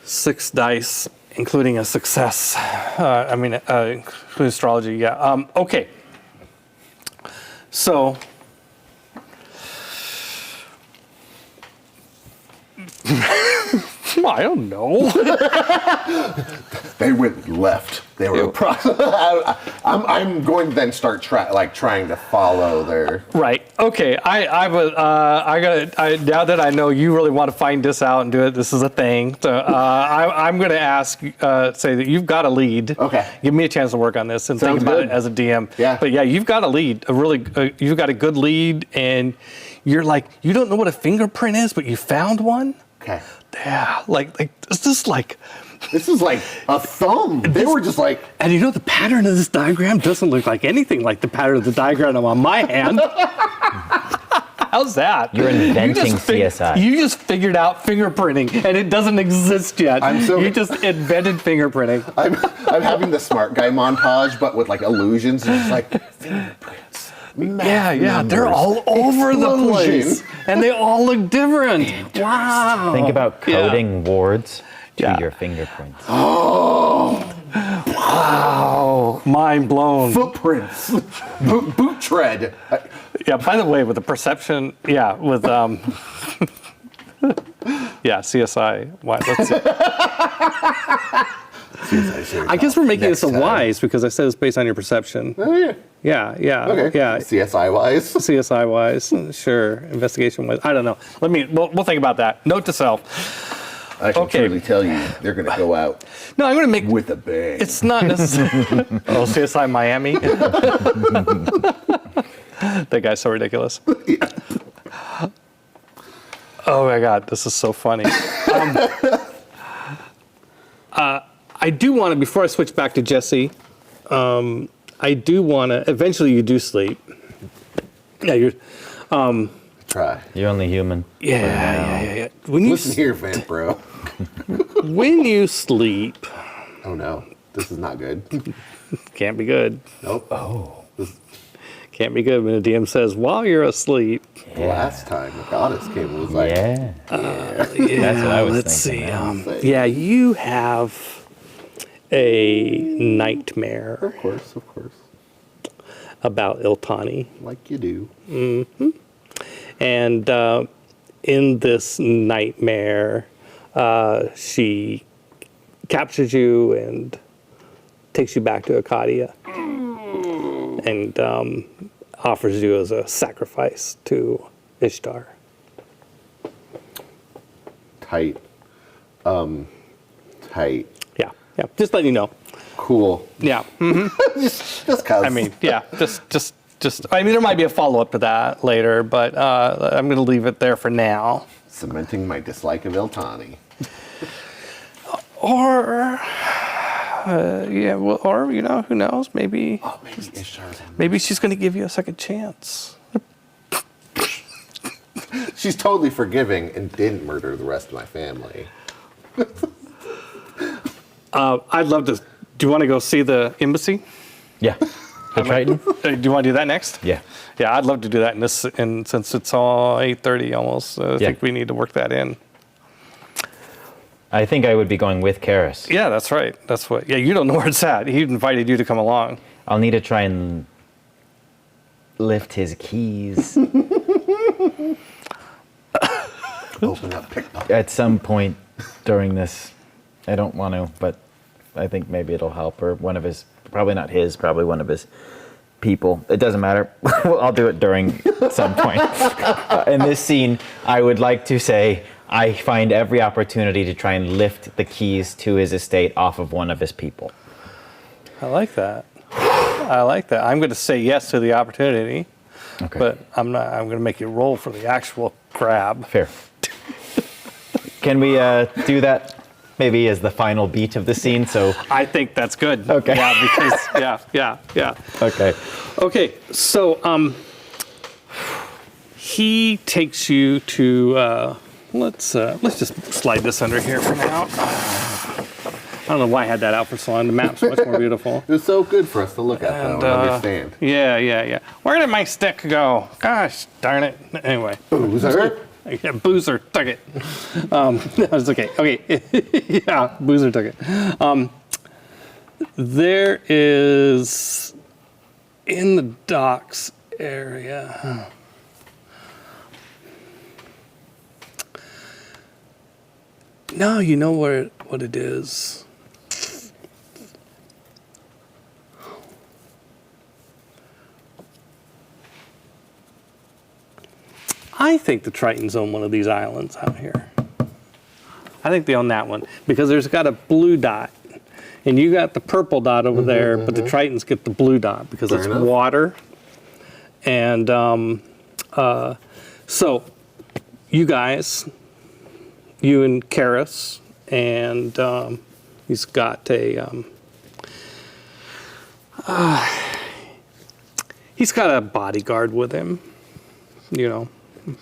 6 dice, including a success. Including astrology, yeah. Okay. So, I don't know. They went left. They were. I'm going to then start trying to follow their. Right. Okay. Now that I know you really want to find this out and do it, this is a thing. So I'm going to ask, say that you've got a lead. Okay. Give me a chance to work on this and Sounds think about good. it as a DM. Yeah. But yeah, you've got a lead. You've got a good lead, and you're like, you don't know what a fingerprint is, but you found one. Okay. Yeah. This is like. This is like a thumb. They were just like. And you know, the pattern of this diagram doesn't look like anything like the pattern of the diagram on my hand. How's that? You're inventing You CSI. You just figured out fingerprinting, and it doesn't exist yet. You just invented fingerprinting. I'm having the smart guy montage, but with like illusions. It's just like fingerprints. Yeah, they're all over the place, and they all look different. Wow. Think about coding wards to Yeah. your fingerprints. Wow. Mind blown. Footprints. Boot tread. Yeah, by the way, with the perception, with CSI. Why? Let's see. I guess we're making this a wise because I said it's based on your perception. Oh yeah. Yeah. Okay. Yeah. CSI wise. CSI wise, sure. Investigation wise, I don't know. We'll think about that. Note to self. I can Okay. truly tell you, they're going to go out No, I'm going to make. with a bang. It's not necessarily. Oh, CSI Miami. That guy's so ridiculous. Oh my God, this is so funny. I do want to, before I switch back to Jesse, I do want to, eventually you do sleep. Yeah, you're, Try. You're only human. yeah. When you, Listen here, Vamp Bro. when you sleep, Oh no, this is not good. can't be good. Nope. Oh. Can't be good when the DM says, while you're asleep. The last time the goddess came, it was like, Yeah. Yeah, what I was let's thinking, see. Yeah, you have a nightmare of course, about Iltani. like you do. And in this nightmare, she captures you and takes you back to Acadia and offers you as a sacrifice to Ishtar. Tight. Tight. Yeah. Just letting you know. Cool. Yeah. Just cause. I mean, yeah. Just. I mean, there might be a follow-up to that later, but I'm going to leave it there for now. Cementing my dislike of Iltani. Or, or who knows? Maybe Oh, maybe Ishtar's on. maybe she's going to give you a second chance. She's totally forgiving and didn't murder the rest of my family. I'd love to. Do you want to go see the embassy? Yeah. The Triton? Do you want to do that next? Yeah. Yeah, I'd love to do that. And since it's all 8:30 almost, I think we need to work that in. I think I would be going with Karis. Yeah, that's right. That's what. Yeah, you don't know where it's at. He invited you to come along. I'll need to try and lift his keys Open up pickpocket. at some point during this. I don't want to, but I think maybe it'll help, or one of his, probably not his, probably one of his people. It doesn't matter. I'll do it during some point. In this scene, I would like to say I find every opportunity to try and lift the keys to his estate off of one of his people. I like that. I like that. I'm going to say yes to the opportunity, Okay. but I'm not. I'm going to make you roll for the actual grab. Fair. Can we do that maybe as the final beat of the scene? So. I think that's good. Okay. Yeah, because yeah. Okay. Okay, so he takes you to let's just slide this under here for now. I don't know why I had that out for so long. The map's much more beautiful. It was so good for us to look at though, and understand. Yeah. Where did my stick go? Gosh darn it. Anyway. Boozer? Yeah, Boozer took it. That's okay. Okay. Yeah, Boozer took it. There is in the docks area. No, you know what it is. I think the Tritons own one of these islands out here. I think they own that one because there's got a blue dot, and you got the purple dot over there, but the Tritons get the blue dot because Fair it's enough. water. And so you guys, you and Karis, and he's got a bodyguard with him. You know,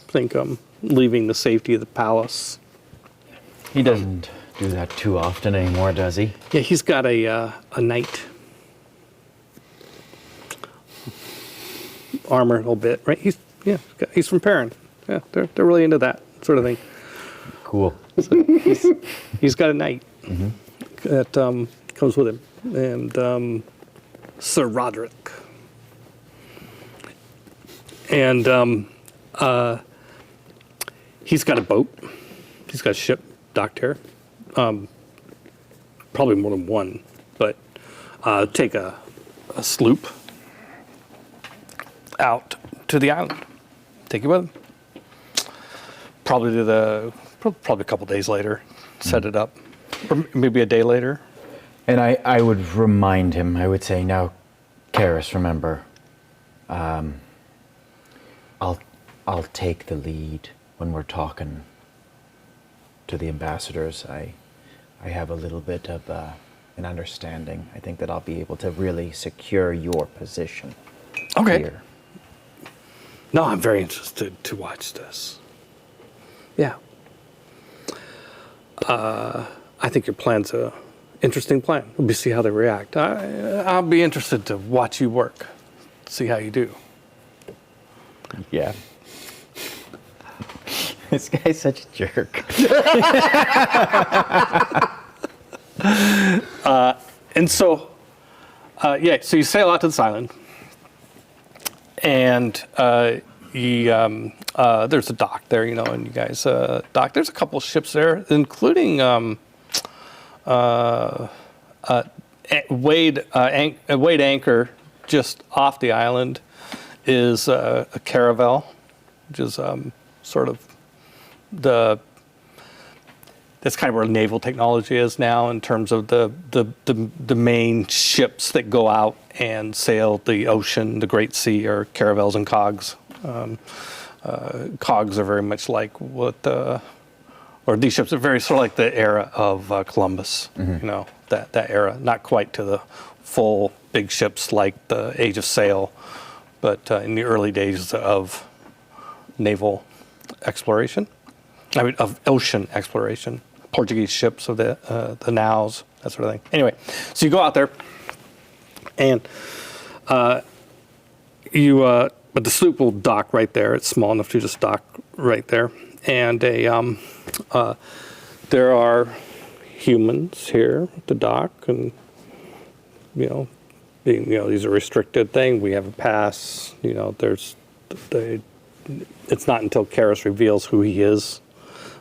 think leaving the safety of the palace. He doesn't do that too often anymore, does he? Yeah, he's got a knight. Armor a little bit, right? He's from Perrin. Yeah, they're really into that sort of thing. Cool. So he's got a knight that comes with him, and Sir Roderick. And he's got a boat. He's got a ship docked here. Probably more than one, but take a sloop out to the island. Take you with him. Probably a couple days later, set it up, or maybe a day later. And I would remind him, I would say, now, Karis, remember, I'll take the lead when we're talking to the ambassadors. I have a little bit of an understanding. I think that I'll be able to really secure your position here. No, I'm very interested to watch this. Yeah. I think your plan's a interesting plan. We'll see how they react. I'll be interested to watch you work, see how you do. Yeah. This guy's such a jerk. And so, so you sail out to this island, and there's a dock there, and you guys dock. There's a couple ships there, including weighed anchor just off the island is a caravel, which is sort of that's kind of where naval technology is now in terms of the main ships that go out and sail the ocean, the Great Sea, are caravels and cogs. Cogs are very much like or these ships are very sort of like the era of Columbus, that era. Not quite to the full big ships like the Age of Sail, but in the early days of naval exploration. I mean, of ocean exploration. Portuguese ships of the Naus, that sort of thing. Anyway, so you go out there, and but the sloop will dock right there. It's small enough to just dock right there, and there are humans here at the dock, and these are restricted thing. We have a pass. It's not until Karis reveals who he is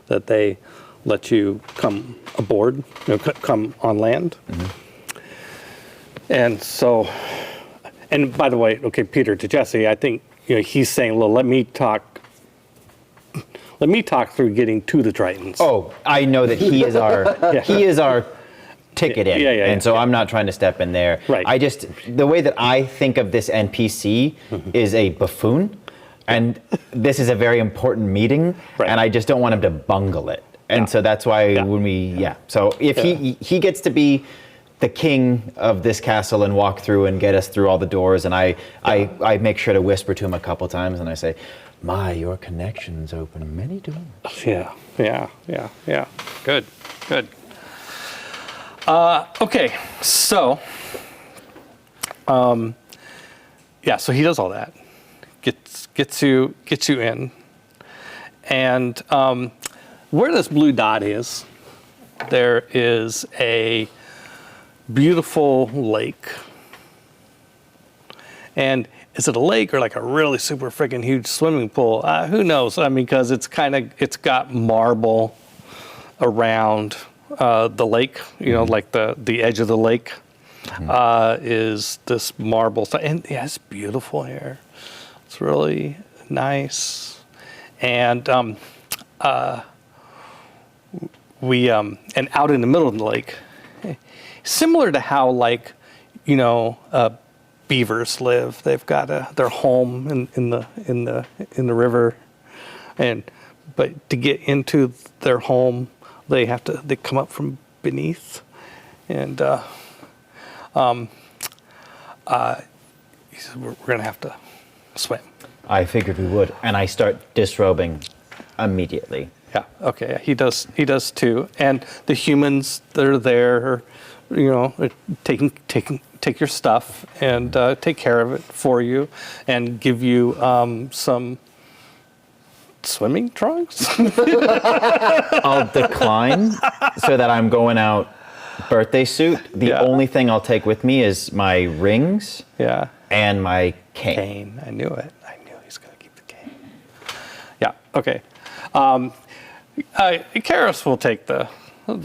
that they let you come aboard, come on land. And so, and by the way, okay, Peter to Jesse, I think he's saying, well, let me talk through getting to the Tritons. Oh, I know that he is our ticket in, and so I'm not trying to step in there. Right. I just, the way that I think of this NPC is a buffoon, and this is a very important meeting, and I just don't want him to bungle it. And so that's why when we, so if he gets to be the king of this castle and walk through and get us through all the doors, and I make sure to whisper to him a couple times, and I say, your connections open many doors. Yeah. Good. Okay, so, so he does all that, gets you in, and where this blue dot is, there is a beautiful lake, and is it a lake or like a really super freaking huge swimming pool? Who knows? I mean, because it's got marble around the lake, like the edge of the lake is this marble stuff. And it's beautiful here. It's really nice. And and out in the middle of the lake, similar to how beavers live. They've got their home in the river, but to get into their home, they come up from beneath, and he said we're gonna have to swim. I figured we would, and I start disrobing immediately. Yeah. Okay. He does too. And the humans that are there, take your stuff and take care of it for you, and give you some swimming trunks. I'll decline so that I'm going out birthday suit. The only thing I'll take with me is my rings. Yeah. And my cane. I knew it. I knew he was going to keep the cane. Yeah. Okay. Karis will take the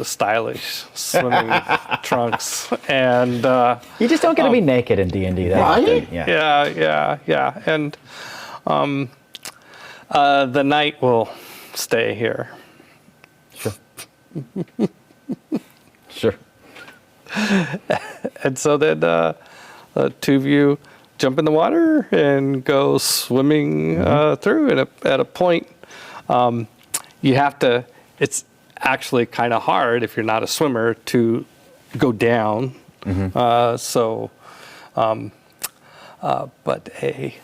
stylish swimming trunks, and you just don't get to be naked in D&D. Right? Yeah. And the night will stay here. Sure. And so then the two of you jump in the water and go swimming through. And at a point, you have to, it's actually kind of hard if you're not a swimmer to go down. But a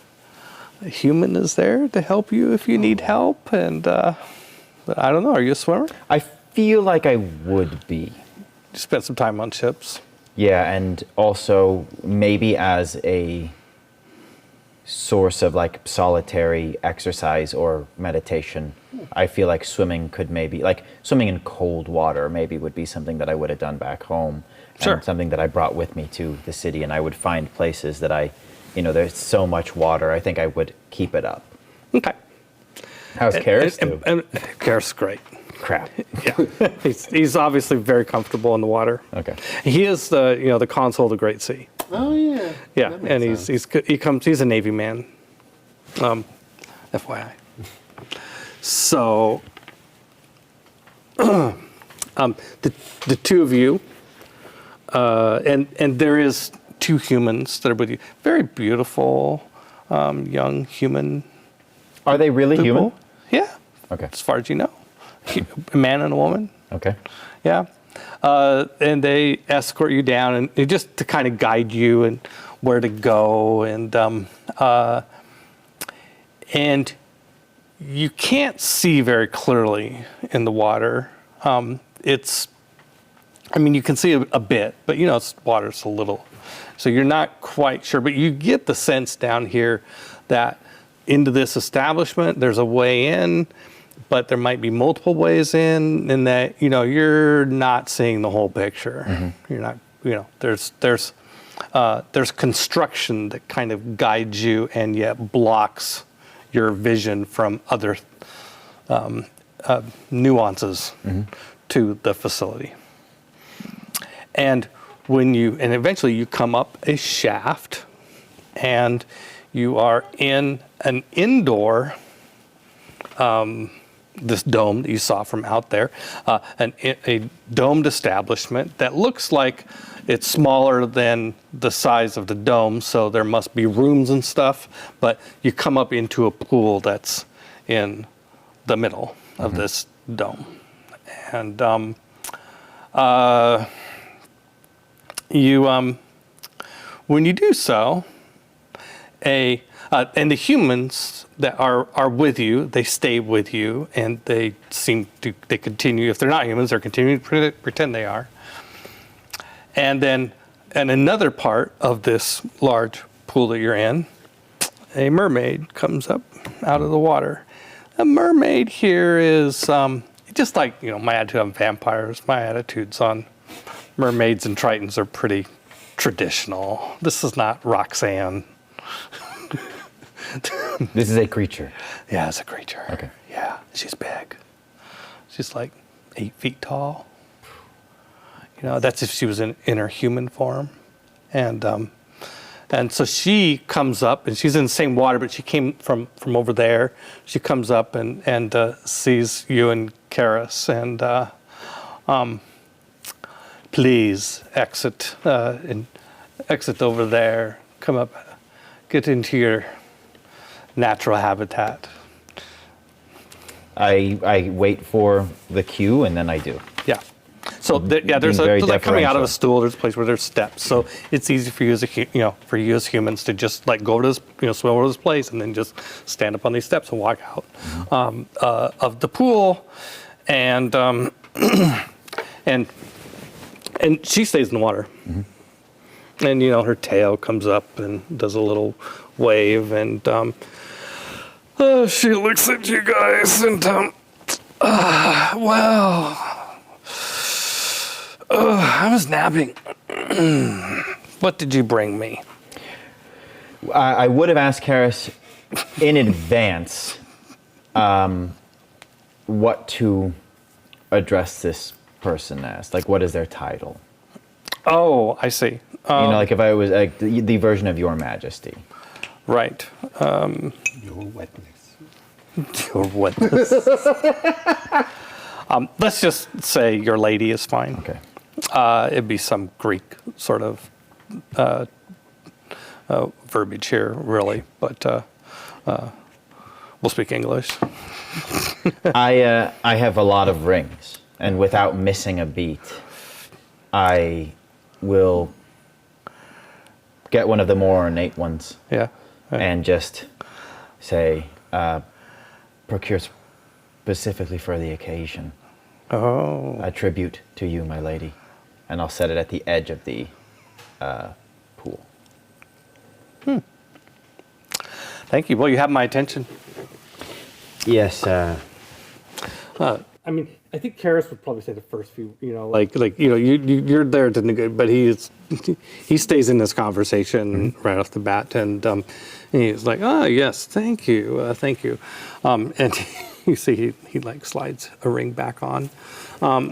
human is there to help you if you need help. And I don't know, are you a swimmer? I feel like I would be. You spent some time on ships. Yeah, and also maybe as a source of like solitary exercise or meditation. I feel like swimming could maybe, like swimming in cold water maybe would be something that I would have done back home. Sure. And something that I brought with me to the city, and I would find places that there's so much water, I think I would keep it up. Okay. How's Karis do? And Karis is great. Crap. Yeah. he's obviously very comfortable in the water. Okay. He is the consul of the Great Sea. Oh yeah. Yeah, and he's a Navy man. FYI. So the two of you, and there is two humans that are with you. Very beautiful, young human. Are they really people. human? Yeah. Okay. As far as you know, a man and a woman. Okay. Yeah. And they escort you down, and just to kind of guide you and where to go, and you can't see very clearly in the water. You can see a bit, but water's a little, so you're not quite sure. But you get the sense down here that into this establishment, there's a way in, but there might be multiple ways in, and that you're not seeing the whole picture. You're not, there's construction that kind of guides you and yet blocks your vision from other nuances to the facility. And eventually you come up a shaft, and you are in an indoor, this dome that you saw from out there, a domed establishment that looks like it's smaller than the size of the dome, so there must be rooms and stuff, but you come up into a pool that's in the middle of this dome. And when you do so, and the humans that are with you, they stay with you, and they continue. If they're not humans, they're continuing to pretend they are. And then, in another part of this large pool that you're in, a mermaid comes up out of the water. A mermaid here is just like, my attitude on vampires. My attitudes on mermaids and tritons are pretty traditional. This is not Roxanne. This is a creature. Yeah, it's a creature. Okay. Yeah, she's big. She's like 8 feet tall. That's if she was in her human form. And so she comes up, and she's in the same water, but she came from over there. She comes up and sees you and Karis, and please exit and exit over there. Come up, get into your natural habitat. I wait for the cue, and then I do. Yeah. So there's like coming out of a stool. There's a place where there's steps. So it's easy for you as humans to just like go to this, swim over to this place, and then just stand up on these steps and walk out of the pool, and and she stays in the water, and her tail comes up and does a little wave, and she looks at you guys, and I was napping. What did you bring me? I would have asked Karis in advance what to address this person as. Like, what is their title? Oh, I see. Like if I was the version of Your Majesty. Right. Your wetness. Your wetness. Let's just say your lady is fine. Okay. It'd be some Greek sort of verbiage here, really, but we'll speak English. I have a lot of rings, and without missing a beat, I will get one of the more ornate ones. Yeah. And just say, procure specifically for the occasion. Oh. A tribute to you, my lady. And I'll set it at the edge of the pool. Thank you. Well, you have my attention. Yes. I mean, I think Karis would probably say the first few, you're there to negotiate, but he stays in this conversation right off the bat, and he's like, oh yes, thank you. And you see he like slides a ring back on. Well,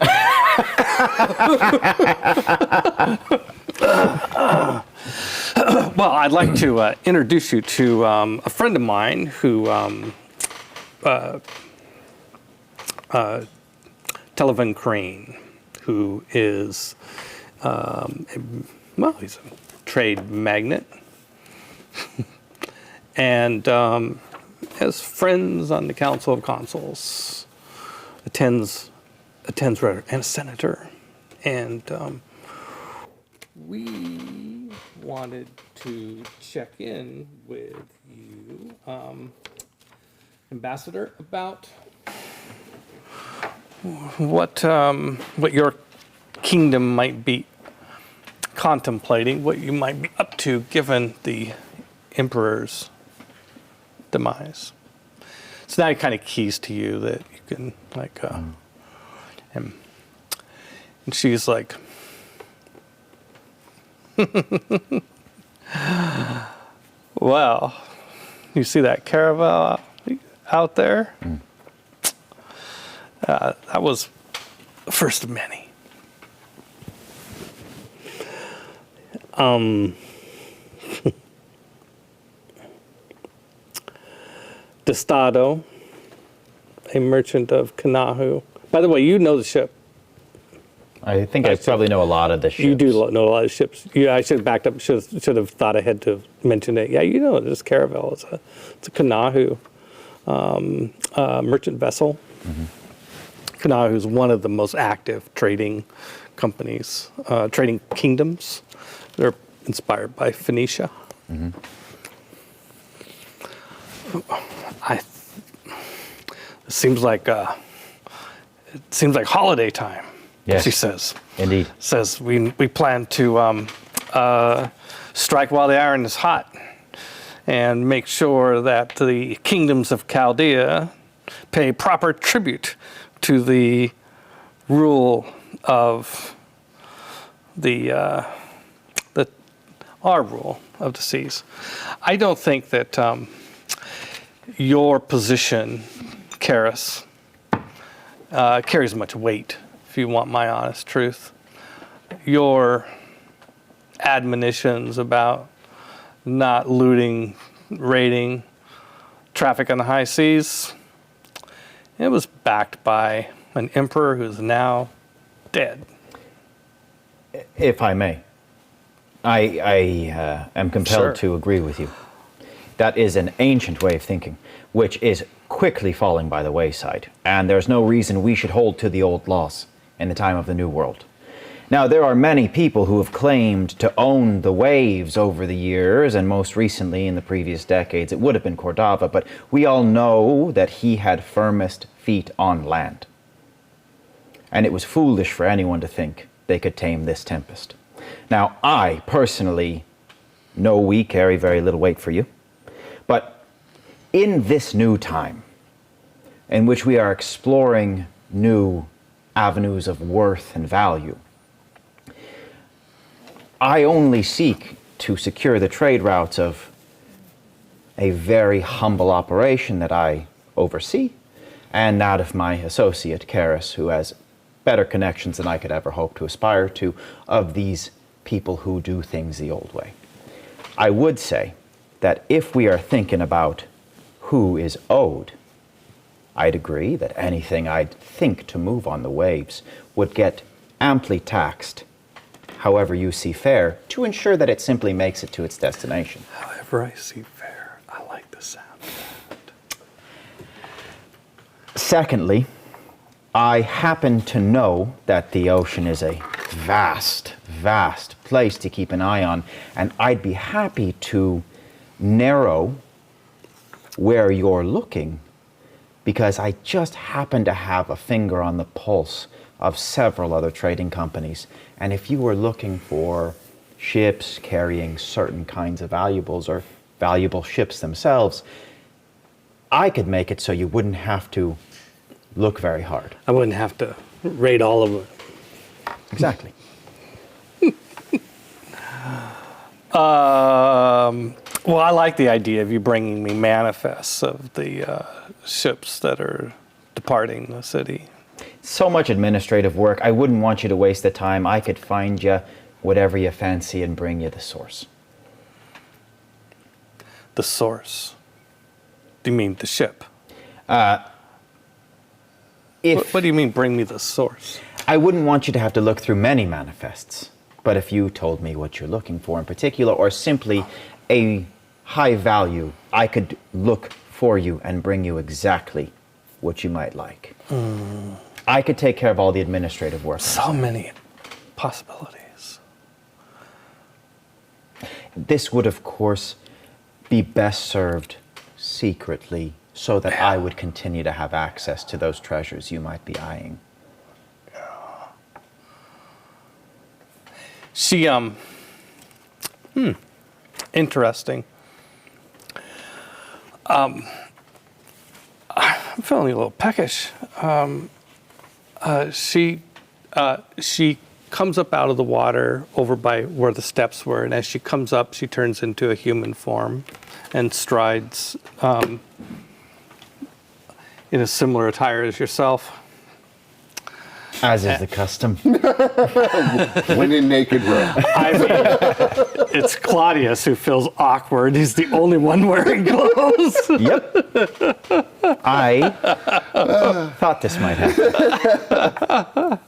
I'd like to introduce you to a friend of mine who Televan Crane, who is, he's a trade magnate and has friends on the Council of Consuls, attends and a senator. And we wanted to check in with you, Ambassador, about what your kingdom might be contemplating, what you might be up to given the Emperor's demise. So now he kind of keys to you that you can and she's like, well, you see that caravel out there? That was first of many. Destado, a merchant of Kanahu. By the way, you know the ship. I think I probably know a lot of the ships. You do know a lot of ships. I should have backed up. Should have thought ahead to mention it. Yeah, you know this caravel. It's a Kanahu merchant vessel. Kanahu is one of the most active trading companies, trading kingdoms. They're inspired by Phoenicia. It seems like holiday time. Yes. She says. Indeed. Says we plan to strike while the iron is hot and make sure that the kingdoms of Chaldea pay proper tribute to the rule of our rule of the seas. I don't think that your position, Karis, carries much weight, if you want my honest truth. Your admonitions about not looting, raiding, traffic on the high seas, it was backed by an emperor who's now dead. If I may, I am compelled to agree with you. That is an ancient way of thinking, which is quickly falling by the wayside, and there's no reason we should hold to the old laws in the time of the New World. Now, there are many people who have claimed to own the waves over the years, and most recently in the previous decades, it would have been Cordova, but we all know that he had firmest feet on land. And it was foolish for anyone to think they could tame this tempest. Now, I personally know we carry very little weight for you, but in this new time, in which we are exploring new avenues of worth and value, I only seek to secure the trade routes of a very humble operation that I oversee, and that of my associate, Karis, who has better connections than I could ever hope to aspire to, of these people who do things the old way. I would say that if we are thinking about who is owed, I'd agree that anything I'd think to move on the waves would get amply taxed, however you see fair, to ensure that it simply makes it to its destination. However I see fair, I like the sound of that. Secondly, I happen to know that the ocean is a vast, vast place to keep an eye on, and I'd be happy to narrow where you're looking, because I just happen to have a finger on the pulse of several other trading companies. And if you were looking for ships carrying certain kinds of valuables or valuable ships themselves, I could make it so you wouldn't have to look very hard. I wouldn't have to raid all of them. Exactly. Well, I like the idea of you bringing me manifests of the ships that are departing the city. So much administrative work. I wouldn't want you to waste the time. I could find you whatever you fancy and bring you the source. The source? Do you mean the ship? What do you mean, bring me the source? I wouldn't want you to have to look through many manifests, but if you told me what you're looking for in particular, or simply a high value, I could look for you and bring you exactly what you might like. I could take care of all the administrative work. So many possibilities. This would, of course, be best served secretly, so that I would continue to have access to those treasures you might be eyeing. She, interesting. I'm feeling a little peckish. She comes up out of the water over by where the steps were, and as she comes up, she turns into a human form and strides in a similar attire as yourself. As is the custom. When in naked room. I mean, it's Claudius who feels awkward. He's the only one wearing clothes. Yep. I thought this might happen.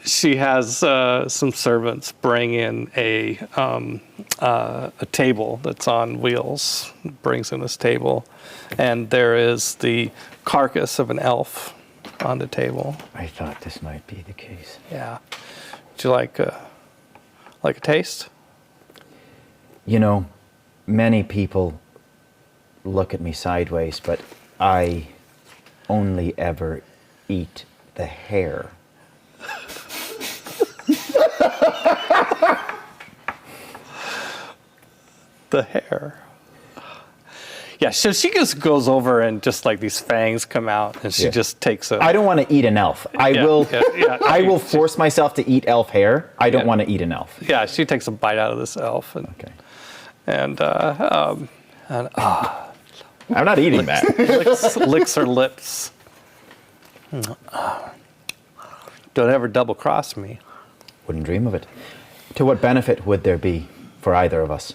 She has some servants bring in a table that's on wheels. Brings in this table, and there is the carcass of an elf on the table. I thought this might be the case. Yeah. Would you like a taste? You know, many people look at me sideways, but I only ever eat the hair. The hair. Yeah, so she just goes over and just like these fangs come out, and she Yeah. just takes a. I don't want to eat an elf. I Yeah, will. yeah. I will force myself to eat elf hair. I don't want to eat an elf. Yeah, she takes a bite out of this elf, and Okay. and I'm not eating that. licks her lips. Don't ever double cross me. Wouldn't dream of it. To what benefit would there be for either of us?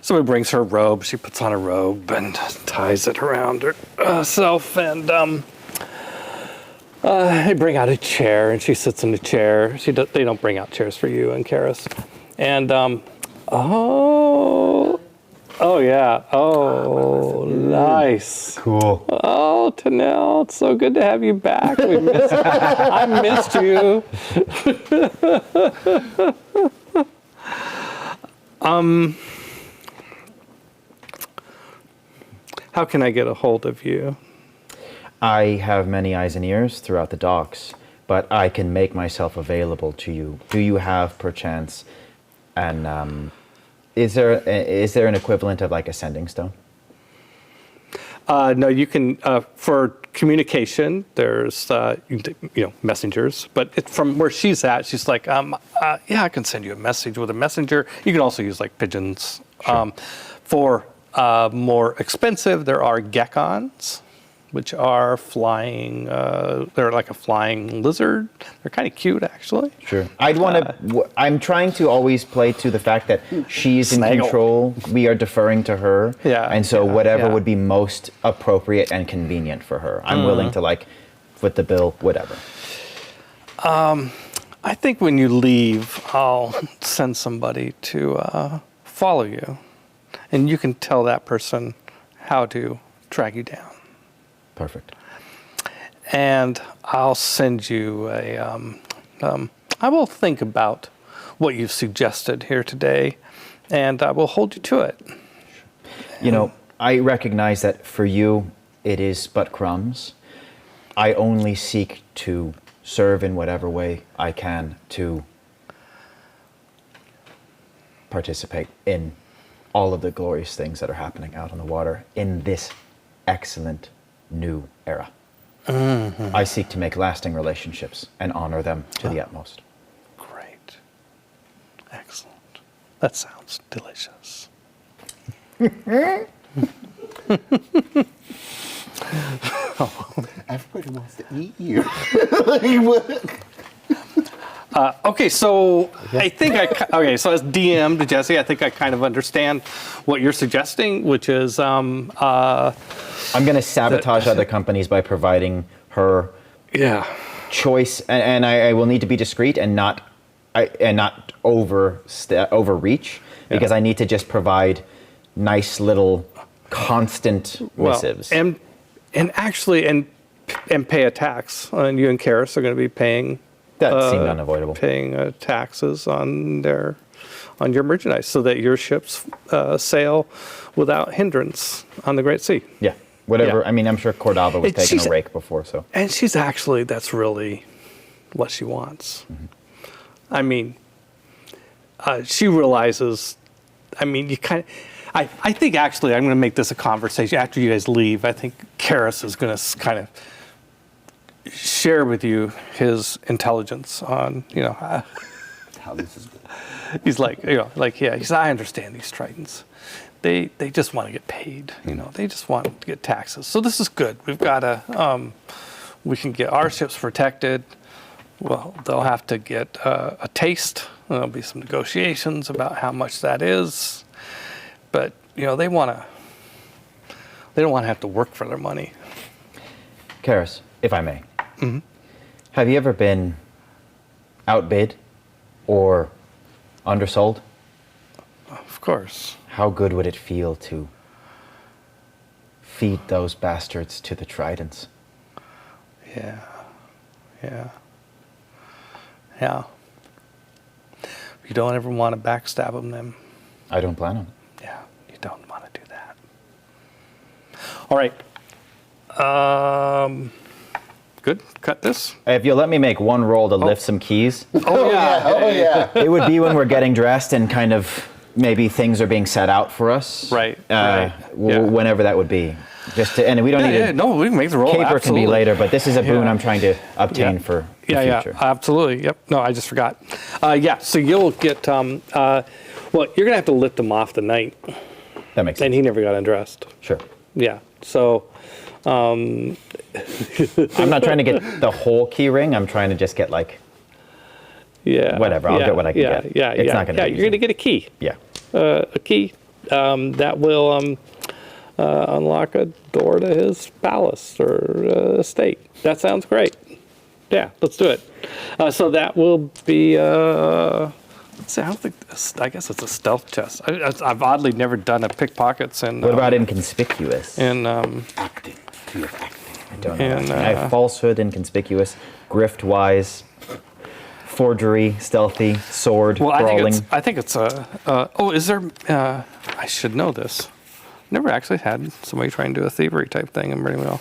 Somebody brings her robe. She puts on a robe and ties it around herself, and they bring out a chair, and she sits in the chair. They don't bring out chairs for you and Karis. And nice. Cool. Oh, Tanel, it's so good to have you back. I missed you. How can I get a hold of you? I have many eyes and ears throughout the docks, but I can make myself available to you. Do you have, perchance, and is there an equivalent of like a sending stone? No, you can, for communication, there's, messengers, but from where she's at, she's like, yeah, I can send you a message with a messenger. You can also use like pigeons. Sure. For more expensive, there are geckons, which are flying, they're like a flying lizard. They're kind of cute, actually. Sure. I'd want to. I'm trying to always play to the fact that she's in Snaggle. control. We are deferring to her. Yeah, And so yeah, whatever yeah. would be most appropriate and convenient for her, I'm willing to like foot the bill, whatever. I think when you leave, I'll send somebody to follow you, and you can tell that person how to track you down. Perfect. And I'll send you I will think about what you've suggested here today, and I will hold you to it. You know, I recognize that for you, it is but crumbs. I only seek to serve in whatever way I can to participate in all of the glorious things that are happening out on the water in this excellent new era. Mm-hmm. I seek to make lasting relationships and honor them to the utmost. Great. Excellent. That sounds delicious. Everybody wants to eat you. Like, what? Okay, so I think so as DM to Jesse, I think I kind of understand what you're suggesting, which is I'm going to sabotage other companies by providing her choice, and I will need to be discreet and not overreach, because I need to just provide nice little constant missives. and actually pay a tax. And you and Karis are going to be paying. That seemed unavoidable. Paying taxes on your merchandise, so that your ships sail without hindrance on the Great Sea. Yeah, whatever. Yeah. I mean, I'm sure Cordava was taking she's- a rake before, so. And that's really what she wants. Mm-hmm. I mean, she realizes. I mean, you kind of. I think actually, I'm going to make this a conversation after you guys leave. I think Karis is going to kind of share with you his intelligence on, How this is going. he's like, he said, I understand these Tritons. they just want to get paid. They just want to get taxes. So this is good. We've got we can get our ships protected. Well, they'll have to get a taste. There'll be some negotiations about how much that is. But they don't want to have to work for their money. Karis, if I may, have you ever been outbid or undersold? Of course. How good would it feel to feed those bastards to the tridents? Yeah. You don't ever want to backstab them, then. I don't plan on it. Yeah, you don't want to do that. All right. Good. Cut this. If you'll let me make one roll to lift some keys, Oh yeah. it would be when we're getting dressed and kind of maybe things are being set out for us. Right. Yeah. Whenever that would be. And we don't need to. No, we can make the roll. Caper can absolutely. be later, but this is a boon I'm trying to obtain Yeah. for the Yeah, future. absolutely. Yep. No, I just forgot. So you'll get. Well, you're gonna have to lift him off the knight, That makes sense. and he never got undressed. Sure. Yeah. So. I'm not trying to get the whole key ring. I'm trying to just get Yeah. Whatever, I'll get what I can get. Yeah. It's not gonna be You're easy. gonna get a key. Yeah. A key that will unlock a door to his palace or estate. That sounds great. Yeah, let's do it. So that will be. Let's see, I don't think. I guess it's a stealth chest. I've oddly never done a pickpockets and. What about inconspicuous? In Acting. Key of acting. I don't know. and, I have falsehood, inconspicuous, grift wise, forgery, stealthy, sword, well, brawling. I think it's a. Oh, is there? I should know this. Never actually had somebody try and do a thievery type thing in Britney Wheel.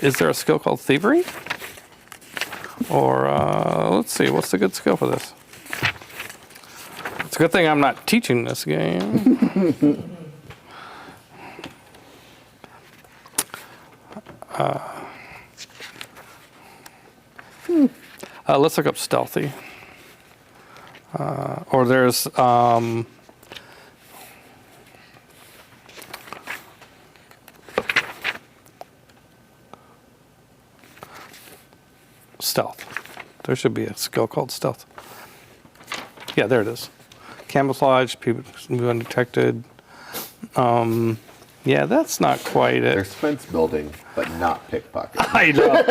Is there a skill called thievery? Or let's see, what's the good skill for this? It's a good thing I'm not teaching this game. Let's look up stealthy. Or there's stealth. There should be a skill called stealth. Yeah, there it is. Camouflage, people move undetected. Yeah, that's not quite it. There's fence building, but not pickpocket. I know.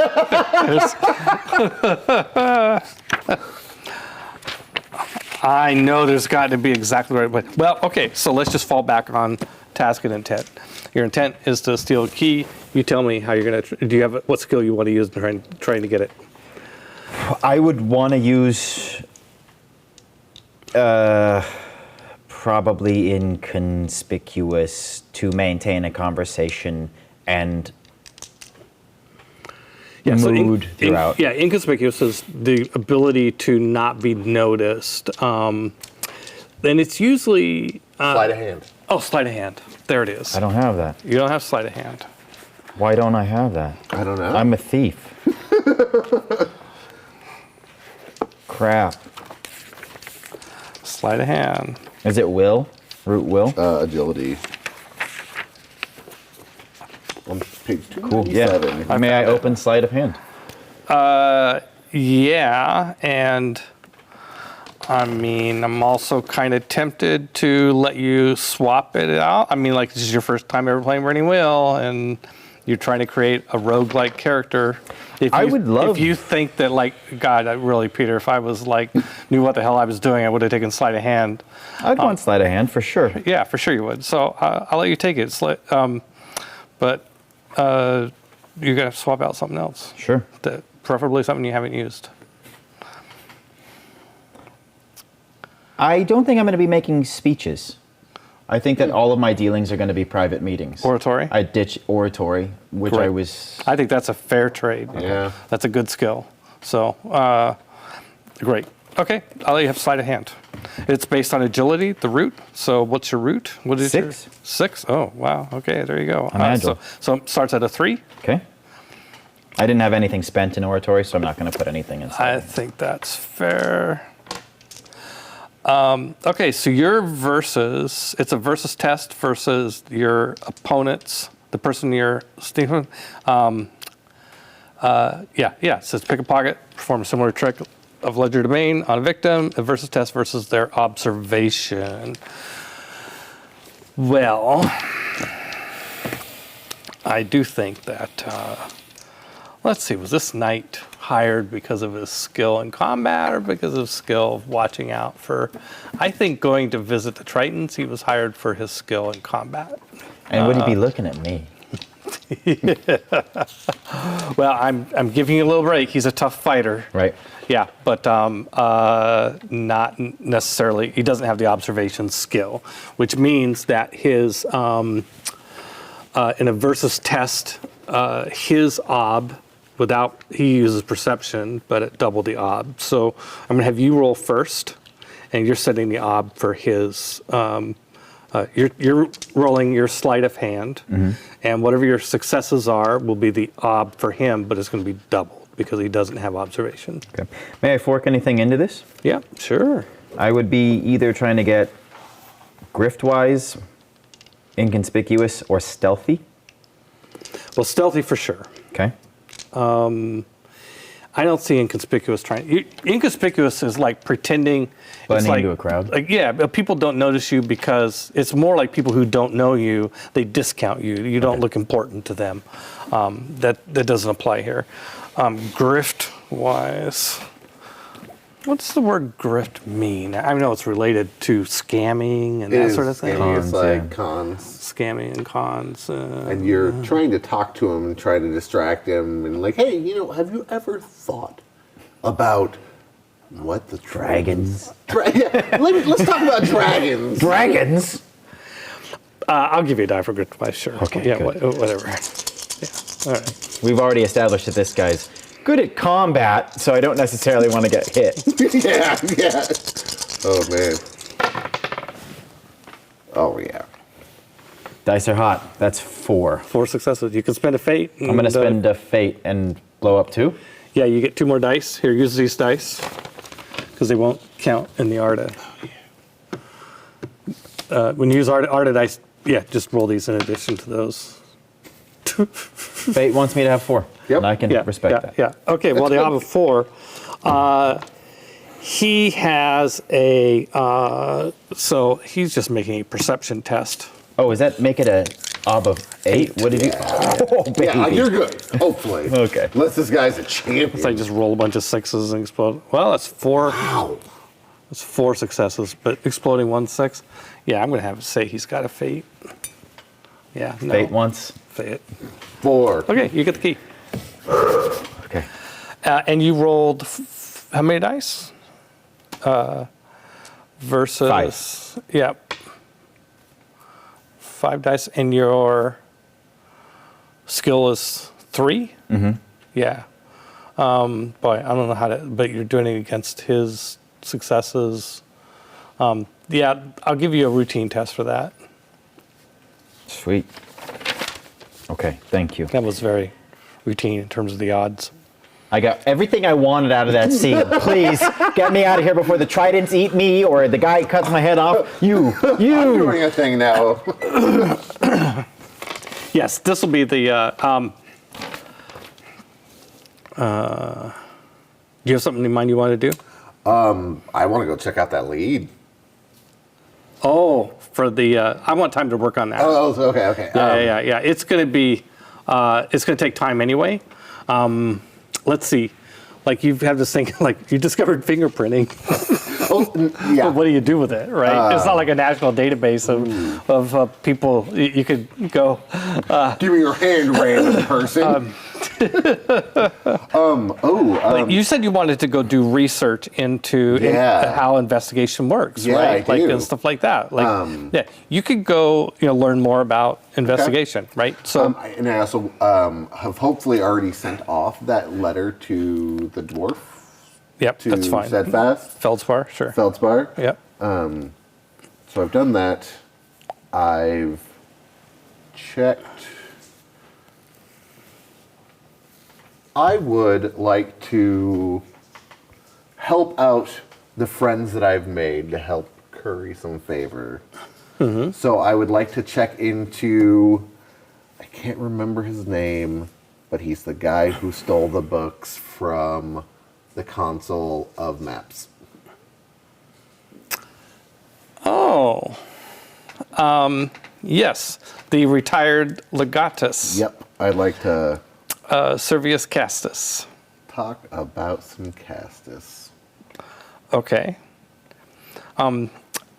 I know there's got to be exactly the right way. Well, okay, so let's just fall back on task and intent. Your intent is to steal a key. You tell me how you're going to, do you have, what skill you want to use in trying to get it? I would want to use probably inconspicuous to maintain a conversation and mood throughout. Inconspicuous is the ability to not be noticed. And it's usually... Sleight of hand. Oh, sleight of hand. There it is. I don't have that. You don't have sleight of hand. Why don't I have that? I don't know. I'm a thief. Crap. Sleight of hand. Is it will? Root will? Agility. On page Cool. Yeah. 297. May I open sleight of hand? Yeah, and I mean, I'm also kind of tempted to let you swap it out. I mean, like, this is your first time ever playing Burning Wheel, and you're trying to create a roguelike character. If you think that, like, God, really, Peter, if I was, like, knew what the hell I was doing, I would have taken sleight of hand. I'd want sleight of hand for sure. Yeah, for sure you would. So I'll let you take it. But you're going to have to swap out something else. Sure. Preferably something you haven't used. I don't think I'm going to be making speeches. I think that all of my dealings are going to be private meetings. Oratory? I ditch oratory, which I Correct. was... I think that's a fair trade. Yeah. That's a good skill. So, great. Okay, I'll let you have sleight of hand. It's based on agility, the root. So what's your root? What is 6. Your 6? Oh, wow. Okay, there you go. I'm agile. So it starts at a 3. Okay. I didn't have anything spent in oratory, so I'm not going to put anything I inside. think that's fair. Okay, so it's a versus test versus your opponents, the person you're stealing. It says pick a pocket, perform a similar trick of ledger domain on a victim, a versus test versus their observation. Well, I do think that, let's see, was this knight hired because of his skill in combat or because of skill of watching out for, I think going to visit the Tritons, he was hired for his skill in combat. And would he be looking at me? Well, I'm giving you a little break. He's a tough fighter. Right. Yeah, but not necessarily, he doesn't have the observation skill, which means that his, in a versus test, his ob, he uses perception, but at double the ob. So I'm going to have you roll first, and you're setting the ob for his, you're rolling your sleight of hand, and whatever your successes are will be the ob for him, but it's going to be doubled because he doesn't have observation. Okay. May I fork anything into this? Yeah, sure. I would be either trying to get grift-wise, inconspicuous, or stealthy. Well, stealthy for sure. Okay. I don't see inconspicuous inconspicuous is like pretending. Blending like, into a crowd? Yeah, but people don't notice you because it's more like people who don't know you, they discount you. You don't look important to them. That doesn't apply here. Grift-wise, what's the word grift mean? I know it's related to scamming and that sort of thing. It's like yeah. cons. Scamming and cons. And you're trying to talk to him and try to distract him and like, hey, have you ever thought about what the Dragons. Let's talk about dragons. Dragons? I'll give you a die for grift-wise, sure. Okay, Yeah, good. whatever. Yeah, all right. We've already established that this guy's good at combat, so I don't necessarily want to get hit. yeah. Oh, man. Oh, yeah. Dice are hot. That's 4. 4 successes. You can spend a fate. I'm going to spend a fate and blow up 2. Yeah, you get 2 more dice. Here, use these dice because they won't count in the Arda. When you use Arda dice, yeah, just roll these in addition to those. Fate wants me to have 4. Yep. And I can respect that. Yeah. Okay. Well, the ob of 4. He has a. So he's just making a perception test. Oh, does that make it a ob of 8? What did you? Oh, baby. Yeah, you're good. Hopefully. Okay. Unless this guy's a champion. So I just roll a bunch of 6s and explode. Well, that's 4. Wow. That's 4 successes, but exploding 1 6. Yeah, I'm gonna have to say he's got a fate. Yeah. No. Fate once. Fate. 4. Okay, you get the key. Okay. And you rolled how many dice? Versus 5. Yeah. 5 dice, and your skill is 3. Mm-hmm. Yeah. Boy, I don't know how to, but you're doing it against his successes. Yeah, I'll give you a routine test for that. Sweet. Okay, thank you. That was very routine in terms of the odds. I got everything I wanted out of that scene. Please get me out of here before the tridents eat me or the guy cuts my head off. You. I'm doing a thing now. Yes, this will be the. Do you have something in mind you want to do? I want to go check out that lead. Oh, for the. I want time to work on that. Oh, okay. Yeah. It's going to be. It's going to take time anyway. Let's see. Like you have this thing, like you discovered fingerprinting. Yeah. What do you do with it, right? It's not like a national database of people. You could go. Give me your hand, random person. Like you said you wanted to go do research into how investigation works, Yeah, right? I Like do. and stuff like that. Like yeah, you could go learn more about investigation, right? So And I also have hopefully already sent off that letter to the dwarf. yep, To that's fine. Steadfast. Feldspar, sure. Feldspar. Yep. So I've done that. I've checked. I would like to help out the friends that I've made to help curry some favor. So I would like to check into, I can't remember his name, but he's the guy who stole the books from the console of maps. Oh. Yes, the retired legatus, Yep, I'd like to Servius Castus. talk about some Castus. Okay.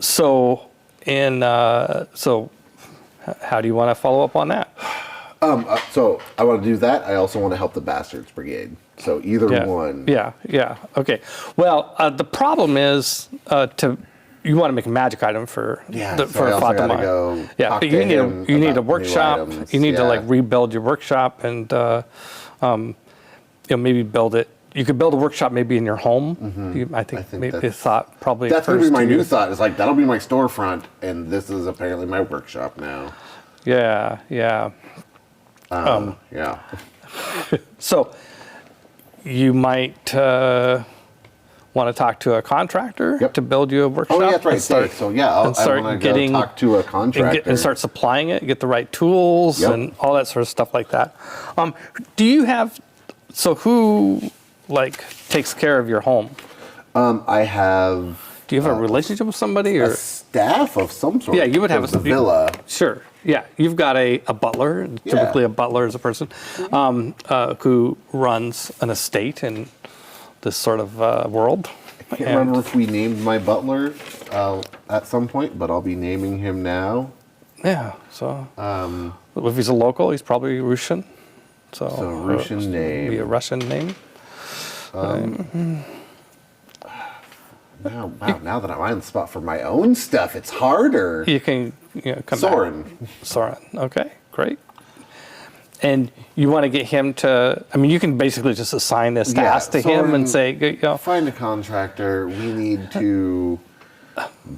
So how do you want to follow up on that? So I want to do that. I also want to help the Bastards Brigade. So either one. Yeah. Okay. Well, the problem is you want to make a magic item for So I also gotta go talk but to you need him a about new workshop. items. You need to Yeah. like rebuild your workshop and maybe build it. You could build a workshop maybe in your home. I think maybe the thought probably That's going to be my occurs to new you. thought. Is like, that'll be my storefront, and this is apparently my workshop now. Yeah. Yeah. So you might want to talk to a contractor Yep. to build you a workshop. Oh, yeah, that's right. and start- So, yeah, I and start want to go talk to a contractor. and start supplying it, get the right tools Yep. and all that sort of stuff like that. Do you have, so who like takes care of your home? I have Do you have a relationship with somebody or? a staff of some sort. Yeah, you would have There's the villa. Sure. Yeah, you've got a butler. Typically, a butler is a person who runs an estate in this sort of world. I can't remember if we named my butler at some point, but I'll be naming him now. Yeah. So if he's a local, he's probably Russian. So Russian name. Be a Russian name. Wow, now that I'm on the spot for my own stuff, it's harder. You can come Soren. back. Soren. Okay. Great. And you want to get him to, I mean, you can basically just assign this task to him and say, Find a contractor. We need to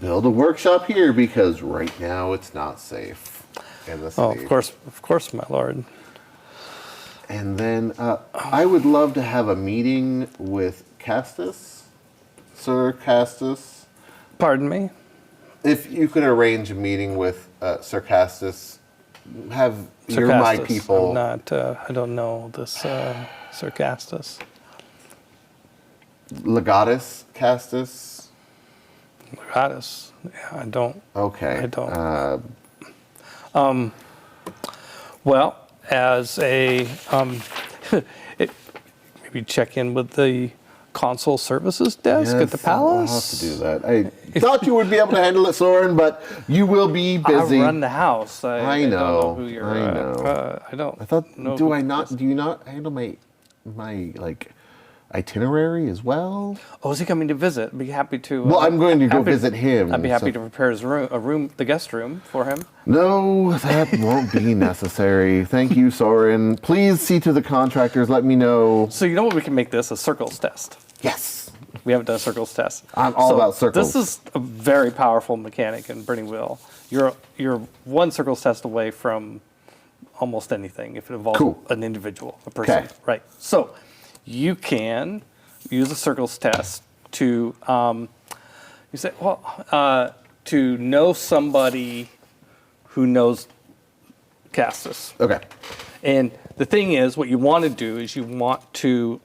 build a workshop here because right now it's not safe in the city. of course, my lord. And then I would love to have a meeting with Castus, Sir Castus. Pardon me? If you could arrange a meeting with Sir Castus, you're my Sarcastus. people. I'm not, I don't know this Sarcastus. Legatus Castus. Legatus. Yeah, I don't. Okay. I don't. Well, as a, maybe check in with the console services desk at the yes, palace. I'll have to do that. I thought you would be able to handle it, Soren, but you will be busy. I run the house. I know. don't know who you're. I know. I don't. I thought, know do who I it not? is. Do you not handle my like itinerary as well? Oh, is he coming to visit? I'd be happy to. Well, I'm going to go happy- visit him. I'd be happy so- to prepare his room, the guest room for him. No, that won't be necessary. Thank you, Soren. Please see to the contractors. Let me know. So you know what, we can make this a circles test. Yes. We haven't done a circles test. I'm all about circles. This is a very powerful mechanic in Burning Wheel. You're one circles test away from almost anything if it involves Cool. an individual, a person. Okay. Right. So you can use a circles test to you say, well, to know somebody who knows Castus. Okay. And the thing is, what you want to do is you want to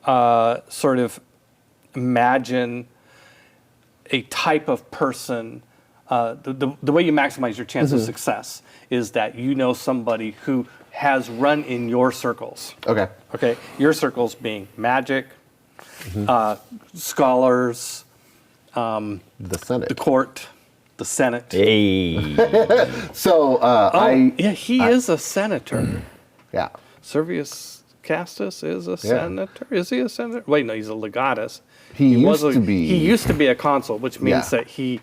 sort of imagine a type of person. The way you maximize your chance of success is that you know somebody who has run in your circles. Okay. Okay, your circles being magic, scholars, The Senate. the court, the Senate. Hey. So Yeah, he is a senator. yeah. Servius Castus is a senator. Is he a senator? Wait, no, he's a legatus. He used to be. He used to be a consul, which means Yeah. that he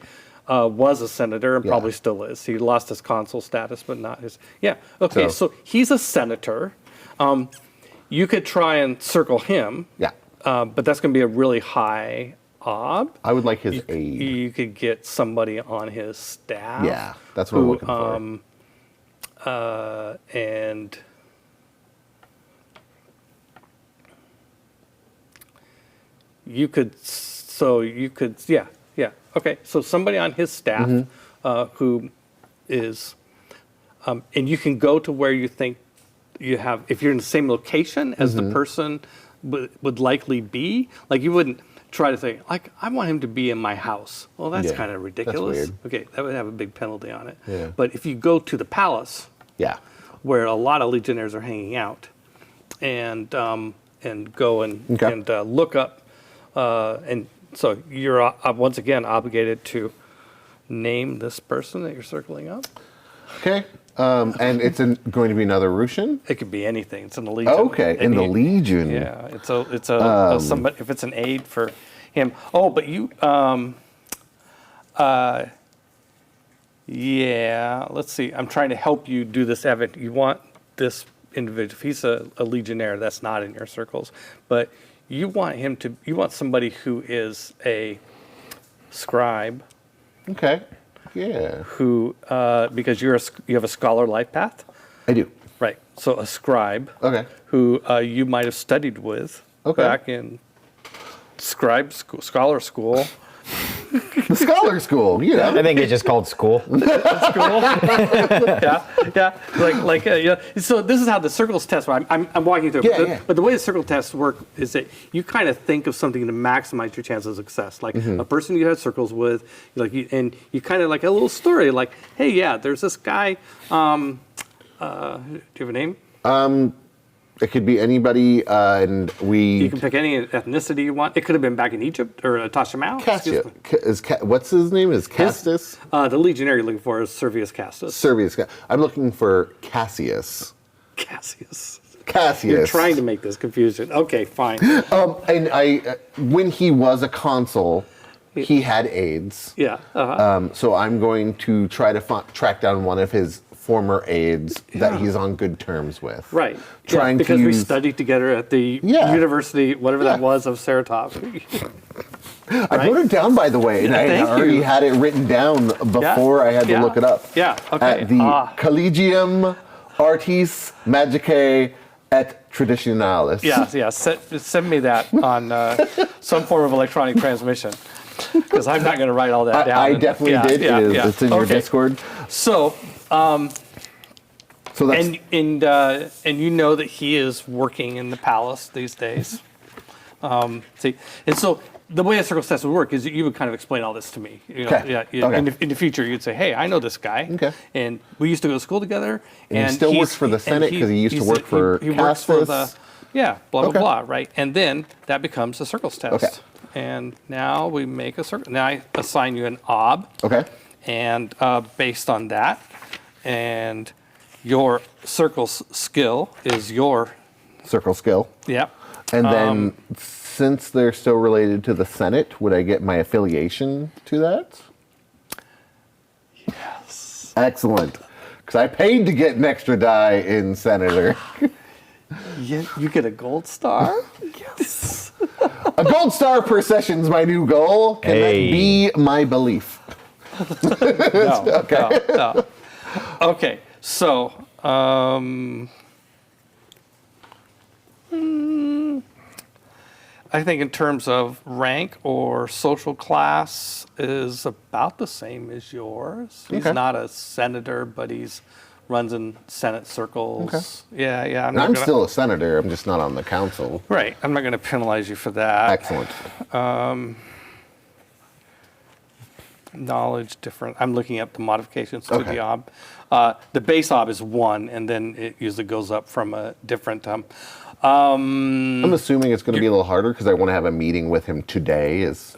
was a senator and Yeah. probably still is. He lost his consul status, but not his. Yeah. Okay, so he's a senator. You could try and circle him. Yeah. But that's going to be a really high ob. I would like his aid. You could get somebody on his staff. Yeah, that's what I'm looking for. And you could, Yeah. Okay. So somebody on his staff who is, and you can go to where you think you have. If you're in the same location as the person would likely be, like you wouldn't try to say, like, I want him to be in my house. Well, that's Yeah, kind of that's ridiculous. weird. Okay, that would have a big penalty on it. Yeah. But if you go to the palace, Yeah. where a lot of Legionnaires are hanging out, and go and Okay. look up, and so you're once again obligated to name this person that you're circling up. Okay. And it's going to be another Russian? It could be anything. It's in the Legion. Okay, in the Legion. Yeah, it's a somebody, if it's an aid for him. Oh, but you yeah. Let's see. I'm trying to help you do this, Evan. You want this individual. If he's a Legionnaire, that's not in your circles, but you want somebody who is a scribe. Okay. Yeah. Who because you have a scholar life path. I do. Right. So a scribe. Okay. Who you might have studied with back in scholar school. The scholar school, you know. I think it's just called school. School. yeah. Like yeah. So this is how the circles test work. I'm walking you through. Yeah, But the way the circle tests work is that you kind of think of something to maximize your chances of success. Like a person you had circles with, and you kind of like a little story. Like, hey, yeah, there's this guy. Do you have a name? It could be anybody, and You can pick any ethnicity you want. It could have been back in Egypt or Tashamau. Cassia. What's his name? Is Castus? The legionnaire you're looking for is Servius Castus. Servius. I'm looking for Cassius. Cassius. Cassius. You're trying to make this confusion. Okay, fine. And when he was a consul, he had aides. Yeah. So I'm going to try to track down one of his former aides that he's on good terms with. Right. Trying because to we use... studied together at the university, whatever that was, of Saratof. I wrote it down, by the way, and I Thank already you. had it written down before I had to look it up. Yeah. Okay. At the Collegium Artis Magicae et Traditionalis. Yeah. Send me that on some form of electronic transmission, because I'm not going to write all that down. I definitely did. It's in your Discord. So. So that's And you know that he is working in the palace these days. And so the way a circle test would work is you would kind of explain all this to me. Okay. In the future, you'd say, "Hey, I know this guy, and we used to go to school together." And he still works for the Senate because he used to work for he works for Castus. blah blah blah, right? And then that becomes a circles test. Okay. And now we make a circle. Now I assign you an ob. Okay. And based on that, and your circle skill is your Circle skill. yeah. And then, since they're still related to the Senate, would I get my affiliation to that? Yes. Excellent. Because I paid to get an extra die in Senator. You get a gold star? Yes. A gold star per session's my new goal. Can that be my belief? No. No. Okay. So, I think in terms of rank or social class is about the same as yours. He's not a senator, but runs in Senate circles. Okay. Yeah. I'm still a senator. I'm just not on the council. Right. I'm not going to penalize you for that. Excellent. Knowledge different. I'm looking up the modifications to the ob. The base ob is 1, and then it usually goes up from a different. I'm assuming it's going to be a little harder because I want to have a meeting with him today. This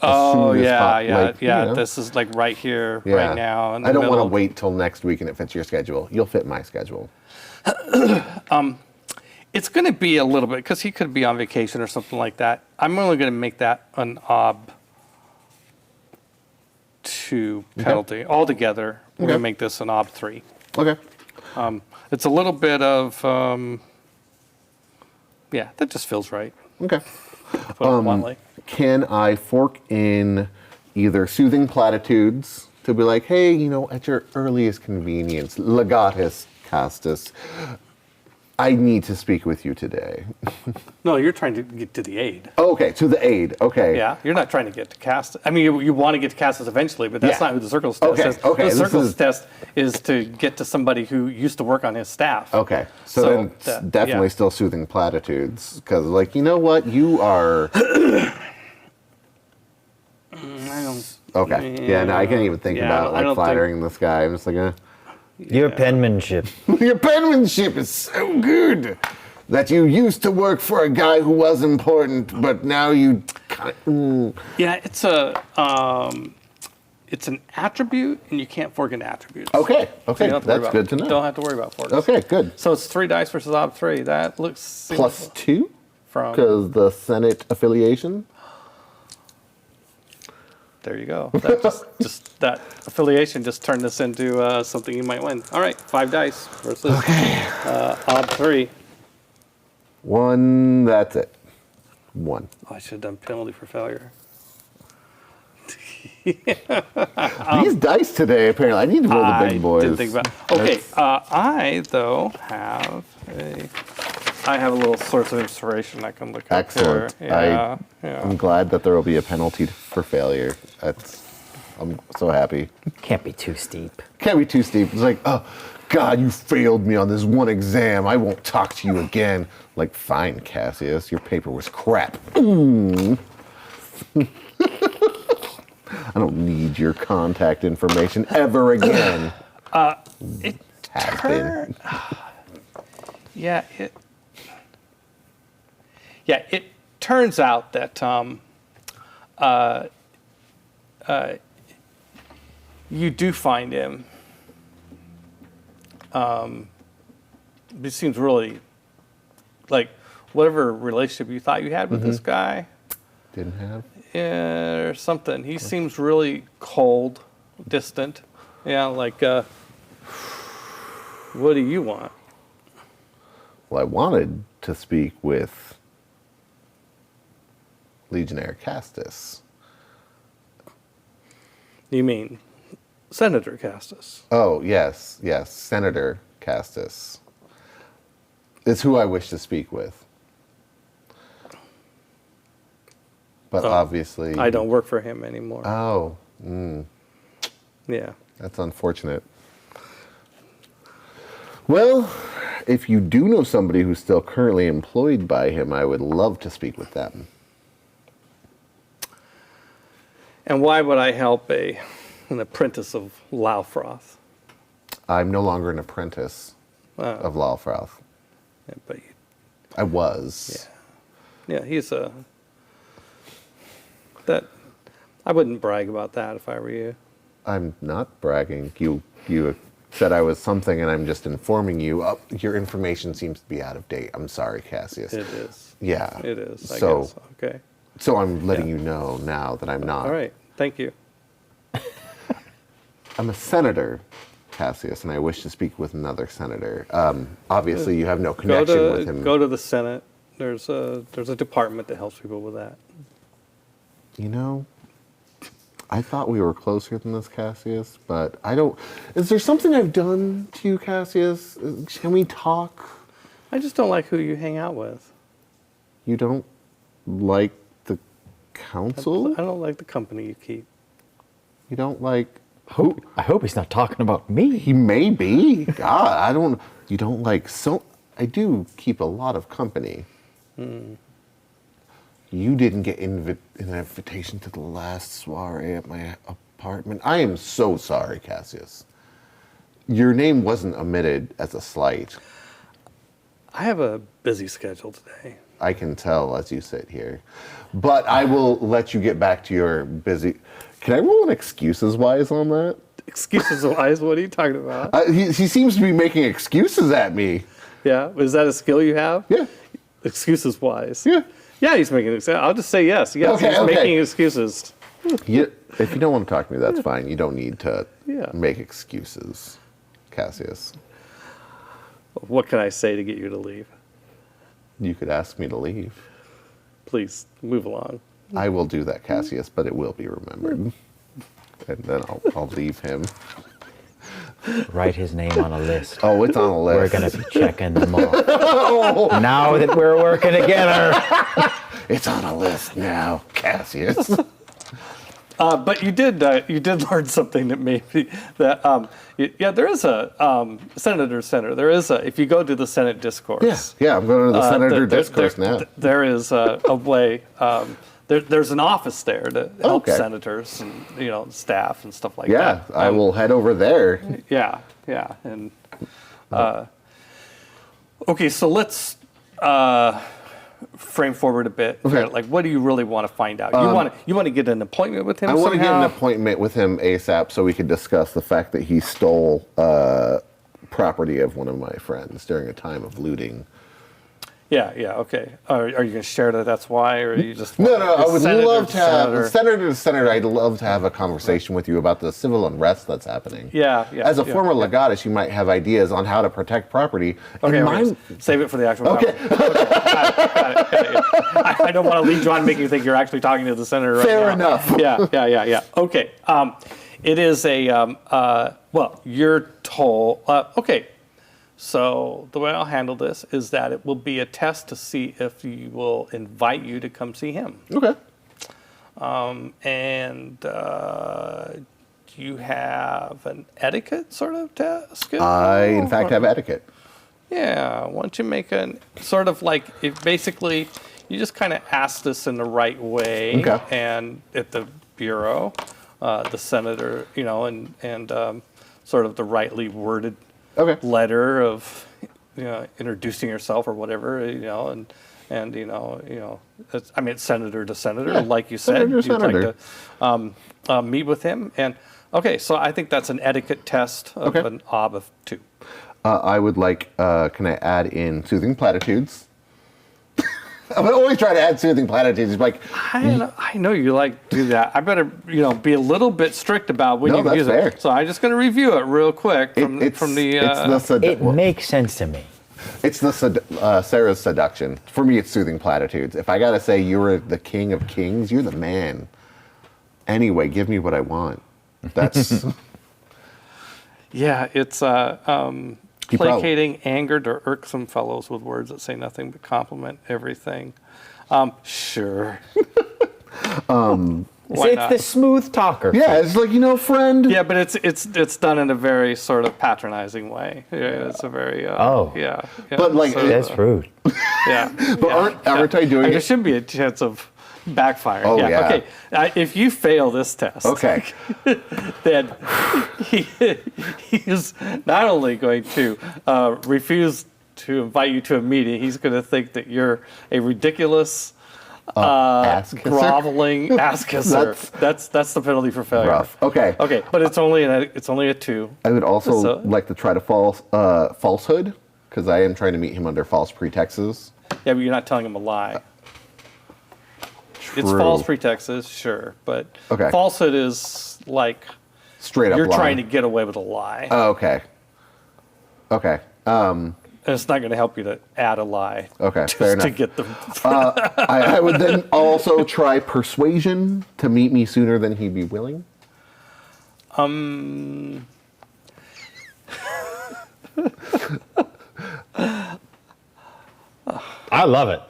is like right here, right now. I don't want to wait till next week and it fits your schedule. You'll fit my schedule. It's going to be a little bit because he could be on vacation or something like that. I'm only going to make that an ob 2 penalty altogether. We're going to make this an ob 3. Okay. It's a little bit of that just feels right. Okay. Put it bluntly. Can I fork in either soothing platitudes to be like, hey, at your earliest convenience, legatus castus, I need to speak with you today. No, you're trying to get to the aid. Okay, to the aid. Okay. Yeah, you're not trying to get to Castus. I mean, you want to get to Castus eventually, but that's Yeah. not who the Circles test Okay, is. okay, The this Circles is- test is to get to somebody who used to work on his staff. Okay. So So then it's that- definitely yeah. still soothing platitudes. Because, like, you know what? You are. I don't. Okay. Yeah, no, I can't even think Yeah, about, I don't like, think- flattering this guy. I'm just like, Your penmanship. Your penmanship is so good that you used to work for a guy who was important, but now you. Yeah, it's an attribute, and you can't fork into attributes. Okay. So Okay. you don't have to worry That's about- good to know. Don't have to worry about forks. Okay. Good. So it's 3 dice versus odd 3. That looks Plus 2 from. because the Senate affiliation. There you go. That just that affiliation just turned this into something you might win. All right, 5 dice versus odd 3. 1. That's it. 1. Oh, I should have done penalty for failure. These dice today, apparently, I need to roll the I big boys. didn't think about. Okay, I though have a little source of inspiration I can look up here. Excellent. Yeah, I'm yeah. glad that there will be a penalty for failure. I'm so happy. Can't be too steep. Can't be too steep. It's like, oh, God, you failed me on this one exam. I won't talk to you again. Like, fine, Cassius, your paper was crap. I don't need your contact information ever again. It Has turn- Yeah, it turns out that you do find him. It seems really like whatever relationship you thought you had with this guy, Didn't have. or something. He seems really cold, distant. Yeah, like, what do you want? Well, I wanted to speak with Legionnaire Castus. You mean Senator Castus? Oh, yes, Senator Castus is who I wish to speak with. But obviously... I don't work for him anymore. Oh, Yeah. that's unfortunate. Well, if you do know somebody who's still currently employed by him, I would love to speak with them. And why would I help an apprentice of Laufroth? I'm no longer an apprentice of Lalfroth. Yeah, but I was. yeah, he's a that. I wouldn't brag about that if I were you. I'm not bragging. You said I was something, and I'm just informing you. Your information seems to be out of date. I'm sorry, Cassius. It is. Yeah. It is. I So, guess. Okay. so I'm letting Yeah. you know now that I'm not. All right. Thank you. I'm a senator, Cassius, and I wish to speak with another senator. Obviously, you have no connection with him. Go to the Senate. There's a department that helps people with that. You know, I thought we were closer than this, Cassius, but I don't. Is there something I've done to you, Cassius? Can we talk? I just don't like who you hang out with. You don't like the council? I don't like the company you keep. You don't like. I hope he's not talking about me. He may be. God, I don't. You don't like. So. I do keep a lot of company. You didn't get an invitation to the last soiree at my apartment. I am so sorry, Cassius. Your name wasn't omitted as a slight. I have a busy schedule today. I can tell as you sit here. But I will let you get back to your busy... Can I roll an excuses wise on that? Excuses wise, what are you talking about? He seems to be making excuses at me. Yeah, is that a skill you have? Yeah. Excuses wise. Yeah. Yeah, he's making excuses. I'll just say yes. Yes, Okay, he's okay. making excuses. If you don't want to talk to me, that's fine. You don't need to Yeah. make excuses, Cassius. What can I say to get you to leave? You could ask me to leave. Please move along. I will do that, Cassius, but it will be remembered. And then I'll leave him. Write his name on a list. Oh, it's on the list. We're going to be checking them off. Now that we're working together. It's on a list now, Cassius. But you did learn something that maybe that there is a Senator Center. There is a, if you go to the Senate discourse. Yeah, I'm going to the Senator Discourse now. There is a way. There's an office there to help senators and staff and stuff like that. Yeah, I will head over there. Yeah, and okay, so let's frame forward a bit. Okay. Like, what do you really want to find out? You want to get an appointment with him? I want to get somehow? an appointment with him ASAP so we could discuss the fact that he stole property of one of my friends during a time of looting. Yeah, okay. Are you going to share that that's why, or are you just... No, I would love to have, Senator Senator, I'd love to have a conversation with you about the civil unrest that's happening. Yeah. As a former legatus, you might have ideas on how to protect property. Okay, and save it for the actual Okay. Got it. I don't want to lead you on and make you think you're actually talking to the senator right Fair now. enough. Yeah. Okay. It is a, you're told, okay. So the way I'll handle this is that it will be a test to see if he will invite you to come see him. Okay. And do you have an etiquette sort of skill? I, in fact, have etiquette. Yeah, why don't you make an sort of like, if basically you just kind of ask this in the right way. Okay. And at the bureau, the senator, and sort of the rightly worded letter of, introducing yourself or whatever, and it's senator to senator, like you said. Senator to senator. Like to meet with him. And okay, so I think that's an etiquette test of an OB of 2. I would like, can I add in soothing platitudes? I would always try to add soothing platitudes. Like, I know you like to do that. I better, be a little bit strict about when you can use fair. it. So I'm just going to review it real quick from the. It makes sense to me. It's the Sarah's seduction. For me, it's soothing platitudes. If I gotta say you're the king of kings, you're the man. Anyway, give me what I want. That's Yeah, it's placating angered or irksome fellows with words that say nothing but compliment everything. Sure. It's the smooth talker. yeah. It's like friend. Yeah, but it's done in a very sort of patronizing way. Yeah, it's a very yeah. But, like, That's rude. Yeah. But aren't I doing There it? should be a chance of backfire. Oh, yeah. Okay. If you fail this test, Okay. then he is not only going to refuse to invite you to a meeting, he's going to think that you're a ridiculous, ass kisser? groveling ass kisser. That's the penalty for failure. Rough. Okay. Okay, but it's only a 2. I would also So- like to try to falsehood because I am trying to meet him under false pretexts. Yeah, but you're not telling him a lie. It's True. false pretexts, sure, but Okay. falsehood is like Straight up you're lie. trying to get away with a lie. Oh, okay. Okay. And it's not going to help you to add a lie. Okay, just fair to enough. get them. I would then also try persuasion to meet me sooner than he'd be willing. I love it.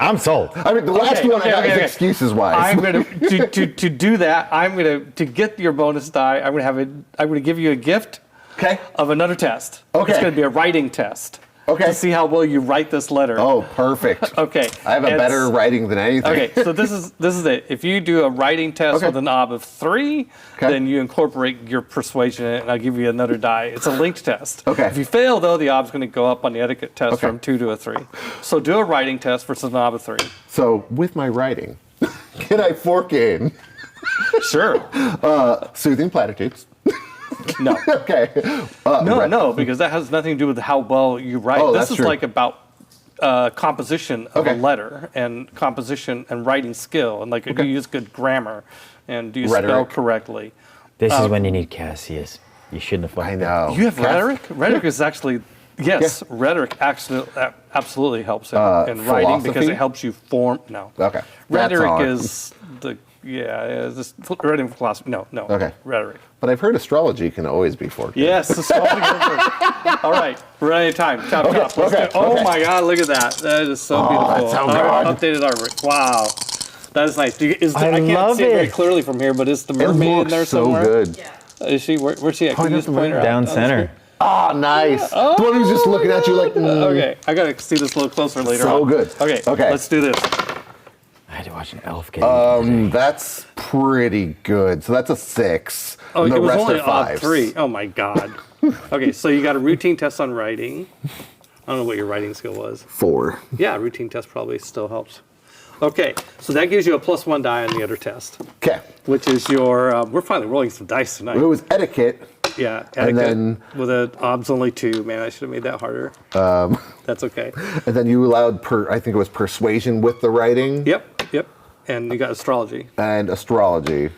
I'm sold. I mean, the last one I got is excuses wise. I'm going to do that. I'm going to get your bonus die. I'm going to give you a gift Okay. of another test. Okay. It's going to be a writing test. Okay. To see how well you write this letter. Oh, perfect. Okay. I have a better writing than anything. Okay, so this is it. If you do a writing test Okay. with an OB of 3, Okay. then you incorporate your persuasion in it, and I'll give you another die. It's a linked test. Okay. If you fail, though, the OB's going to go up on the etiquette test Okay. from 2 to a 3. So do a writing test versus an OB of 3. So with my writing, can I fork in Sure. soothing platitudes? No. Okay. No, because that has nothing to do with how well you write. Oh, This that's is true. like about composition of Okay. a letter and composition and writing skill, and like do you use good grammar, and do you spell Rhetoric. correctly. This is when you need Cassius. You shouldn't have. I know. You have rhetoric? Rhetoric is actually, yes, rhetoric actually absolutely helps in writing because philosophy? it helps you form. No. Okay. That's Rhetoric hard. is the Just writing philosophy. No. Okay. Rhetoric. But I've heard astrology can always be 4K. Yes, astrology. All right, we're running out of time. Chop. Let's okay, do it. Oh okay. my God, look at that. That is so beautiful. That's so good. Updated artwork. Wow. That is nice. I can't love see it very it. clearly from here, but is the It mermaid in looks there so somewhere? good. Is she? Where's she at? Can you just point her out? Down center. Ah, nice. The one who's just looking at you like, Okay, I gotta see this a little closer later So on. good. Okay, Okay. let's do this. I had to watch an elf game. That's pretty good. So that's a 6. Oh, and the it was rest only are odd 5s. 3. Oh my God. Okay, so you got a routine test on writing. I don't know what your writing skill was. 4. Yeah, routine test probably still helps. Okay, so that gives you a +1 die on the other test, Okay. which is your. We're finally rolling some dice tonight. It was etiquette. Yeah, And etiquette then- with a obs only 2. Man, I should have made that harder. That's okay. And then you allowed, I think it was persuasion with the writing. Yep. And you got astrology, And astrology.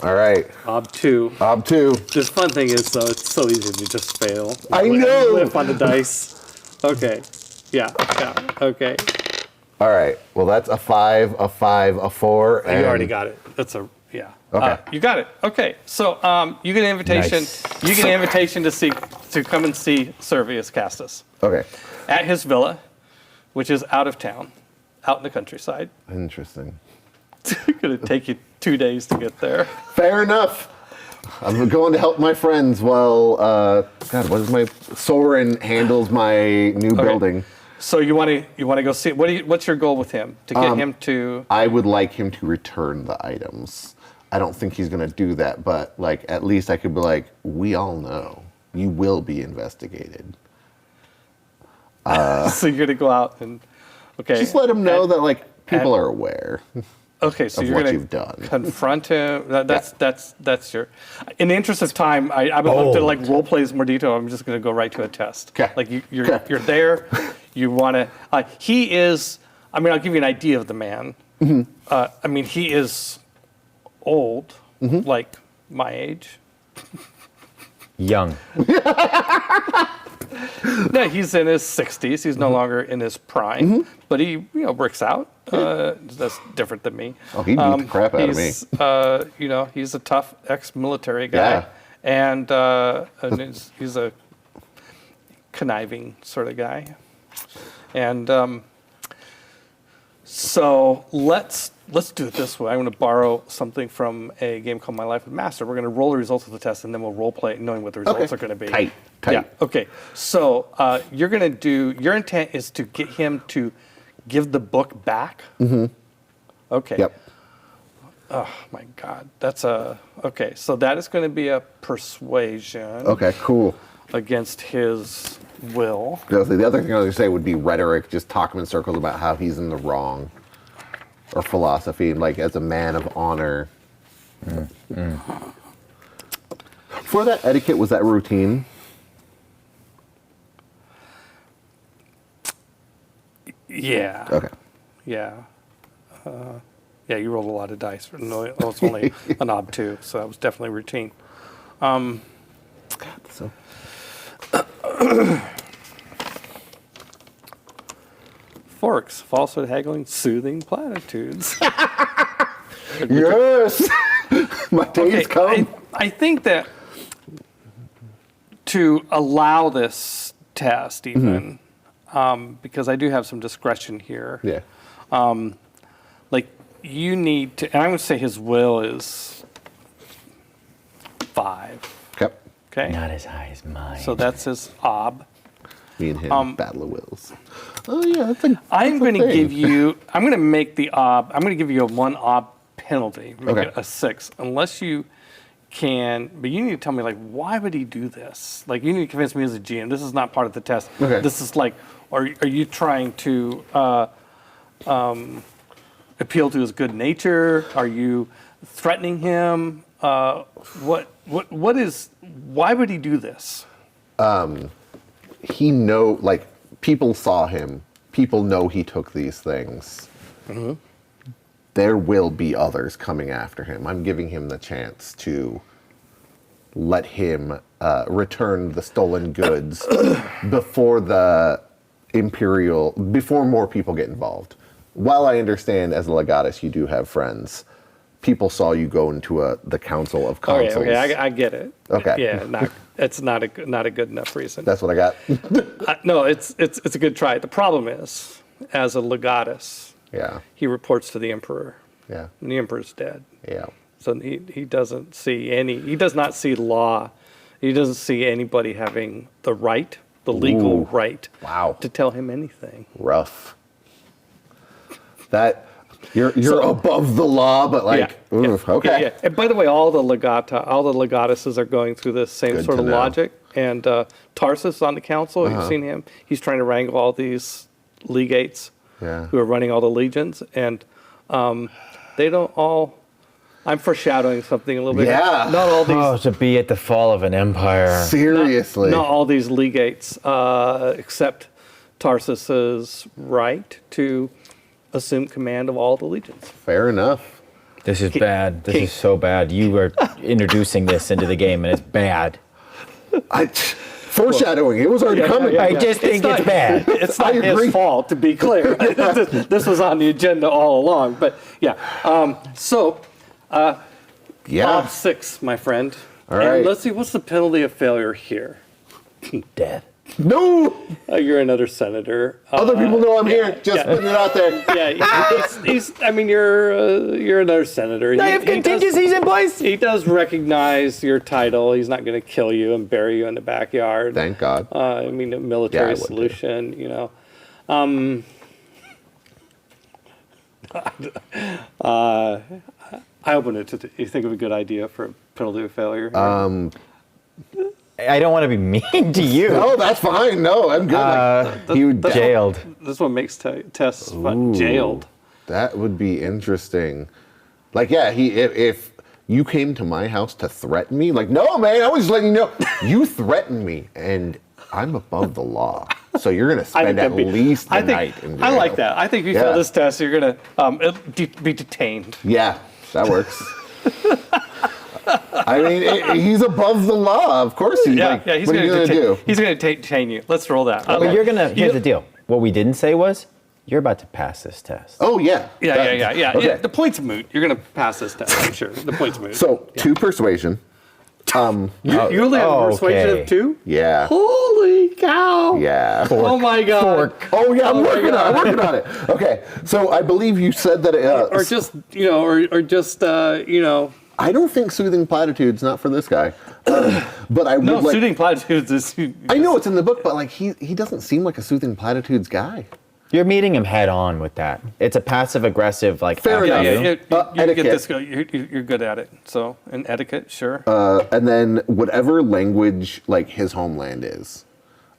All right. ob 2. Ob 2. The fun thing is, though, it's so easy to just fail. I know. Live on the dice. Okay. Yeah. Okay. All right. Well, that's a 5, a 5, a 4. And You already got it. That's a yeah. Okay. You got it. Okay. So you get an invitation. Nice. You get an invitation to come and see Servius Castus Okay. at his villa, which is out of town, out in the countryside. Interesting. It's gonna take you 2 days to get there. Fair enough. I'm going to help my friends while, God, what is my, Soren handles my new building. So you want to go see? What's your goal with him? To get him to? I would like him to return the items. I don't think he's going to do that, but like at least I could be like, we all know you will be investigated. So you're gonna go out and okay. Just let him know that like people are aware. Okay, so of you're what gonna you've done. confront him. That's your. In the interest of time, I would love to like role play this in more detail. I'm just gonna go right to a test. 'Kay. Like you're there. You want to. He is. I mean, I'll give you an idea of the man. I mean, he is old, like my age. Young. Yeah, he's in his 60s. He's no longer in his prime, but he works out. That's different than me. Oh, he beat the crap out of me. He's, he's a tough ex-military guy, and he's a conniving sort of guy. And so let's do it this way. I'm going to borrow something from a game called My Life with Master. We're going to roll the results of the test, and then we'll role play knowing what the results are going to be. Tight. Yeah. Okay. So you're going to do. Your intent is to get him to give the book back. Okay. Yep. Oh my God. That's okay. So that is going to be a persuasion. Okay, cool. Against his will. The other thing I was going to say would be rhetoric, just talk him in circles about how he's in the wrong. Or philosophy, like as a man of honor. For that etiquette, was that routine? Yeah. Okay. Yeah. Yeah, you rolled a lot of dice. No, it was only an ob 2, so that was definitely routine. So. Forks, falsehood, haggling, soothing platitudes. Yes! My day's come. I think that to allow this test, even, because I do have some discretion here. Yeah. Like you need to, and I'm going to say his will is 5. Okay. Okay. Not as high as mine. So that's his ob. Me and him, battle of wills. Oh yeah, that's a. I'm going to thing. give you. I'm going to make the ob. I'm going to give you a 1 ob penalty. Make Okay. it a 6, unless you can. But you need to tell me like why would he do this? Like you need to convince me as a GM. This is not part of the test. Okay. This is like, are you trying to appeal to his good nature? Are you threatening him? What is? Why would he do this? He like people saw him. People know he took these things. There will be others coming after him. I'm giving him the chance to let him return the stolen goods before before more people get involved. While I understand as a legatus you do have friends, people saw you go into the council of Okay, consuls. okay, I get it. Okay. Yeah, it's not a good enough reason. That's what I got. No, it's a good try. The problem is, as a legatus, Yeah. he reports to the emperor, Yeah. and the emperor's dead. Yeah. So he doesn't see he does not see law. He doesn't see anybody having the right, the legal Ooh. right, Wow. to tell him anything. Rough. That you're above the law, but like, oof, okay. Yeah. And by the way, all the legatuses are going through this same Good sort to of know. logic. And Tarsus on the council, Uh-huh. you've seen him. He's trying to wrangle all these legates Yeah. who are running all the legions, and they don't all. I'm foreshadowing something a little bit. Yeah. Not all these. Oh, to be at the fall of an empire. Seriously. Not all these legates accept Tarsus's right to assume command of all the legions. Fair enough. This is bad. This King. is so bad. You are introducing this into the game, and it's bad. Foreshadowing. It was already coming. I just think it's bad. It's not I agree. his fault, to be clear. This was on the agenda all along. But yeah, Yeah. Bob 6, my friend. All And right. let's see, what's the penalty of failure here? Death. No. You're another senator. Other people know I'm here. Just putting it out there. Yeah, you're another senator. I have contingencies in place. He does recognize your title. He's not going to kill you and bury you in the backyard. Thank God. I mean, a Yeah, I military would too. solution, you know. I open it to. You think of a good idea for a penalty of failure? I don't want to be mean to you. No, that's fine. No, I'm good. You that's- jailed. This one makes tests fun. Jailed. That would be interesting. Like, yeah, if you came to my house to threaten me, like, no, man, I was just letting you know, you threatened me, and I'm above the law, so you're gonna spend at least the night in jail. I like that. I think if you Yeah. fail this test, you're going to be detained. Yeah, that works. I mean, he's above the law. Of course, he's like, He's what are you going gonna do? He's going to detain you. Let's roll that. But you're gonna. Here's the deal. What we didn't say was you're about to pass this test. Oh yeah. Yeah. Okay. The point's moot. You're going to pass this test, I'm sure. The point's moot. So 2 persuasion. you only have a persuasion okay. of 2? Yeah. Holy cow! Yeah. Oh my God! Oh yeah, I'm working on it. Okay, so I believe you said that. Or just I don't think soothing platitudes not for this guy, but I would no, like. soothing platitudes is. I know it's in the book, but like he doesn't seem like a soothing platitudes guy. You're meeting him head on with that. It's a passive aggressive like. Fair Yeah, enough. you get Etiquette. this. You're good at it. So, in etiquette, sure. And then whatever language like his homeland is,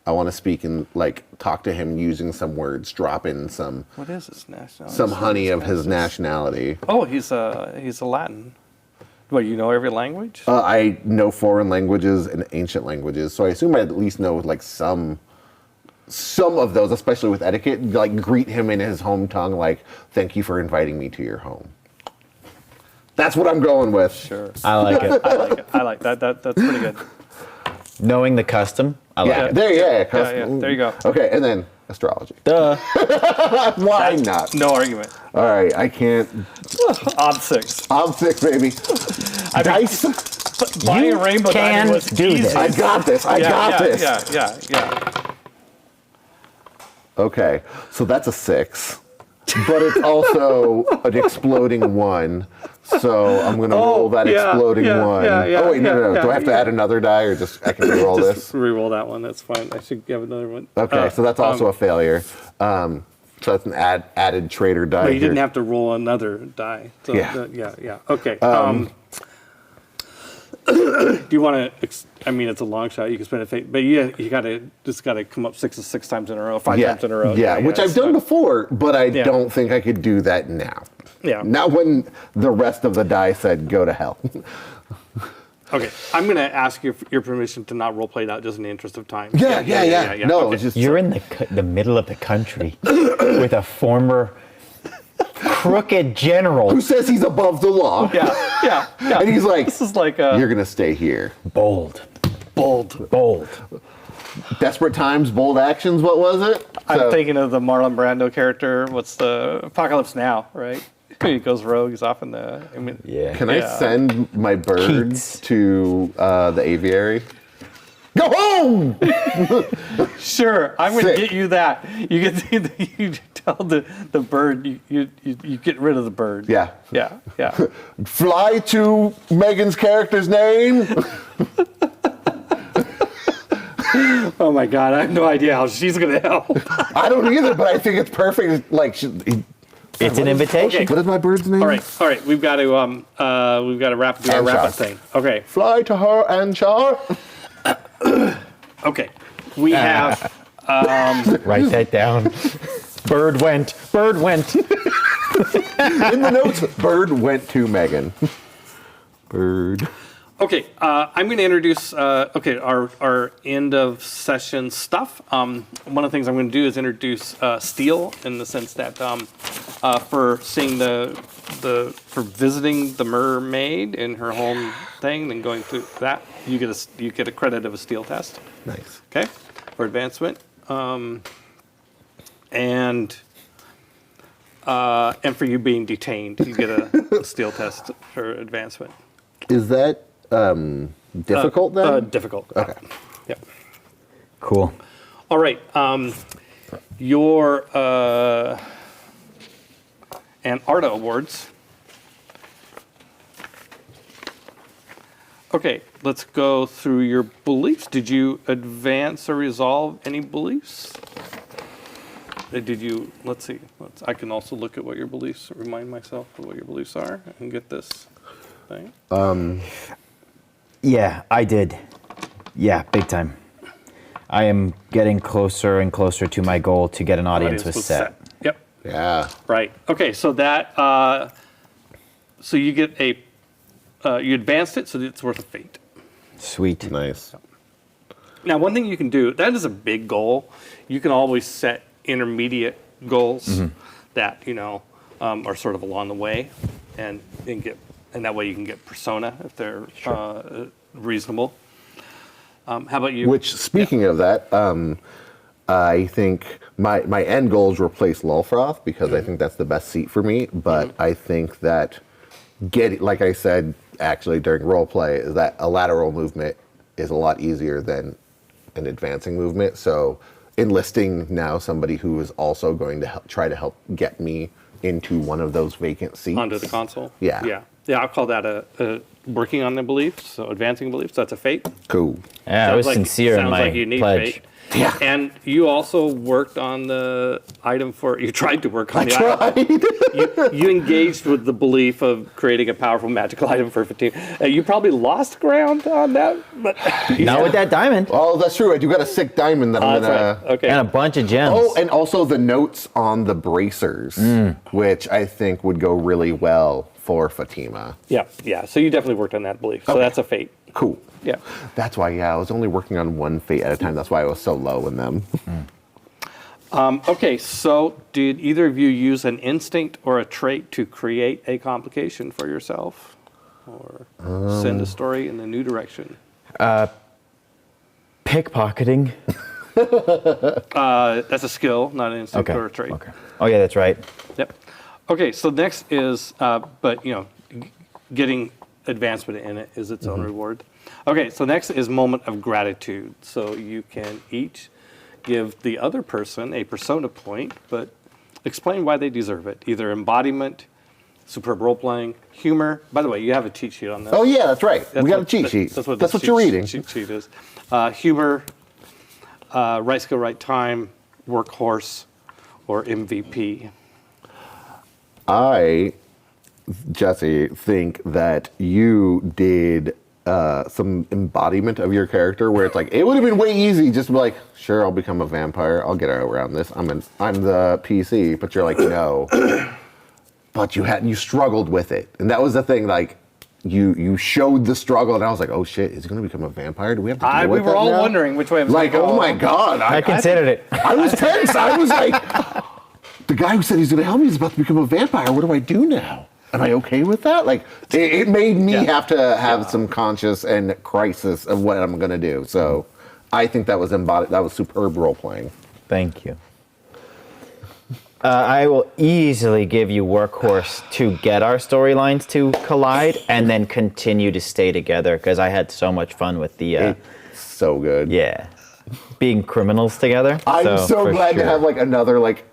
I want to speak and like talk to him using some words, drop in some What is his nationality? honey of his nationality. Oh, he's a Latin. What, you know every language? I know foreign languages and ancient languages, so I assume I at least know like some of those, especially with etiquette. Like greet him in his home tongue, like "Thank you for inviting me to your home." That's what I'm going with. Sure. I like it. I like that. That's pretty good. Knowing the custom, I like Yeah, it. There you go. Okay, and then astrology. Duh. Why not? No argument. All right, I can't. Odd 6. I'm 6, baby. Dice. Buying a rainbow can diamond was do easy. this. I got this. I got this. Yeah. Okay, so that's a 6, but it's also an exploding 1. So I'm gonna roll that exploding 1. Oh wait, no. Do I have to add another die, or just I can roll Just this? re-roll that one. That's fine. I should have another one. Okay, so that's also a failure. So that's an added traitor die. But you didn't here. have to roll another die. So Yeah. Yeah. Okay. Do you want to? I mean, it's a long shot. You can spend a fate, but you just got to come up 6 times in a row, 5 times in a row. Yeah, which I've it's done not- before, but I don't think I could do that now. Yeah. Not when the rest of the die said go to hell. Okay, I'm going to ask your permission to not role play it out just in the interest of time. Yeah. No, Okay. it's just You're in the middle of the country with a former crooked general. who says he's above the law. Yeah. And he's like, This is like you're gonna stay here. Bold. bold. Desperate times, bold actions. What was it? I'm thinking of the Marlon Brando character. What's the Apocalypse Now, right? He goes rogue. He's off in the. I mean, Yeah. Can I send my bird Keats. to the aviary? Go home! Sure, I'm going to Sick. get you that. You get you tell the bird you get rid of the bird. Yeah. Yeah. Fly to Megan's character's name. Oh my God, I have no idea how she's going to help. I don't either, but I think it's perfect. Like, It's an invitation. Okay. what is my bird's name? All right. We've got to do our wrap up Anshar. thing. Okay. Fly to her, Anshar. Okay. We have. Write that down. Bird went. In the notes, bird went to Megan. Bird. Okay, I'm going to introduce our end of session stuff. One of the things I'm going to do is introduce Steel in the sense that for seeing for visiting the mermaid in her home thing, and going through that, you get a credit of a Steel test. Nice. Okay, for advancement, and for you being detained, you get a Steel test for advancement. Is that difficult then? Difficult. Okay. Yep. Cool. All right. Your and ARTA awards. Okay, let's go through your beliefs. Did you advance or resolve any beliefs? Did you? Let's see. I can also look at what your beliefs. Remind myself of what your beliefs are and get this thing. Yeah, I did. Yeah, big time. I am getting closer and closer to my goal to get an audience with was set. Yep. Yeah. Right. Okay. So that. So you get a. You advanced it, so it's worth a fate. Sweet. Nice. Now, one thing you can do, that is a big goal. You can always set intermediate goals that, are sort of along the way and that way you can get persona if they're reasonable. How about you? Which, speaking of that, I think my end goal is replace Lulfroth because I think that's the best seat for me. But I think that like I said, actually during role play, is that a lateral movement is a lot easier than an advancing movement. So enlisting now somebody who is also going to try to help get me into one of those vacant seats. Onto the console? Yeah. Yeah, I'll call that a working on the beliefs, so advancing beliefs. That's a fate. Cool. Yeah, I was sincere in my you need pledge. fate. Yeah. And you also worked on the item you tried to work on the item. You engaged with the belief of creating a powerful magical item for Fatima. You probably lost ground on that, but Not with that diamond. Oh, that's true. I do got a sick diamond that I'm that's gonna. right. Okay. And a bunch of gems. Oh, and also the notes on the bracers, which I think would go really well for Fatima. Yeah. So you definitely worked on that belief. So that's a fate. Cool. Yeah. That's why, I was only working on one fate at a time. That's why I was so low in them. Okay, so did either of you use an instinct or a trait to create a complication for yourself? Or send a story in a new direction? Pickpocketing. That's a skill, not an instinct Okay. or a trait. Okay. Oh yeah, that's right. Yep. Okay, so next is, getting advancement in it is its own reward. Okay, so next is moment of gratitude. So you can each give the other person a persona point, but explain why they deserve it. Either embodiment, superb role playing, humor. By the way, you have a cheat sheet on this. Oh, yeah, that's right. We got a cheat sheet. That's what, you're reading. Cheat sheet is. Humor, right skill, right time, workhorse, or MVP. I, Jesse, think that you did some embodiment of your character where it's like, it would have been way easy just to be like, sure, I'll become a vampire. I'll get around this. I'm the PC. But you're like, no. But you struggled with it. And that was the thing, like, you showed the struggle, and I was like, oh shit, is he going to become a vampire? Do we have to deal with We were that all now? wondering which way it was Like, going to go. oh my God. I considered it. I was tense. I was like, the guy who said he's going to help me is about to become a vampire. What do I do now? Am I okay with that? Like, it made me have to have some conscious and crisis of what I'm going to do. So I think that was embodied. That was superb role playing. Thank you. I will easily give you Workhorse to get our storylines to collide and then continue to stay together because I had so much fun with the It's so good. yeah, being criminals together. I'm so for glad to sure. have like another like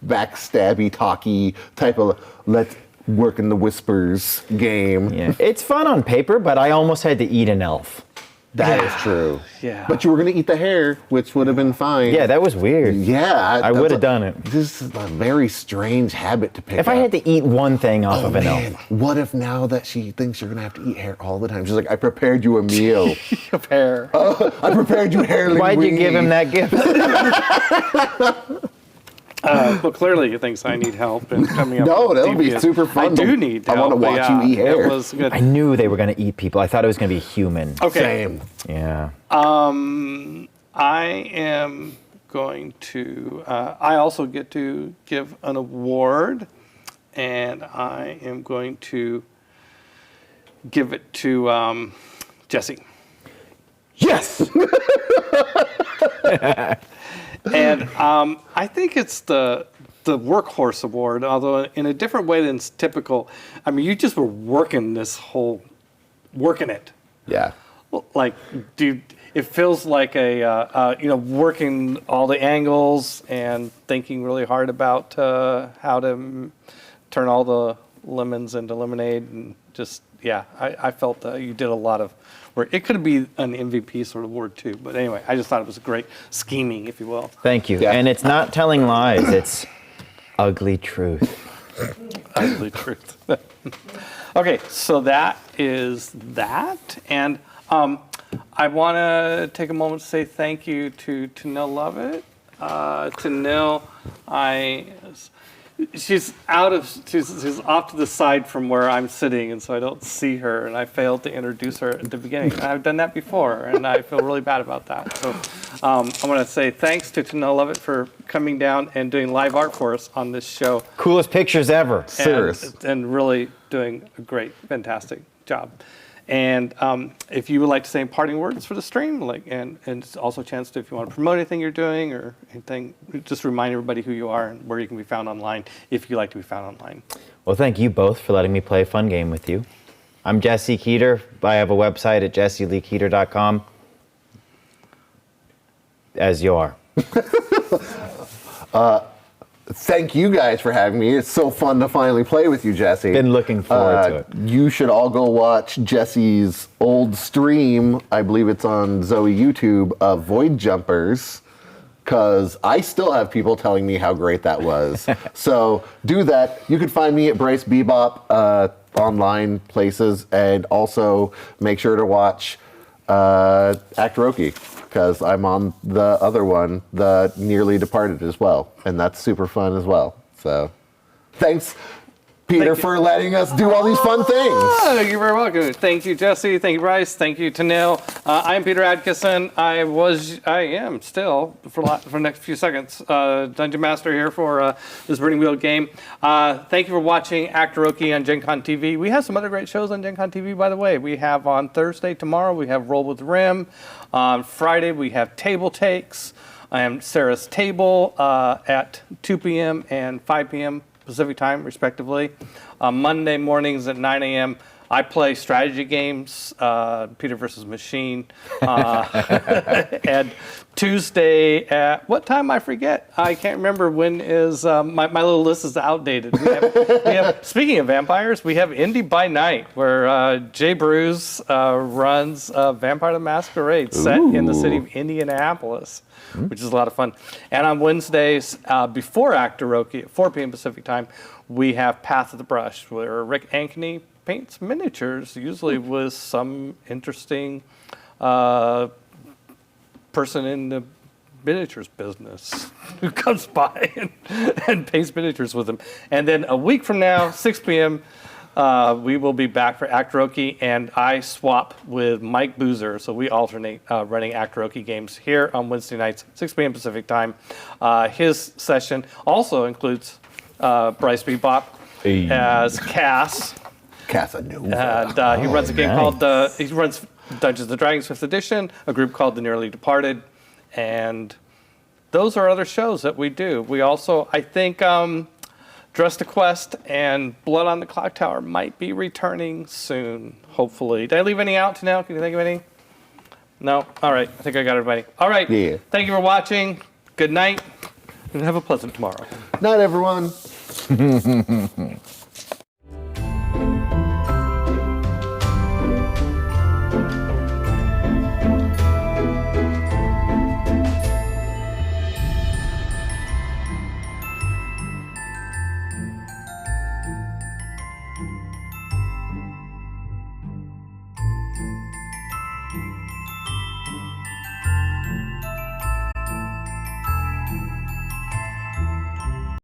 backstabby, talky type of let's work in the whispers game. Yeah, it's fun on paper, but I almost had to eat an elf. That is true. Yeah. But you were gonna eat the hair, which would have been fine. Yeah, that was weird. Yeah. I would have done it. This is a very strange habit to pick If up. I had to eat one thing off Oh of an man, elf. what if now that she thinks you're gonna have to eat hair all the time? She's like, I prepared you a meal. Of hair. I prepared you hair. Why'd you give him that gift? Well, clearly he thinks I need help in coming up No, with that'll be devious- super fun I do to- need I help. wanna but watch yeah, you eat hair. It was good. I knew they were going to eat people. I thought it was going to be human. Okay. Same. Yeah. I am going to, I also get to give an award, and I am going to give it to Jesse. Yes. And I think it's the Workhorse Award, although in a different way than it's typical. I mean, you just were working working it. Yeah. Like, dude, it feels like working all the angles and thinking really hard about how to turn all the lemons into lemonade, and just I felt that you did a lot of work. It could be an MVP sort of award too, but anyway, I just thought it was great scheming, if you will. Thank you. Yeah. And it's not telling lies, it's ugly truth. Ugly truth. Okay, so that is that, and I want to take a moment to say thank you to Nil Lovett. To Nil, she's she's off to the side from where I'm sitting, and so I don't see her, and I failed to introduce her at the beginning. And I've done that before, and I feel really bad about that. So I want to say thanks to Nil Lovett for coming down and doing live art for us on this show. Coolest pictures ever. Serious. And really doing a great, fantastic job. And if you would like to say parting words for the stream, and it's also a chance to, if you want to promote anything you're doing or anything, just remind everybody who you are and where you can be found online, if you like to be found online. Well, thank you both for letting me play a fun game with you. I'm Jesse Keeter. I have a website at jesseleekeeter.com. As you are. Thank you guys for having me. It's so fun to finally play with you, Jesse. Been looking forward to it. You should all go watch Jesse's old stream. I believe it's on Zoe YouTube of Void Jumpers, because I still have people telling me how great that was. So do that. You can find me at Bryce Bebop online places, and also make sure to watch Actoroke, because I'm on the other one, the Nearly Departed, as well, and that's super fun as well. So thanks, Peter, for letting us do all these fun things. Oh, you're very welcome. Thank you, Jesse. Thank you, Bryce. Thank you, Tanil. I'm Peter Adkisson. I am still, for the next few seconds, Dungeon Master here for this Burning Wheel game. Thank you for watching Actoroke on Gen Con TV. We have some other great shows on Gen Con TV, by the way. We have on Thursday, tomorrow, we have Roll with Rim. On Friday, we have Table Takes. I am Sarah's Table at 2 p.m. and 5 p.m. Pacific time, respectively. Monday mornings at 9 a.m. I play strategy games, Peter versus Machine. And Tuesday at what time? I forget. I can't remember when is. My little list is outdated. We have, speaking of vampires, we have Indie by Night, where Jay Bruce runs Vampire the Masquerade set in the city of Indianapolis, which is a lot of fun. And on Wednesdays, before Actoroke at 4 p.m. Pacific time, we have Path of the Brush, where Rick Ankeny paints miniatures, usually with some interesting person in the miniatures business who comes by and paints miniatures with him. And then a week from now, 6 p.m., we will be back for Actoroke, and I swap with Mike Boozer, so we alternate running Actoroke games here on Wednesday nights, 6 p.m. Pacific time. His session also includes Bryce Bebop as Cass. Casanova. And he runs a game called, he runs Dungeons & Dragons 5th Edition, a group called The Nearly Departed, and those are other shows that we do. We also, I think, Dress to Quest and Blood on the Clock Tower might be returning soon, hopefully. Did I leave any out now? Can you think of any? No? All right. I think I got everybody. All right. Yeah. Thank you for watching. Good night, and have a pleasant tomorrow. Night, everyone.